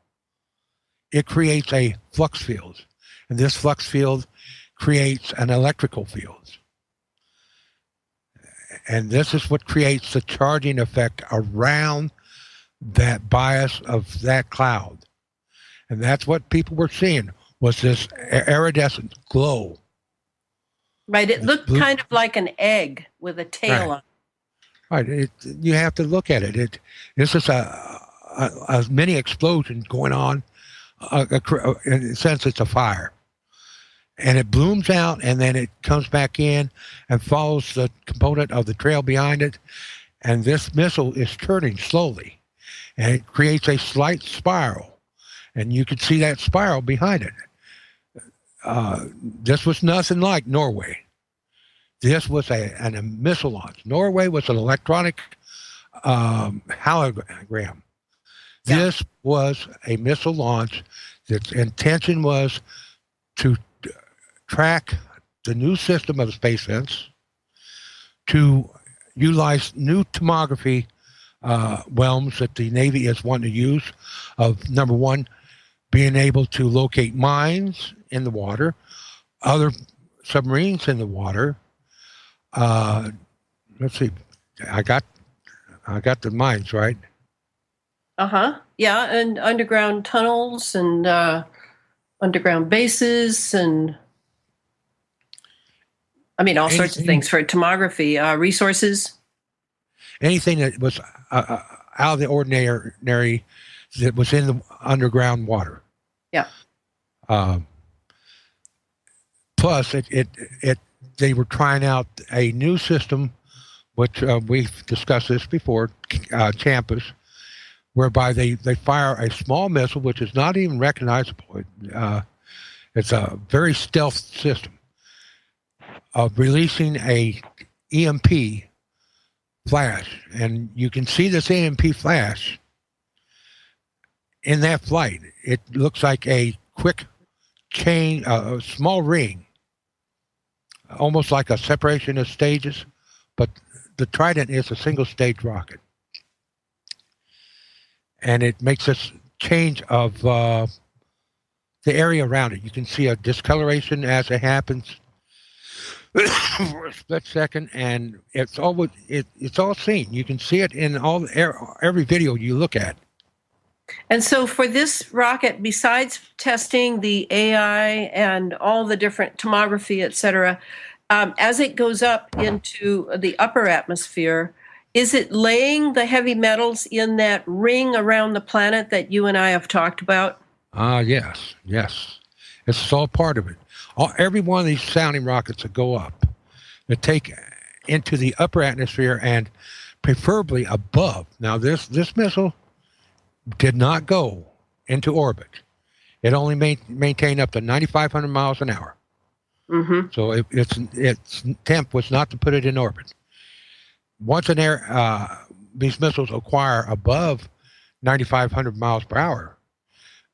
it creates a flux field. And this flux field creates an electrical field. And this is what creates the charging effect around that bias of that cloud. And that's what people were seeing, was this iridescent glow. Right. It looked kind of like an egg with a tail on. Right. You have to look at it. This is a mini explosion going on. In a sense, it's a fire. And it blooms out, and then it comes back in and follows the component of the trail behind it. And this missile is turning slowly, and it creates a slight spiral. And you can see that spiral behind it. This was nothing like Norway. This was a missile launch. Norway was an electronic hologram. This was a missile launch. Its intention was to track the new system of the Space Fence, to utilize new tomography realms that the Navy is wanting to use, of number one, being able to locate mines in the water, other submarines in the water. Let's see, I got the mines right. Yeah, and underground tunnels and underground bases and all sorts of things for tomography, resources. Anything that was out of the ordinary that was in the underground water. Yeah. Plus, they were trying out a new system, which we've discussed this before, Champus, whereby they fire a small missile, which is not even recognizable. It's a very stealth system of releasing a EMP flash. And you can see this EMP flash in that flight. It looks like a quick chain, a small ring, almost like a separation of stages, but the Trident is a single stage rocket. And it makes this change of the area around it. You can see a discoloration as it happens for a split second, and it's all seen. You can see it in every video you look at. And so for this rocket, besides testing the AI and all the different tomography, et cetera, as it goes up into the upper atmosphere, is it laying the heavy metals in that ring around the planet that you and I have talked about? Yes. It's all part of it. Every one of these sounding rockets that go up, that take into the upper atmosphere and preferably above. Now, this missile did not go into orbit. It only maintained up to 9,500 miles an hour. Mm-hmm. So its intent was not to put it in orbit. Once these missiles acquire above 9,500 miles per hour,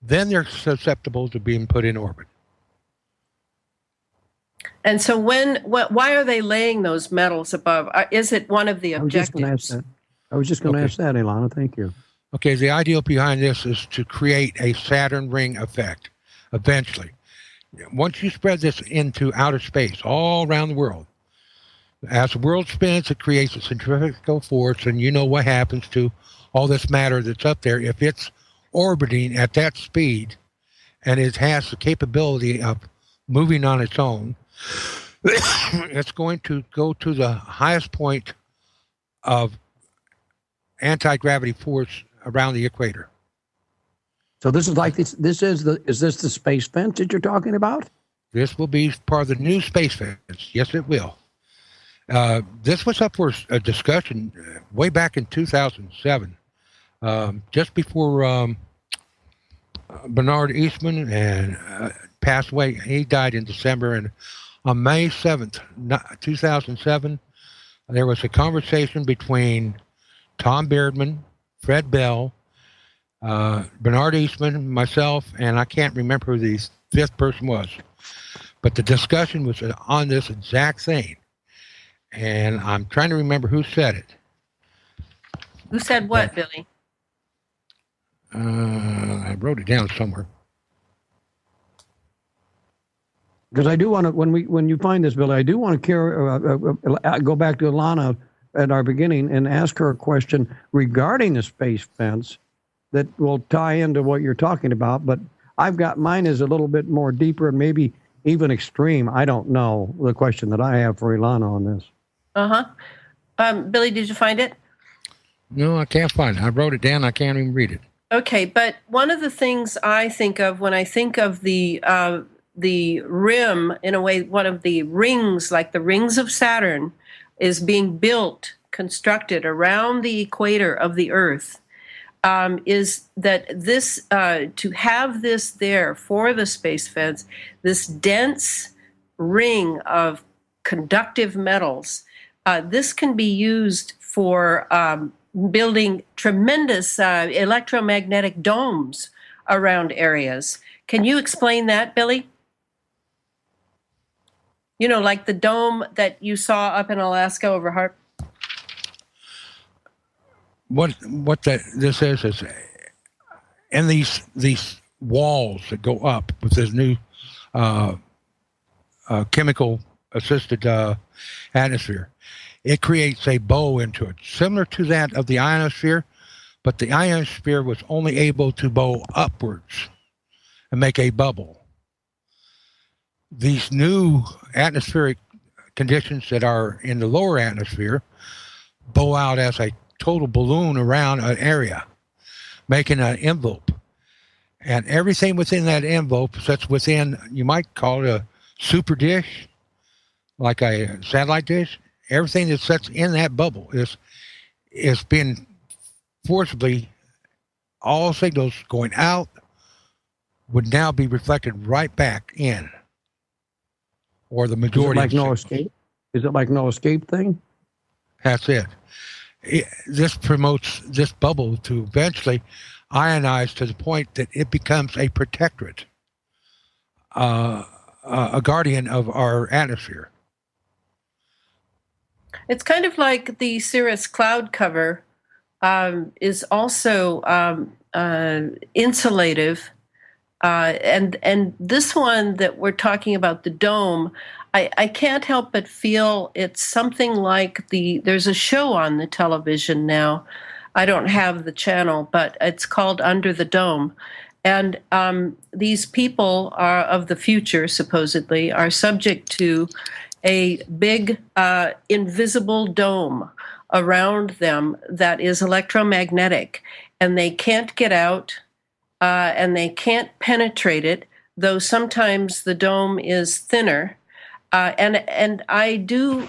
then they're susceptible to being put in orbit. And so why are they laying those metals above? Is it one of the objectives? I was just going to ask that, Elana. Thank you. Okay, the idea behind this is to create a Saturn ring effect eventually. Once you spread this into outer space, all around the world, as the world spins, it creates a centrifugal force, and you know what happens to all this matter that's up there. If it's orbiting at that speed and it has the capability of moving on its own, it's going to go to the highest point of anti-gravity force around the equator. So this is like this. Is this the space fence that you're talking about? This will be part of the new space fence. Yes, it will. This was up for a discussion way back in 2007, just before Bernard Eastman passed away. He died in December, and on May 7th, 2007, there was a conversation between Tom Beardman, Fred Bell, Bernard Eastman, myself, and I can't remember who the fifth person was. But the discussion was on this exact thing. And I'm trying to remember who said it. Who said what, Billy? I wrote it down somewhere. Because I do want to, when you find this, Billy, I do want to go back to Elana at our beginning and ask her a question regarding the space fence that will tie into what you're talking about. But I've got mine is a little bit more deeper and maybe even extreme. I don't know the question that I have for Elana on this. Billy, did you find it? No, I can't find it. I wrote it down. I can't even read it. Okay, but one of the things I think of when I think of the rim, in a way, one of the rings, like the rings of Saturn, is being built, constructed around the equator of the Earth, is that this, to have this there for the space fence, this dense ring of conductive metals, this can be used for building tremendous electromagnetic domes around areas. Can you explain that, Billy? You know, like the dome that you saw up in Alaska over Harp. What this is in these walls that go up with this new chemical assisted atmosphere, it creates a bow into it, similar to that of the ionosphere, but the ionosphere was only able to bow upwards and make a bubble. These new atmospheric conditions that are in the lower atmosphere bow out as a total balloon around an area, making an envelope. And everything within that envelope sits within, you might call it a super dish, like a satellite dish. Everything that sits in that bubble is being forcibly, all signals going out would now be reflected right back in. Or the majority. Is it like no escape? Is it like no escape thing? That's it. This promotes this bubble to eventually ionize to the point that it becomes a protectorate, a guardian of our atmosphere. It's kind of like the cirrus cloud cover is also insulative. And this one that we're talking about, the dome, I can't help but feel it's something like there's a show on the television now. I don't have the channel, but it's called Under the Dome. And these people of the future, supposedly, are subject to a big invisible dome around them that is electromagnetic, and they can't get out. And they can't penetrate it, though sometimes the dome is thinner. And I do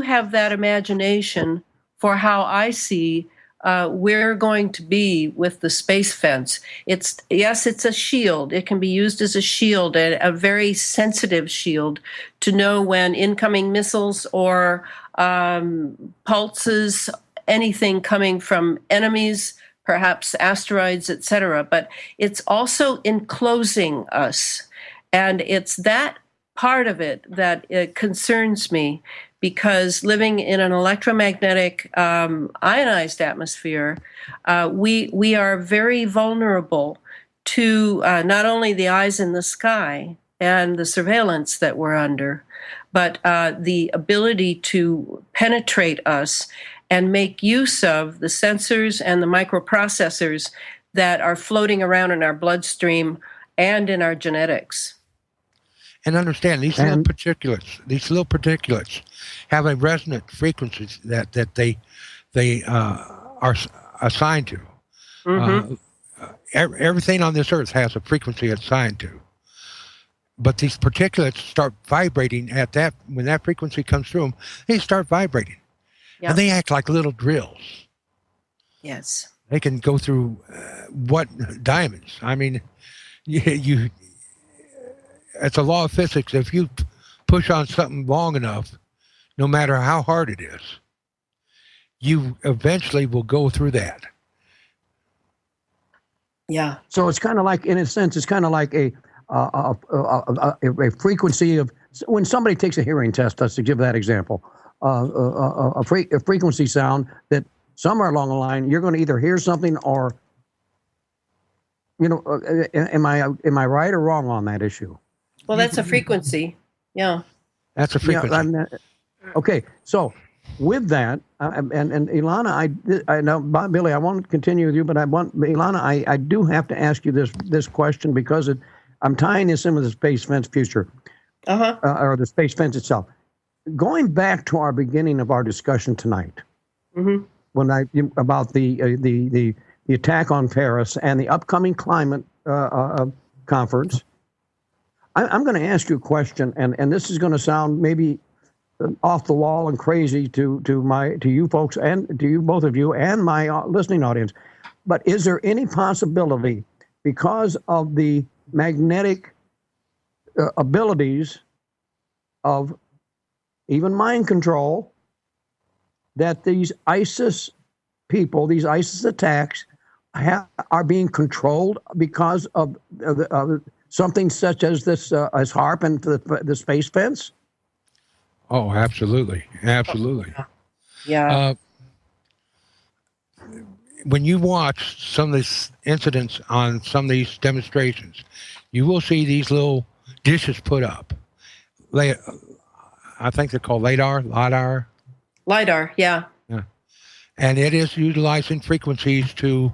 have that imagination for how I see we're going to be with the space fence. It's a shield. It can be used as a shield, a very sensitive shield, to know when incoming missiles or pulses, anything coming from enemies, perhaps asteroids, etc. But it's also enclosing us. And it's that part of it that concerns me, because living in an electromagnetic ionized atmosphere, we are very vulnerable to not only the eyes in the sky and the surveillance that we're under, but the ability to penetrate us and make use of the sensors and the microprocessors that are floating around in our bloodstream and in our genetics. And understand, these little particulates have a resonant frequency that they are assigned to. Mm-hmm. Everything on this earth has a frequency assigned to. But these particulates start vibrating at that, when that frequency comes through them, they start vibrating. Yep. And they act like little drills. Yes. They can go through diamonds. I mean, you it's a law of physics. If you push on something long enough, no matter how hard it is, you eventually will go through that. Yeah. So it's kind of like, in a sense, it's kind of like a frequency of, when somebody takes a hearing test, let's give that example, a frequency sound that somewhere along the line, you're going to either hear something or am I right or wrong on that issue? Well, that's a frequency. Yeah. That's a frequency. Okay, so with that, and Elana, I know, Billy, I won't continue with you, but Elana, I do have to ask you this question because I'm tying this in with the space fence future, or the space fence itself. Going back to our beginning of our discussion tonight, about the attack on Paris and the upcoming climate conference, I'm going to ask you a question, and this is going to sound maybe off the wall and crazy to you folks and to you, both of you, and my listening audience. But is there any possibility, because of the magnetic abilities of even mind control, that these ISIS people, these ISIS attacks, are being controlled because of something such as this, as HARP and the space fence? Oh, absolutely. Absolutely. Yeah. When you watch some of these incidents on some of these demonstrations, you will see these little dishes put up. I think they're called LiDAR. LiDAR, yeah. Yeah. And it is utilizing frequencies to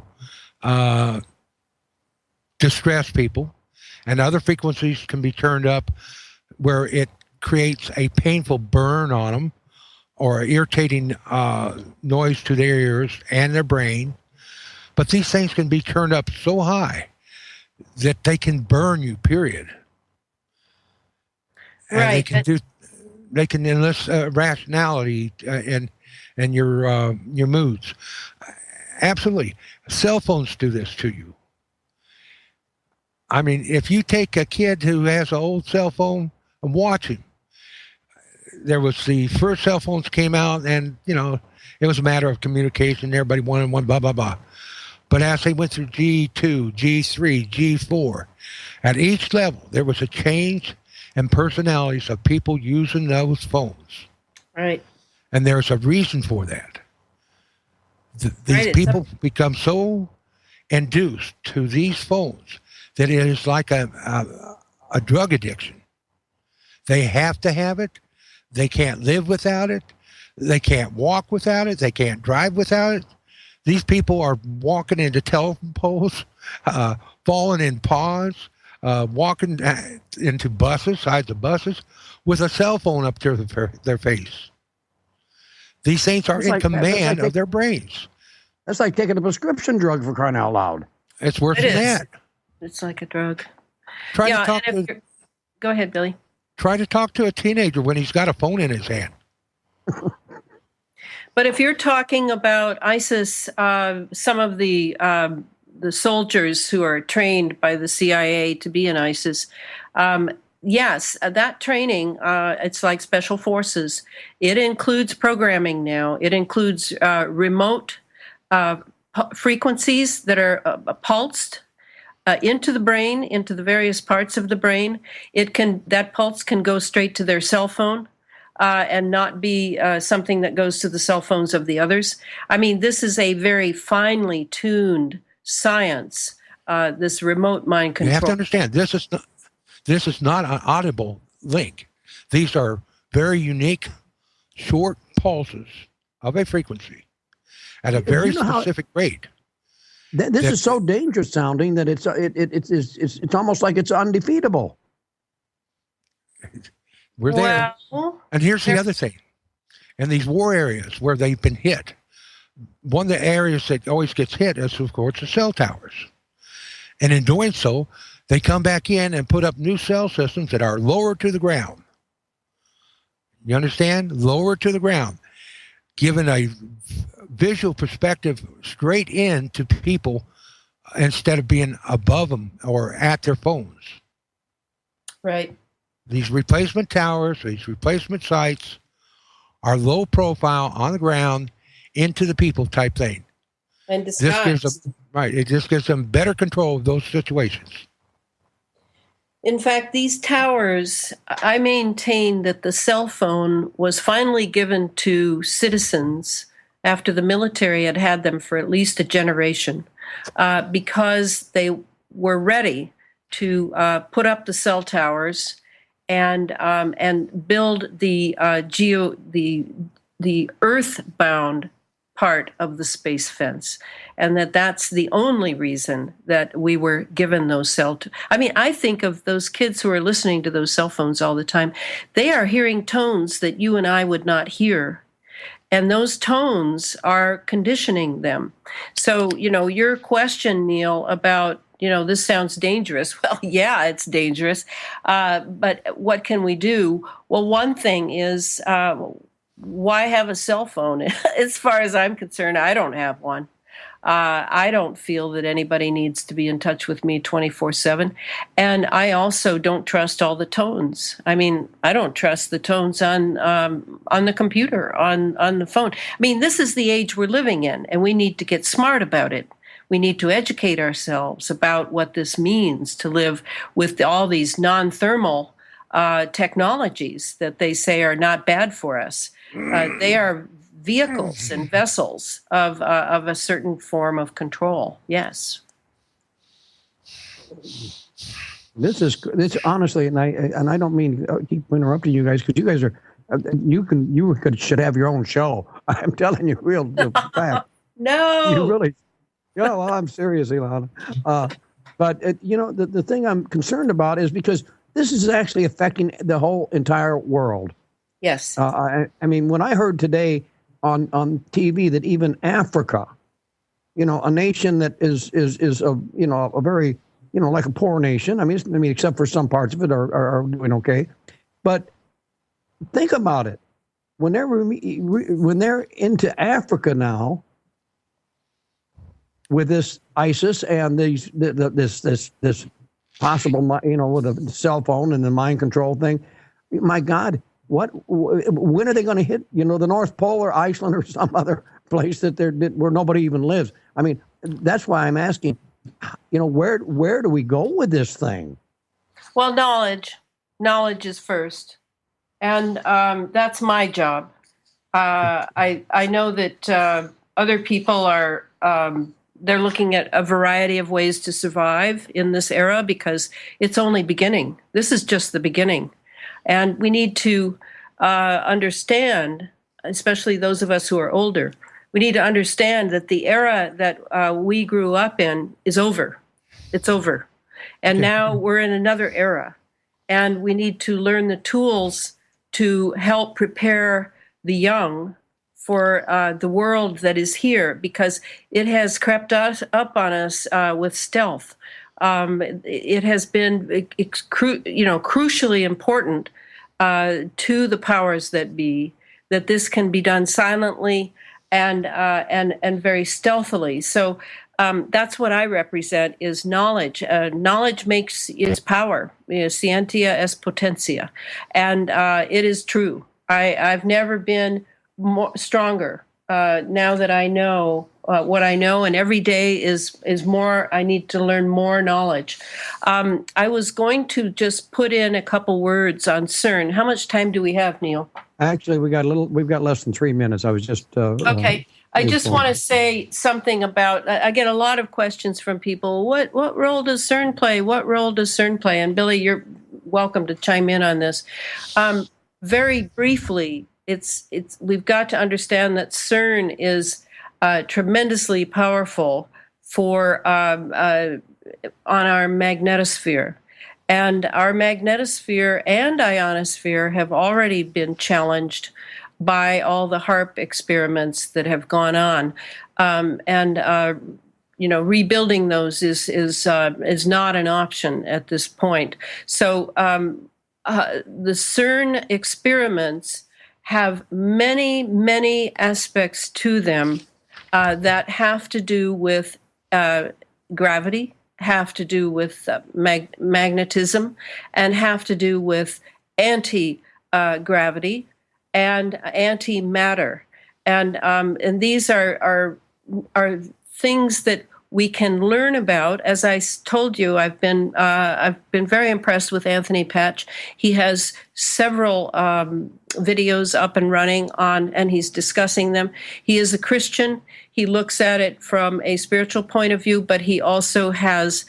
distress people. And other frequencies can be turned up where it creates a painful burn on them or irritating noise to their ears and their brain. But these things can be turned up so high that they can burn you, period. And right. they can enlist rationality in your moods. Absolutely. Cell phones do this to you. I mean, if you take a kid who has an old cell phone and watch him, there was the first cell phones came out, and it was a matter of communication. Everybody wanted one, blah blah blah. But as they went through G2, G3, G4, at each level there was a change in personalities of people using those phones. Right. And there's a reason for that. These people become so induced to these phones that it is like a drug addiction. They have to have it. They can't live without it. They can't walk without it. They can't drive without it. These people are walking into telephone poles, falling in ponds, walking into buses, sides of buses, with a cell phone up to their face. These things are in command of their brains. That's like taking a prescription drug, for crying out loud. It's worse than that. It's like a drug. Go ahead, Billy. Try to talk to a teenager when he's got a phone in his hand. But if you're talking about ISIS, some of the soldiers who are trained by the CIA to be in ISIS, yes, that training, it's like special forces. It includes programming now. It includes remote frequencies that are pulsed into the brain, into the various parts of the brain. That pulse can go straight to their cell phone and not be something that goes to the cell phones of the others. I mean, this is a very finely tuned science. This remote mind control. You have to understand, this is not an audible link. These are very unique, short pulses of a frequency at a very specific rate. This is so dangerous sounding that it's almost like it's undefeatable. We're there. And here's the other thing. In these war areas where they've been hit, one of the areas that always gets hit is, of course, the cell towers. And in doing so, they come back in and put up new cell systems that are lower to the ground. You understand? Lower to the ground. Given a visual perspective straight in to people instead of being above them or at their phones. Right. These replacement towers, these replacement sites are low profile on the ground into the people type thing. And disguised. It just gives them better control of those situations. In fact, these towers, I maintain that the cell phone was finally given to citizens after the military had had them for at least a generation, because were ready to put up the cell towers and build the the earthbound part of the space fence, and that's the only reason that we were given those I think of those kids who are listening to those cell phones all the time. They are hearing tones that you and I would not hear, and those tones are conditioning them. So, your question, Neil, about, this sounds dangerous. Well, yeah, it's dangerous. But what can we do? Well, one thing is, why have a cell phone? As far as I'm concerned, I don't have one. I don't feel that anybody needs to be in touch with me 24/7. And I also don't trust all the tones. I mean, I don't trust the tones on the computer, on the phone. I mean, this is the age we're living in, and we need to get smart about it. We need to educate ourselves about what this means to live with all these non-thermal technologies that they say are not bad for us. They are vehicles and vessels of a certain form of control. Yes. This honestly, and I don't mean to keep interrupting you guys, because you guys are should have your own show. I'm telling you, real fact. No. You really. Yeah, well, I'm serious, Elana. But the thing I'm concerned about is because this is actually affecting the whole entire world. Yes. I mean, when I heard today on TV that even Africa, a nation that is a very, like a poor nation. I mean, except for some parts of it are doing okay. But think about it. When they're into Africa now with this ISIS and this possible, with the cell phone and the mind control thing, my God. When are they going to hit, the North Pole or Iceland or some other place where nobody even lives? I mean, that's why I'm asking, where do we go with this thing? Well, knowledge is first. And that's my job. I know that other people are, they're looking at a variety of ways to survive in this era because it's only beginning. This is just the beginning. And we need to understand, especially those of us who are older, we need to understand that the era that we grew up in is over. It's over. And now we're in another era. And we need to learn the tools to help prepare the young for the world that is here, because it has crept up on us with stealth. It has been, crucially important to the powers that be that this can be done silently and very stealthily. So that's what I represent is knowledge. Knowledge is power. Scientia est potentia, and it is true. I've never been stronger now that I know what I know, and every day is more. I need to learn more knowledge. I was going to just put in a couple words on CERN. How much time do we have, Neil? Actually, we've got less than 3 minutes. I was just okay. I just want to say something about. I get a lot of questions from people. What role does CERN play? What role does CERN play? And Billy, you're welcome to chime in on this. Very briefly, we've got to understand that CERN is tremendously powerful for on our magnetosphere. And our magnetosphere and ionosphere have already been challenged by all the HARP experiments that have gone on. Rebuilding those is not an option at this point. So the CERN experiments have many, many aspects to them that have to do with gravity, have to do with magnetism, and have to do with anti-gravity and antimatter. And these are things that we can learn about. As I told you, I've been very impressed with Anthony Patch. He has several videos up and running and he's discussing them. He is a Christian. He looks at it from a spiritual point of view, but he also has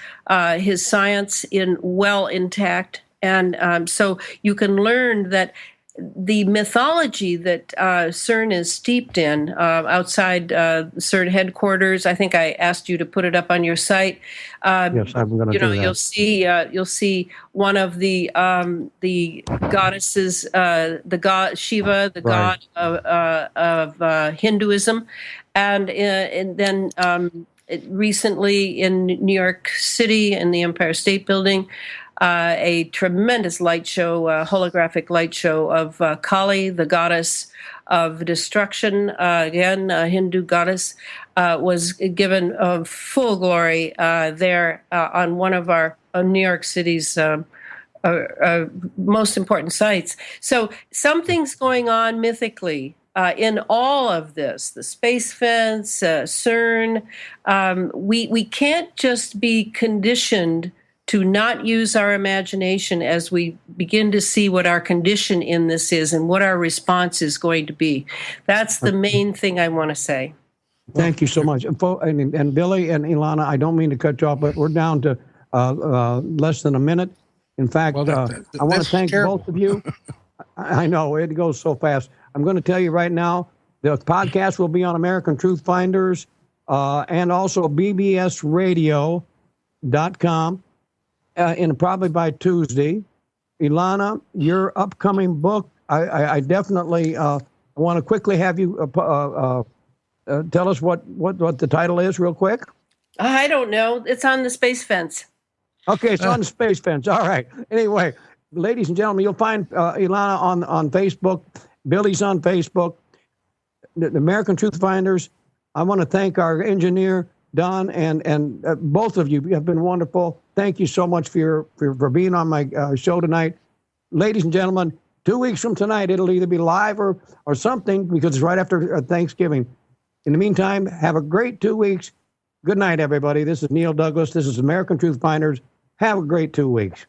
his science well intact. And so you can learn that the mythology that CERN is steeped in outside CERN headquarters. I think I asked you to put it up on your site. Yes, I'm going to do that. You'll see one of the goddesses, the god Shiva, the Right. god of Hinduism, and then recently in New York City in the Empire State Building. A tremendous light show, holographic light show of Kali, the goddess of destruction, again, a Hindu goddess, was given full glory there on one of our New York City's most important sites. So something's going on mythically in all of this, the space fence, CERN. We can't just be conditioned to not use our imagination as we begin to see what our condition in this is and what our response is going to be. That's the main thing I want to say. Thank you so much. And Billy and Ilana, I don't mean to cut you off, but we're down to less than a minute. In fact, I want to thank both of you. I know, it goes so fast. I'm going to tell you right now, the podcast will be on American Truth Finders and also bbsradio.com. Probably by Tuesday. Ilana, your upcoming book, I definitely want to quickly have you tell us what the title is real quick. I don't know. It's on the space fence. Okay, it's on the space fence. All right. Anyway, ladies and gentlemen, you'll find Ilana on Facebook. Billy's on Facebook. The American Truth Finders. I want to thank our engineer, Don, and both of you have been wonderful. Thank you so much for being on my show tonight. Ladies and gentlemen, 2 weeks from tonight, it'll either be live or something because it's right after Thanksgiving. In the meantime, have a great 2 weeks. Good night, everybody. This is Neil Douglas. This is American Truth Finders. Have a great 2 weeks.